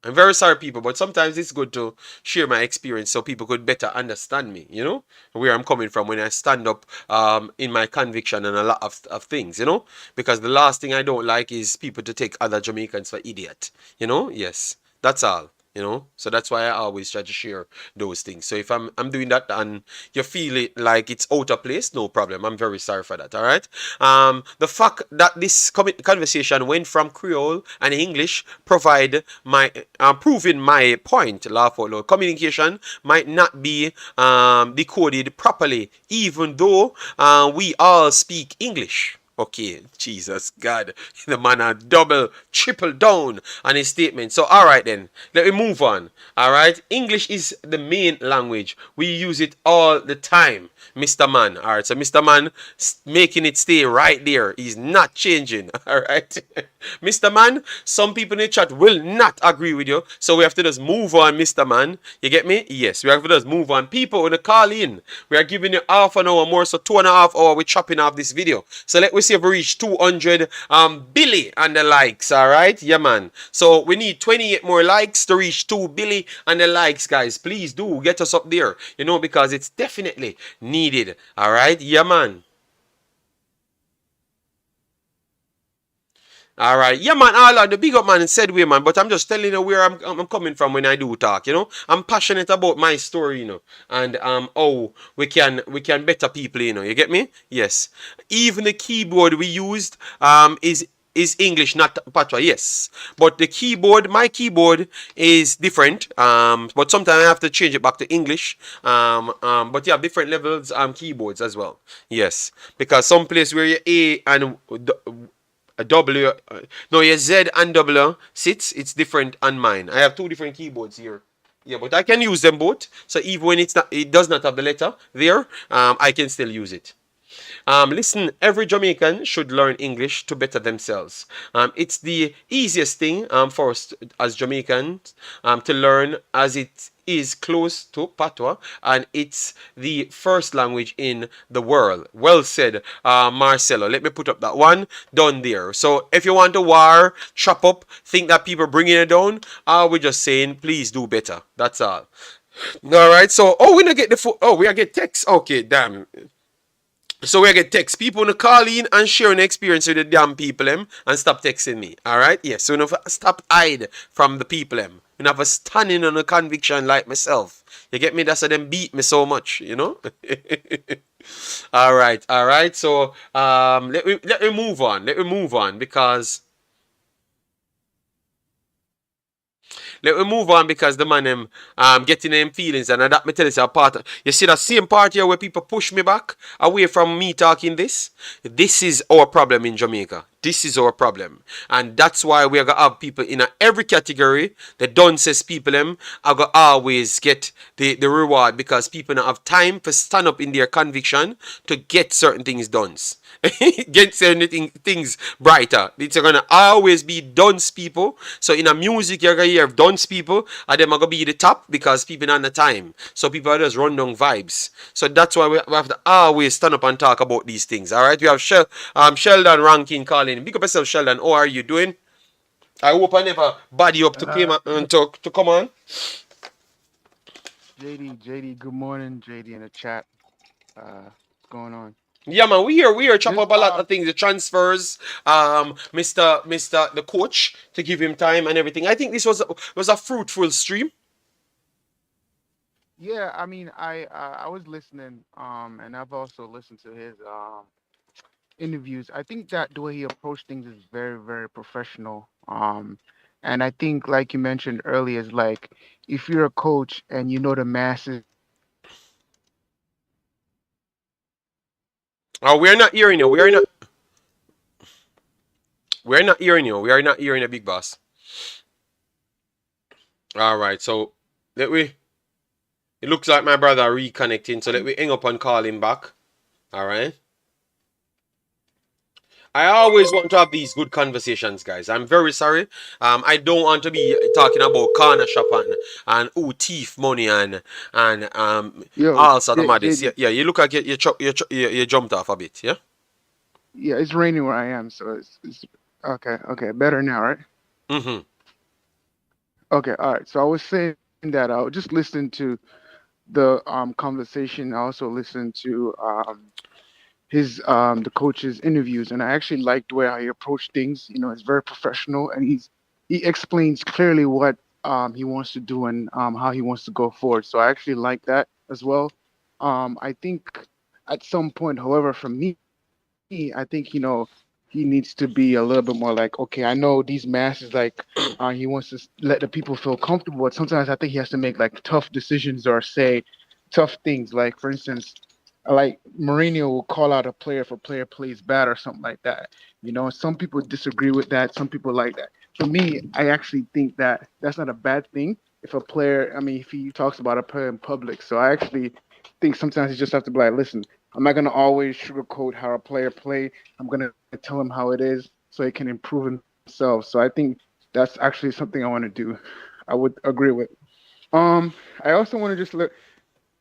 I'm very sorry, people, but sometimes it's good to share my experience so people could better understand me, you know, where I'm coming from when I stand up in my conviction and a lot of things, you know, because the last thing I don't like is people to take other Jamaicans for idiot, you know. Yes, that's all. You know, so that's why I always try to share those things. So if I'm doing that and you feel it like it's out of place, no problem. I'm very sorry for that. All right. The fact that this conversation went from Creole and English provide my proving my point. Laugh out loud. Communication might not be decoded properly, even though we all speak English. Okay, Jesus, God, the man a double, triple down on his statement. So, all right then, let me move on. All right, English is the main language. We use it all the time, Mr. Man. All right, so Mr. Man making it stay right there. He's not changing. All right, Mr. Man. Some people in the chat will not agree with you, so we have to just move on, Mr. Man. You get me? Yes, we have to just move on. People, when they call in, we are giving you half an hour more, so 2.5 hours. We're chopping off this video. So let me see if we reach 200 Billy and the likes. All right, yeah, man. So we need 28 more likes to reach 2 Billy and the likes, guys. Please do get us up there, you know, because it's definitely needed. All right, yeah, man. All right, yeah, man. All the big up man said way, man. But I'm just telling you where I'm coming from when I do talk. You know, I'm passionate about my story. You know, and how we can better people. You know, you get me? Yes. Even the keyboard we used is English, not Patois. Yes, but the keyboard, my keyboard is different. But sometimes I have to change it back to English. But you have different levels keyboards as well. Yes, because some place where you A and a W, no, your Z and W sits, it's different on mine. I have 2 different keyboards here. Yeah, but I can use them both. So even when it does not have the letter there, I can still use it. Listen, every Jamaican should learn English to better themselves. It's the easiest thing for us as Jamaicans to learn, as it is close to Patois and it's the first language in the world. Well said, Marcelo. Let me put up that one down there. So if you want to war, chop up, think that people bringing it down, we're just saying please do better. That's all. All right. So we gonna get we gonna get text. Okay, damn. So we get text people to call in and share an experience with the damn people and stop texting me. Alright? Yes. So we don't stop hide from the people We never standing on a conviction like myself. You get me? That's why them beat me so much, you know? Alright. So let me move on. Let me move on because Let me move on because the man them getting them feelings and that me tell you a part. You see that same part here where people push me back away from me talking this. This is our problem in Jamaica. This is our problem, and that's why we're gonna have people in every category. The dunces people them are gonna always get the reward because people don't have time to stand up in their conviction to get certain things done. Get certain things brighter. It's gonna always be dunce people. So in a music you're gonna hear dunce people, and them are gonna be the top because people don't have the time. So people are just run down vibes. So that's why we have to always stand up and talk about these things. All right, we have Sheldon Rankin calling. Big up yourself, Sheldon. How are you doing? I hope I never body up to to come on. JD, good morning, JD in the chat. What's going on? Yeah, man, we here chop Just up a lot of things, the transfers, Mr. the coach to give him time and everything. I think this was a fruitful stream. yeah, I mean, I was listening, and I've also listened to his interviews. I think that the way he approached things is very, very professional. And I think, like you mentioned earlier, is like if you're a coach and you know the masses. Oh, we're not hearing you. We're not hearing you. We are not hearing a big boss. All right, so let we. It looks like my brother reconnecting, so let we hang up and call him back. All right. I always want to have these good conversations, guys. I'm very sorry. I don't want to be talking about corner shop and who thief money and Yo, all sort of madness. Yeah, JD, yeah. You look like you jumped off a bit. Yeah. yeah, it's raining where I am, so it's okay, okay, better now, right? Mhm. Okay, all right. So I was saying that I was just listening to the conversation. I also listened to his the coach's interviews, and I actually liked the way how he approached things. You know, it's very professional, and he explains clearly what he wants to do and how he wants to go forward. So I actually like that as well. I think at some point, however, for me, I think he needs to be a little bit more like, okay, I know these masses like he wants to let the people feel comfortable, but sometimes I think he has to make like tough decisions or say tough things. Like for instance, like Mourinho will call out a player if a player plays bad or something like that. You know, some people disagree with that. Some people like that. For me, I actually think that that's not a bad thing. If a player, I mean, if he talks about a player in public, so I actually think sometimes you just have to be like, listen, I'm not gonna always sugarcoat how a player play. I'm gonna tell him how it is so he can improve himself. So I think that's actually something I want to do. I would agree with. I also want to just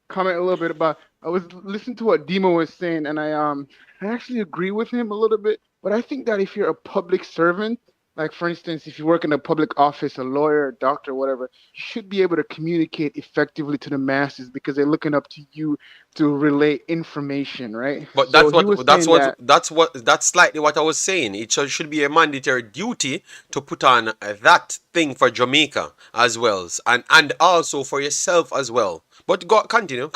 comment a little bit about. I was listening to what Demo was saying, and I actually agree with him a little bit. But I think that if you're a public servant, like for instance, if you work in a public office, a lawyer, a doctor, whatever, you should be able to communicate effectively to the masses because they're looking up to you to relay information, right? But So he was saying that. that's slightly what I was saying. It should be a mandatory duty to put on that thing for Jamaica as well, and also for yourself as well. But go continue.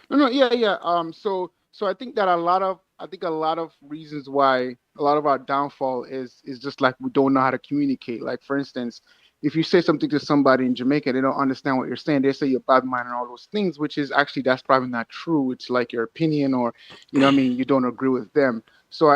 No, no, yeah, yeah. So I think that a lot of reasons why a lot of our downfall is just like we don't know how to communicate. Like for instance, if you say something to somebody in Jamaica, they don't understand what you're saying. They say you're bad mind and all those things, which is actually that's probably not true. It's like your opinion, or what I mean, you don't agree with them. So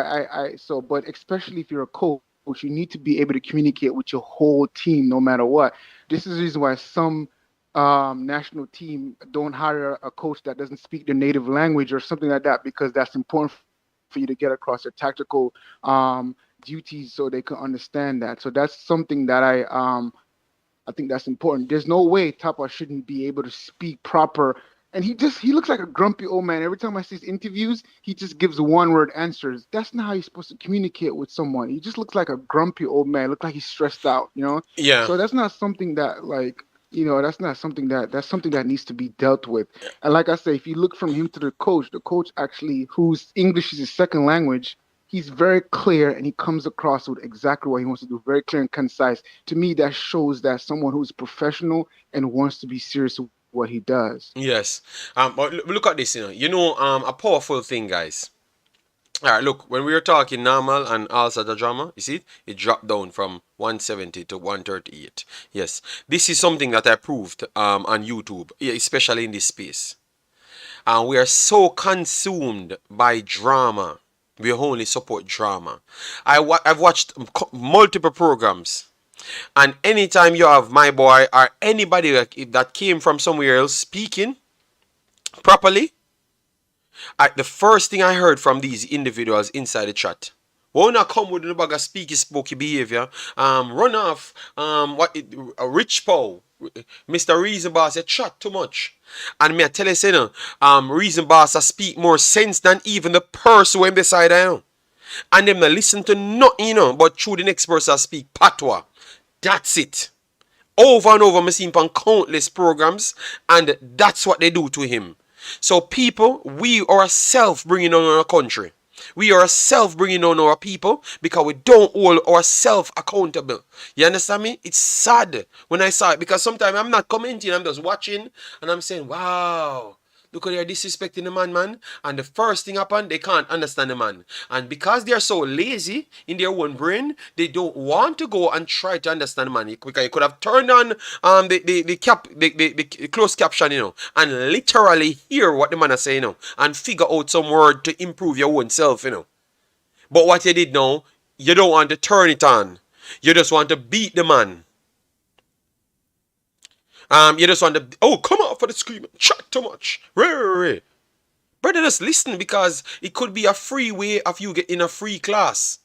but especially if you're a coach, you need to be able to communicate with your whole team, no matter what. This is the reason why some national team don't hire a coach that doesn't speak the native language or something like that because that's important for you to get across your tactical duties so they can understand that. So that's something that I think that's important. There's no way Tapa shouldn't be able to speak proper. And he looks like a grumpy old man. Every time I see his interviews, he just gives one word answers. That's not how you're supposed to communicate with someone. He just looks like a grumpy old man. Look like he's stressed out, you know? Yeah. So that's not something that that's not something that's something that needs to be dealt with. And like I say, if you look from him to the coach actually whose English is his second language, he's very clear and he comes across with exactly what he wants to do, very clear and concise. To me, that shows that someone who's professional and wants to be serious with what he does. Yes. But look at this. A powerful thing, guys. All right, look, when we were talking normal and also the drama, you see it? It dropped down from 170 to 138. Yes, this is something that I proved on YouTube, especially in this space. And we are so consumed by drama. We only support drama. I've watched multiple programs. And anytime you have my boy or anybody that came from somewhere else speaking properly, the first thing I heard from these individuals inside the chat, won't not come with the bag of speaky spooky behavior. Run off. A rich Paul. Mr. Reason Boss, you chat too much. And me I tell you, say no, Reason Boss I speak more sense than even the person who beside I know. And them not listen to nothing, but through the next person I speak patois. That's it. Over and over, I've seen on countless programs, and that's what they do to him. So, people, we ourselves bringing on our country. We ourselves bringing on our people because we don't hold ourselves accountable. You understand me? It's sad when I saw it because sometimes I'm not commenting, I'm just watching and I'm saying, wow. Look how they're disrespecting the man. And the first thing happen, they can't understand the man. And because they are so lazy in their own brain, they don't want to go and try to understand the man. Because you could have turned on the closed caption, and literally hear what the man is saying, and figure out some word to improve your own self. But what you did now, you don't want to turn it on. You just want to beat the man. You just want to, come out for the screaming, chat too much. Brother, just listen because it could be a free way of you getting a free class.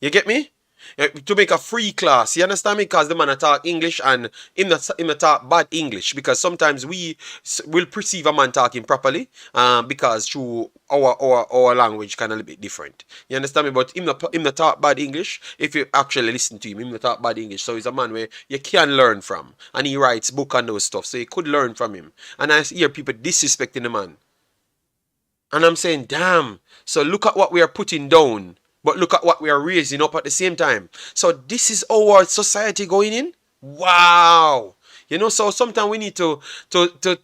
You get me? To make a free class, you understand me? Because the man talk English and him not talk bad English. Because sometimes we will perceive a man talking properly, because through our language kind of a bit different. You understand me? But him not talk bad English. If you actually listen to him not talk bad English. So he's a man where you can learn from, and he writes book and those stuff. So you could learn from him. And I hear people disrespecting the man. And I'm saying, damn. So look at what we are putting down. But look at what we are raising up at the same time. So this is our society going in. Wow. So sometimes we need to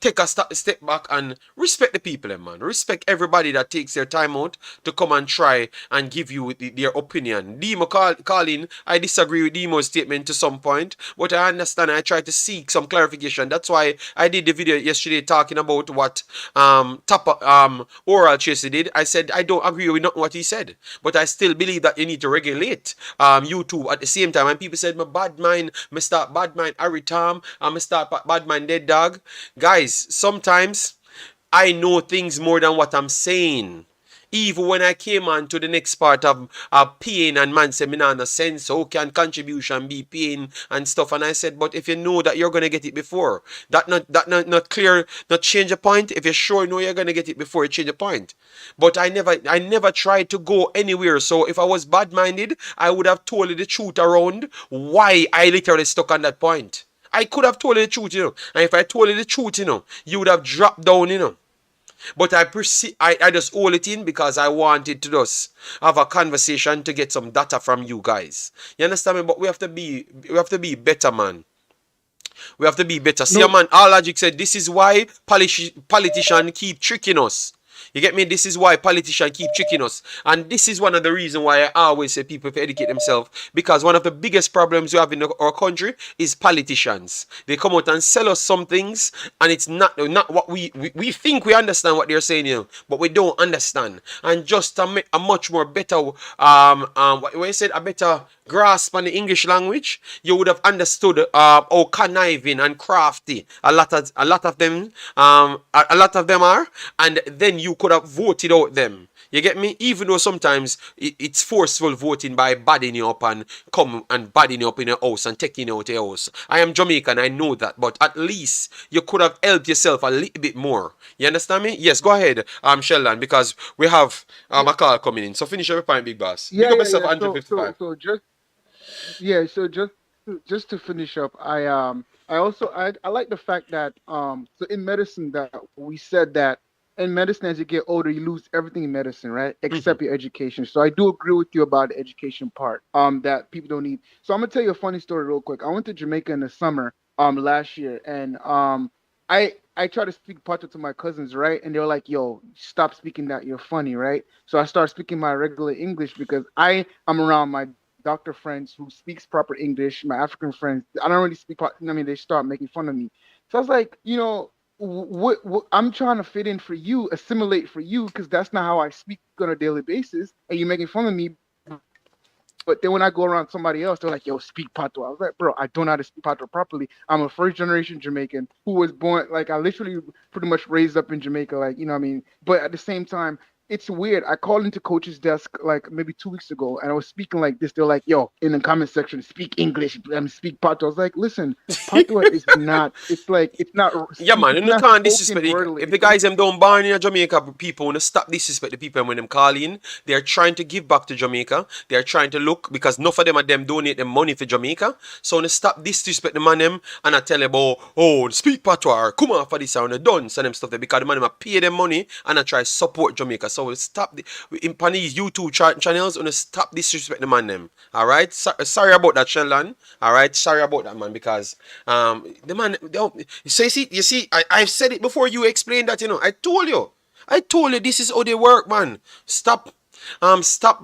take a step back and respect the people, man. Respect everybody that takes their time out to come and try and give you their opinion. Demo calling, I disagree with Demo's statement to some point, but I understand. I try to seek some clarification. That's why I did the video yesterday talking about what Oral Tracy did. I said I don't agree with what he said, but I still believe that you need to regulate YouTube at the same time. And people said, my bad mind, me start bad mind Harry Tom, and me start bad mind dead dog. Guys, sometimes I know things more than what I'm saying. Even when I came on to the next part of pain, and man said, me nah no sense, how can contribution be pain and stuff? And I said, but if you know that you're gonna get it before, that not clear, not change a point. If you're sure you know you're gonna get it before, you change a point. But I never tried to go anywhere. So if I was bad minded, I would have told you the truth around why I literally stuck on that point. I could have told you the truth, and if I told you the truth, you would have dropped down, But I just hold it in because I wanted to just have a conversation to get some data from you guys. You understand me? But we have to be better, man. We have to be better. See, No, man, All Logic said this is why politicians keep tricking us. You get me? This is why politicians keep tricking us. And this is one of the reasons why I always say people to educate themselves. Because one of the biggest problems we have in our country is politicians. They come out and sell us some things, and it's not what we think we understand what they're saying, but we don't understand. And just to make a much more better, what you said, a better grasp on the English language, you would have understood how conniving and crafty a lot of them are, and then you could have voted out them. You get me? Even though sometimes it's forceful voting by badding you up and come and badding you up in your house and taking you out your house. I am Jamaican, I know that, but at least you could have helped yourself a little bit more. You understand me? Yes, go ahead, Sheldon, because we have a call coming in. So finish your point, big boss. Pick yeah, up yeah, yourself yeah. 155. So just to finish up, I also I like the fact that so in medicine that we said that in medicine as you get older you lose everything in medicine, right? Mhm. Except your education. So I do agree with you about the education part. That people don't need. So I'm gonna tell you a funny story real quick. I went to Jamaica in the summer last year, and I try to speak Pato to my cousins, right? And they were like, "Yo, stop speaking that. You're funny, right?" So I start speaking my regular English because I am around my doctor friends who speaks proper English. My African friends, I don't really speak. I mean, they start making fun of me. So I was like, what I'm trying to fit in for you, assimilate for you, because that's not how I speak on a daily basis, and you're making fun of me. But then when I go around somebody else, they're like, "Yo, speak Pato." I was like, "Bro, I don't know how to speak Pato properly. I'm a first generation Jamaican who was born like I literally pretty much raised up in Jamaica, like you know what I mean." But at the same time, it's weird. I called into coach's desk like maybe 2 weeks ago, and I was speaking like this. They're like, "Yo, in the comment section, speak English, speak Pato." I was like, "Listen, Pato is not. It's like Yeah, man, it's you not can't spoken disrespect if wordily. the guys them don't born in Jamaica, people wanna stop disrespect the people when them call in. They're trying to give back to Jamaica. They're trying to look because enough of them donate them money for Jamaica. So wanna stop disrespect the man them and I tell them speak patois, come on for this and they done and them stuff there because the man them pay them money and I try support Jamaica. So we stop in Panese YouTube channels wanna stop disrespect the man them. Alright? Sorry about that, Sheldon. Alright, sorry about that man because the man so you see, I've said it before you explained that, I told you this is how they work, man. Stop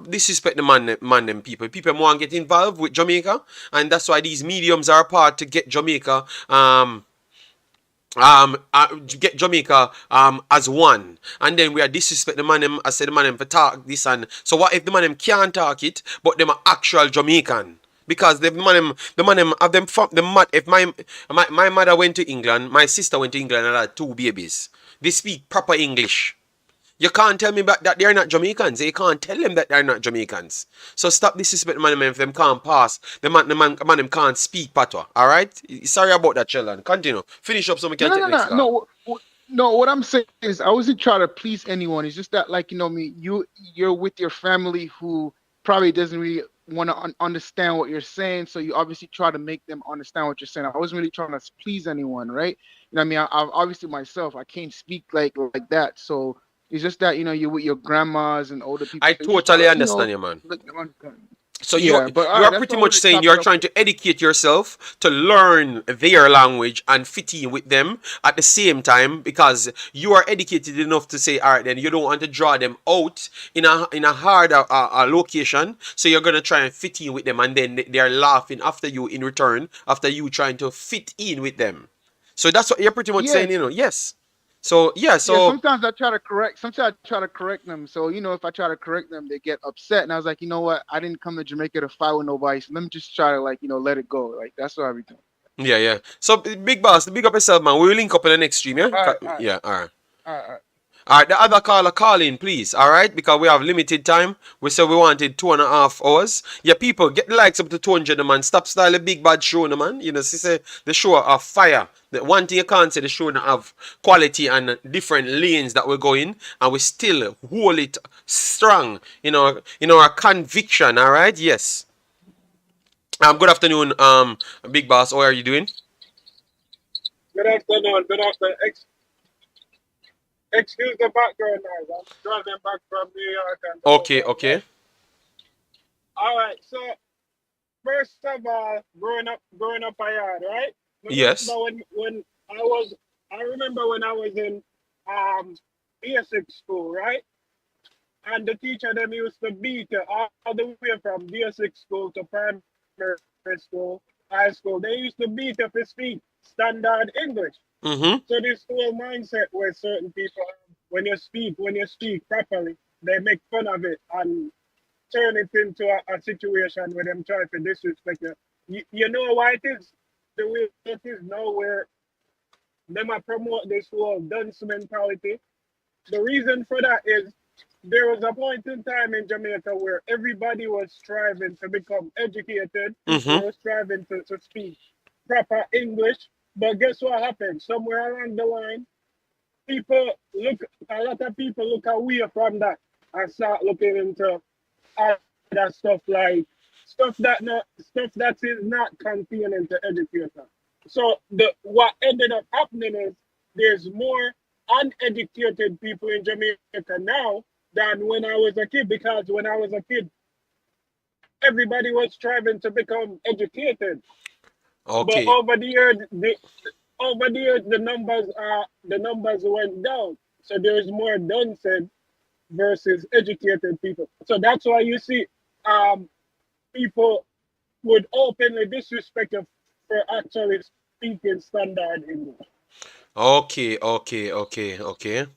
disrespect the man them people. People want to get involved with Jamaica, and that's why these mediums are part to get Jamaica get Jamaica as one, and then we are disrespect the man them. I said the man them for talk this and so what if the man them can't talk it, but them are actual Jamaican because the man them have them from the mad. If my mother went to England, my sister went to England and had 2 babies. They speak proper English. You can't tell me that they're not Jamaicans. You can't tell them that they're not Jamaicans. So stop disrespecting man if them can't pass. The man them can't speak patois. Alright? Sorry about that, Sheldon. Continue. Finish up so we No, can no, take no, the next no, call. no. No, what I'm saying is, I wasn't trying to please anyone. It's just that, like, me, you're with your family who probably doesn't really want to understand what you're saying. So you obviously try to make them understand what you're saying. I wasn't really trying to please anyone, right? You know, what I mean, I obviously myself, I can't speak like that. So it's just that you're with your grandmas and older people. I So you just try totally to, understand you, man. let them understand. So Yeah, but all you right, are that's pretty why I much wanted to saying chop you it are up. trying to educate yourself to learn their language and fit in with them at the same time because you are educated enough to say, all right, then you don't want to draw them out in a hard location, so you're gonna try and fit in with them, and then they are laughing after you in return after you trying to fit in with them. So that's what you're pretty much Yeah, saying, yes. So yeah, yeah, so sometimes I try to correct. Sometimes I try to correct them. So if I try to correct them, they get upset. And I was like, you know what? I didn't come to Jamaica to fight with nobody. So let me just try to let it go. Like that's what I be doing. yeah, yeah. So big boss, big up yourself, man. We will link up in the next stream, yeah. All right, all right, Yeah, all right. all right, all right. All right, the other caller, call in, please. All right, because we have limited time. We said we wanted 2.5 hours. Yeah, people, get the likes up to 200, man. Stop style the big bad show, no, man. See, say the show are fire. The one thing you can't say, the show not have quality and different lanes that we go in, and we still hold it strong. Our conviction. All right, yes. Good afternoon, big boss. How are you doing? Good afternoon. Good afternoon. Excuse the background noise. I'm driving back from New York and Okay, over. okay. All right. So first of all, growing up a yard, right? Yes. Remember when I remember when I was in basic school, right? And the teacher them used to beat you all the way from basic school to primary school, high school. They used to beat you to speak standard English. Mm-hmm. So this whole mindset where certain people, when you speak properly, they make fun of it and turn it into a situation where them try to disrespect you. You know why it is? The way it is now where them a promote this whole dunce mentality. The reason for that is there was a point in time in Jamaica where everybody was striving to become educated. People Mm-hmm. were striving to speak proper English. But guess what happened? Somewhere along the line, a lot of people look away from that and start looking into other stuff like stuff that is not contained into education. So what ended up happening is there's more uneducated people in Jamaica now than when I was a kid, because when I was a kid, everybody was striving to become educated. But Okay. over the years the numbers went down. So there's more done said versus educated people. So that's why you see people would openly disrespect you for actually speaking standard English. Okay, okay, okay, okay.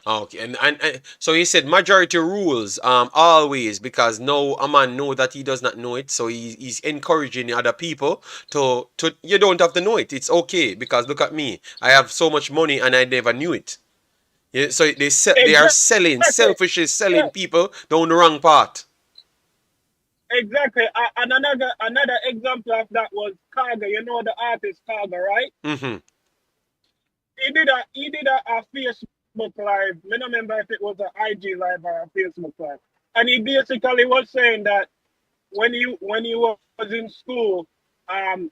Okay, and so he said majority rules always, because no a man know that he does not know it, so he's encouraging other people to you don't have to know it. It's okay, because look at me, I have so much money and I never knew it. Yeah, so they are selling, Exactly. selfishly selling Yeah, people down the wrong path. exactly. And another example of that was Kaga. You know the artist Kaga, right? Mm-hmm. He did a Facebook live. I don't remember if it was an IG live or a Facebook live. And he basically was saying that when he was in school,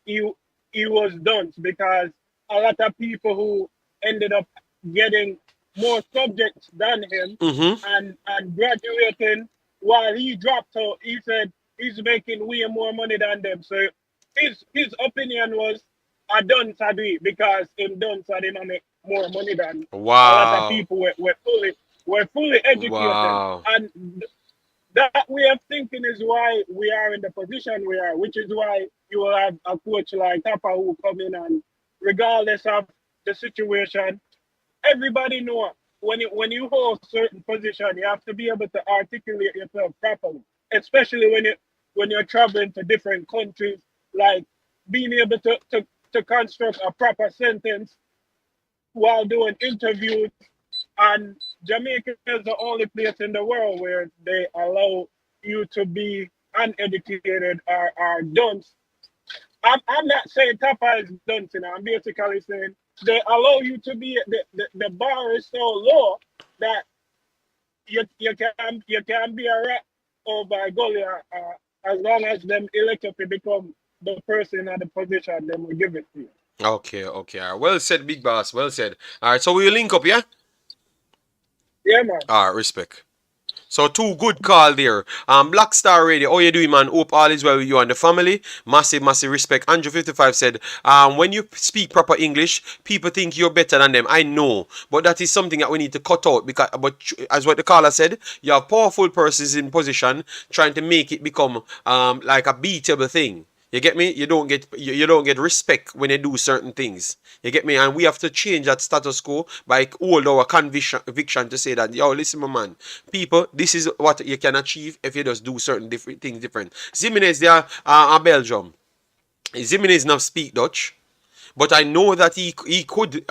he was dunce because a lot of people who ended up getting more subjects than him Mm-hmm. and graduating while he dropped out, he said he's making way more money than them. So his opinion was a dunce I do it because him dunce I didn't make more money than a lot of Wow. people were fully educated. Wow. And that way of thinking is why we are in the position we are, which is why you will have a coach like Tapa who come in and regardless of the situation, everybody know when you hold certain position, you have to be able to articulate yourself properly, especially when you're traveling to different countries, like being able to construct a proper sentence while doing interviews. And Jamaica is the only place in the world where they allow you to be uneducated or dunce. I'm not saying Tapa is dunce, I'm basically saying they allow you to be the bar is so low that you can be a rat over a gully as long as them elect you to become the person at the position them will give it to you. Okay, okay. All right. Well said, big boss. Well said. All right, so we will link up, yeah? Yeah, man. All right, respect. So two good call there. Black Star Radio, how you doing, man? Hope all is well with you and the family. Massive, massive respect. Andrew55 said, when you speak proper English, people think you're better than them. I know, but that is something that we need to cut out, because, but as what the caller said, you have powerful persons in position trying to make it become like a beatable thing. You get me? You don't get respect when you do certain things. You get me? And we have to change that status quo by hold our conviction to say that, yo, listen, my man, people, this is what you can achieve if you just do certain different things different. Zimenez there, Belgium. Zimenez now speak Dutch. But I know that he could,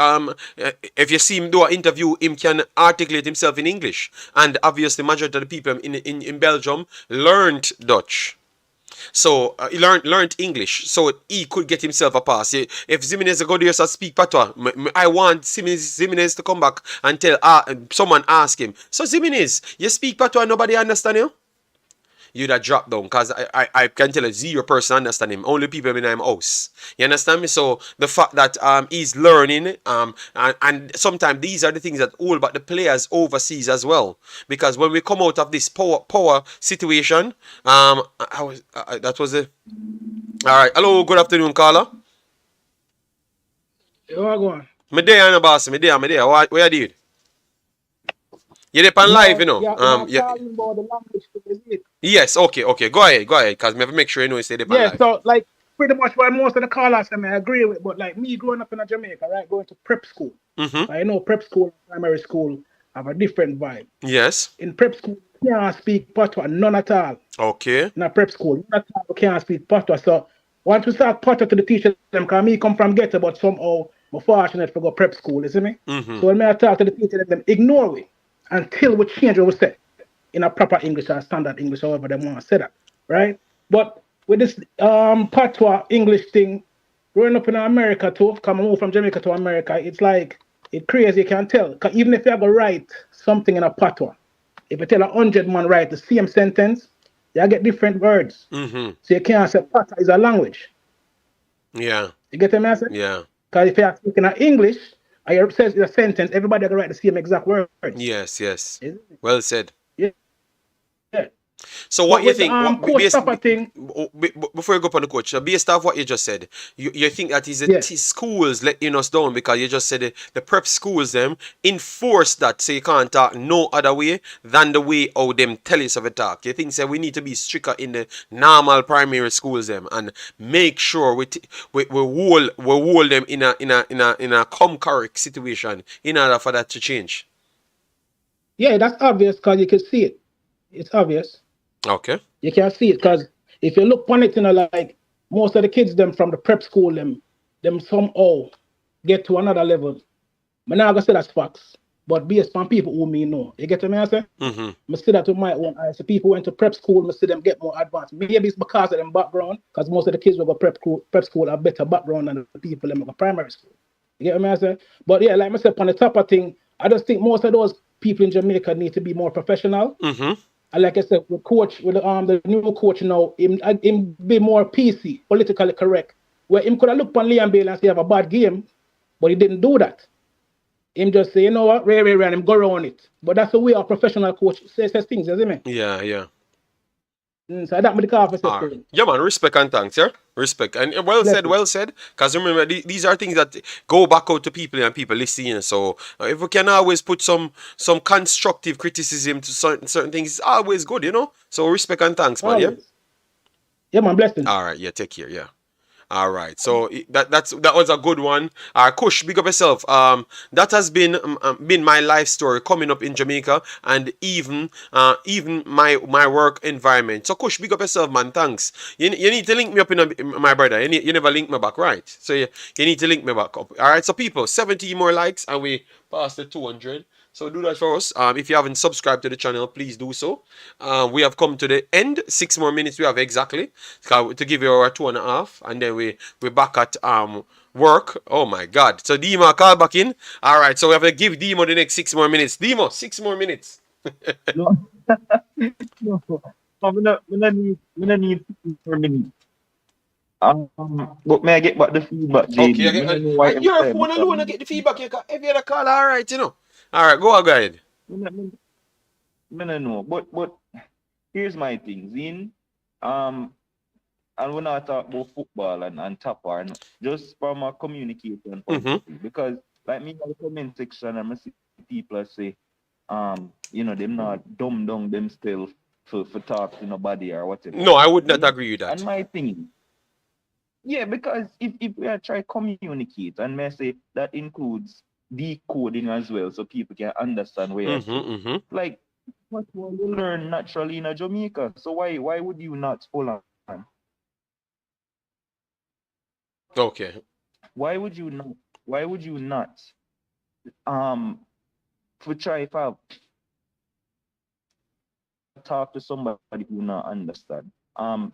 if you see him do an interview, him can articulate himself in English. And obviously, majority of the people in Belgium learned Dutch. So he learned English, so he could get himself a pass. If Zimenez go there to speak patois, I want Zimenez to come back and tell someone ask him. So Zimenez, you speak patois, nobody understand you? You'd have dropped down, because I can tell you 0% understand him. Only people in my house. You understand me? So the fact that he's learning, and sometimes these are the things that hold back the players overseas as well. Because when we come out of this power situation, that was it. All right. Hello, good afternoon, caller. Yo, go on. Me there, boss. Me there. What you did? You're on live, you know. Yeah, talking about the language thing, is it? Yes. Okay. Go ahead. Because me have to make sure you know you say they're on Yeah, live. so like pretty much what most of the callers I agree with, but like me growing up in Jamaica, right, going to prep school. Mm-hmm. I know prep school and primary school have a different vibe. Yes. In prep school, you can't speak patois, none at all. Okay. In a prep school, none at all, you can't speak patois. So once we start patois to the teacher, them, because me come from ghetto, but somehow I'm fortunate to go prep school, you see me? Mm-hmm. So when I talk to the teacher, them ignore me until we change what we say in a proper English or standard English, however they want to say that, right? But with this patois English thing, growing up in America too, coming over from Jamaica to America, it's like, it's crazy, you can tell. Because even if you ever write something in a patois, if you tell 100 man write the same sentence, you get different words. Mm-hmm. So you can't say patois is a language. Yeah. You get what I'm saying? Yeah. Because if you're speaking in English, and you say a sentence, everybody can write the same exact words. Yes. Isn't it? Well said. Yeah. So what But you with the think? What, coach Tapa thing, before you go up on the coach, so based off what you just said, you think that is the yeah. schools letting us down because you just said the prep schools them enforce that so you can't talk no other way than the way how them tell us of a talk. You think say we need to be stricter in the normal primary schools them and make sure we hold them in a correct situation in order for that to change. Yeah, that's obvious because you can see it. It's obvious. Okay. You can see it because if you look on it, like most of the kids them from the prep school, them somehow get to another level. I'm not gonna say that's facts, but based on people who me know. You get what I say? I see that with my own eyes. So people went to prep school, I see them get more advanced. Maybe it's because of them background, because most of the kids who go prep school have better background than the people who go primary school. You get what I say? But yeah, like I said, on the top of thing, I just think most of those people in Jamaica need to be more professional. And like I said, with the new coach now, him be more PC, politically correct. Where him could have looked on Liam Bale and say have a bad game, but he didn't do that. Him just say, you know what, Ray, and him go around it. But that's the way a professional coach says things, isn't it? Yeah. So that make the car for Right. Yeah, man. Respect and thanks, yeah. Respect and well said. Because remember, these are things that go back out to people and people listening. So if we can always put some constructive criticism to certain things, it's always good, you know. So respect and thanks, man. Always. Yeah, man. Blessings. All right. Yeah. Take care. Yeah. All right, so that was a good one. Kush, big up yourself. That has been my life story coming up in Jamaica and even my work environment. So Kush, big up yourself, man. Thanks. You need to link me up my brother. You never link me back, right? So you need to link me back up. All right, so people, 70 more likes and we passed the 200. So do that for us. If you haven't subscribed to the channel, please do so. We have come to the end. 6 more minutes we have exactly to give you our 2.5, and then we're back at work. Oh my God! So Demo, call back in. All right. So we have to give Demo the next 6 more minutes. Demo, 6 more minutes. No, no. I need 6 more minutes. But may I get back the feedback, JD? Okay. Your phone alone to get the feedback. Every other call, all right, you know. All right, go ahead. No. But here's my thing, Zin. And when I talk about football and tapper, and just from a communication point of view, because like me in the comment section, I see people say, them not dumb down themselves for talk to nobody or whatever. No, I would not agree with that. And my thing, yeah, because if we are try communicate, and may say that includes decoding as well, so people can understand where like what you learn naturally in Jamaica. So why would you not hold on? Okay. Why would you not for try if I talk to somebody who not understand?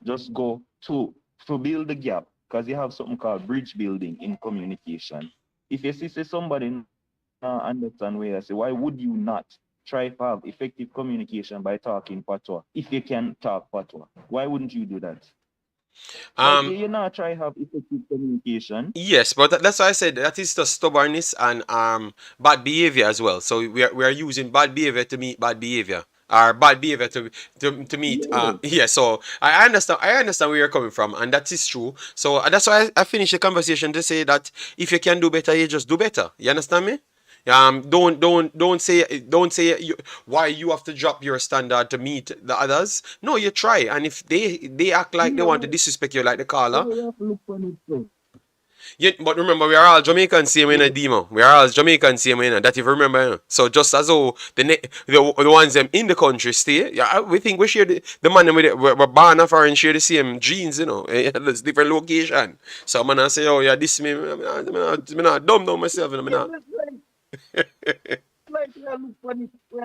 Just go to build the gap, because you have something called bridge building in communication. If you see somebody not understand where I say, why would you not try to have effective communication by talking patois? If you can talk patois, why wouldn't you do that? You not try to have effective communication. Yes, but that's why I said that is the stubbornness and bad behavior as well. So we are using bad behavior to meet bad behavior. Or bad behavior to meet so I understand where you're coming from, and that is true. So that's why I finished the conversation to say that if you can do better, you just do better. You understand me? Don't say why you have to drop your standard to meet the others. No, you try, and if they act like they want to disrespect you like the caller. Yeah, but remember, we are all Jamaican same in a demo. We are all Jamaican same in that if you remember. You know. So just as though the ones them in the country stay, we think we share the man with we're born of and share the same genes, you know. It's different location. So man I say, oh yeah, this me not dumb down myself, you know. Like we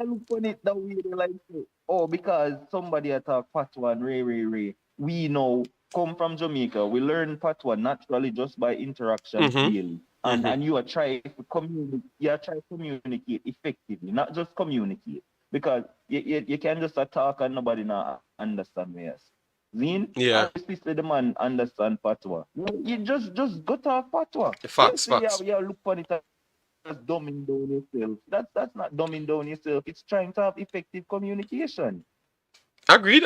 look on it that way, like because somebody attack patois and Ray. We know come from Jamaica. We learn patois naturally just by interaction daily. And you are trying to communicate. You are trying to communicate effectively, not just communicate. Because you can just talk and nobody not understand me. Zin, honestly say the man understand patois. You just go talk patois. Facts. You look on it as dumbing down yourself. That's not dumbing down yourself. It's trying to have effective communication. Agreed.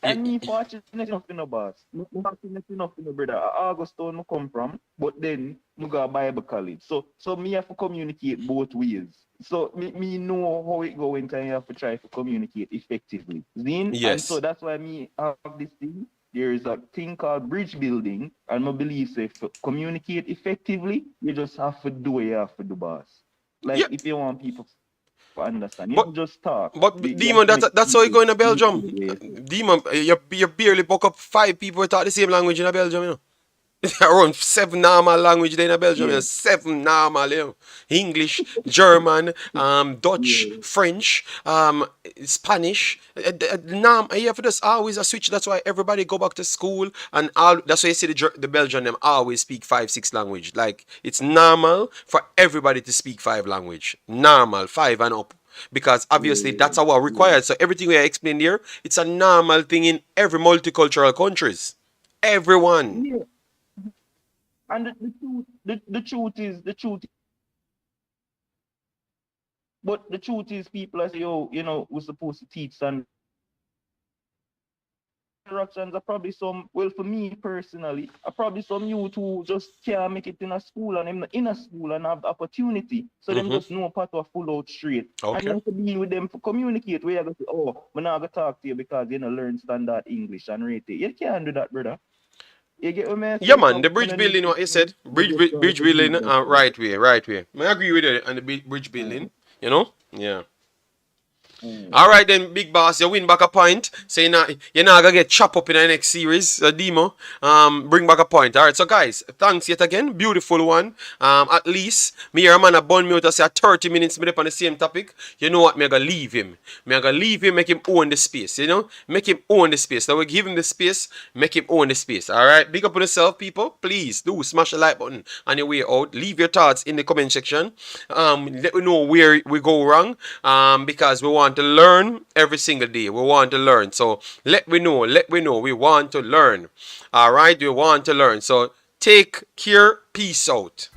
And me fortunate enough in the boss. Me fortunate enough in the brother. Augustone me come from, but then me go Bible college. So me have to communicate both ways. So me know how it go when time you have to try to communicate effectively. Then and so Yes. that's why me have this thing. There is a thing called bridge building, and I believe so if to communicate effectively, you just have to do what you have to do, boss. Like Yeah. if you want people to understand, you But don't just talk. but You have Demon, to make that's how you people go in see Belgium. the way. Demon, you barely buck up 5 people who talk the same language in Belgium, you know. Around 7 normal language there in Belgium, you know. Yeah. 7 normal, you know. English, German, Dutch, Yeah. French, Spanish. You have to just always a switch. That's why everybody go back to school and all. That's why you see the Belgian them always speak 5, 6 language. Like it's normal for everybody to speak 5 language. Normal 5 and up. Because obviously that's our Yeah. required. So everything we are explaining here, it's a normal thing in every multicultural countries. Everyone. Yeah. And the truth is the truth. But the truth is, people are say, "Oh, we're supposed to teach and interactions are probably some, well, for me personally, are probably some youth who just can't make it in a school and them not in a school and have the opportunity. So them Mm-hmm. just know part of full out straight. And you Okay. have to be with them for communicate where you go say, oh, I'm not gonna talk to you because you know learn standard English and rate it. You can't do that, brother. You get what I Yeah, say? man. So The I bridge don't need building, to what you said, just bridge to do building, that. right way, right way. I agree with it. And the bridge building, you know, yeah. Mm. All right then, big boss, you win back a point. So you're not gonna get chopped up in the next series, Demo. Bring back a point. All right, so guys, thanks yet again, beautiful one. At least me here, man, a bun me out to say 30 minutes me up on the same topic. You know what? Me gonna leave him. Me gonna leave him, make him own the space. You know, make him own the space. So we give him the space, make him own the space. All right, big up on yourself, people. Please do smash the like button on your way out. Leave your thoughts in the comment section. Let me know where we go wrong. Because we want to learn every single day. We want to learn. So let me know. Let me know. We want to learn. All right, we want to learn. So take care. Peace out.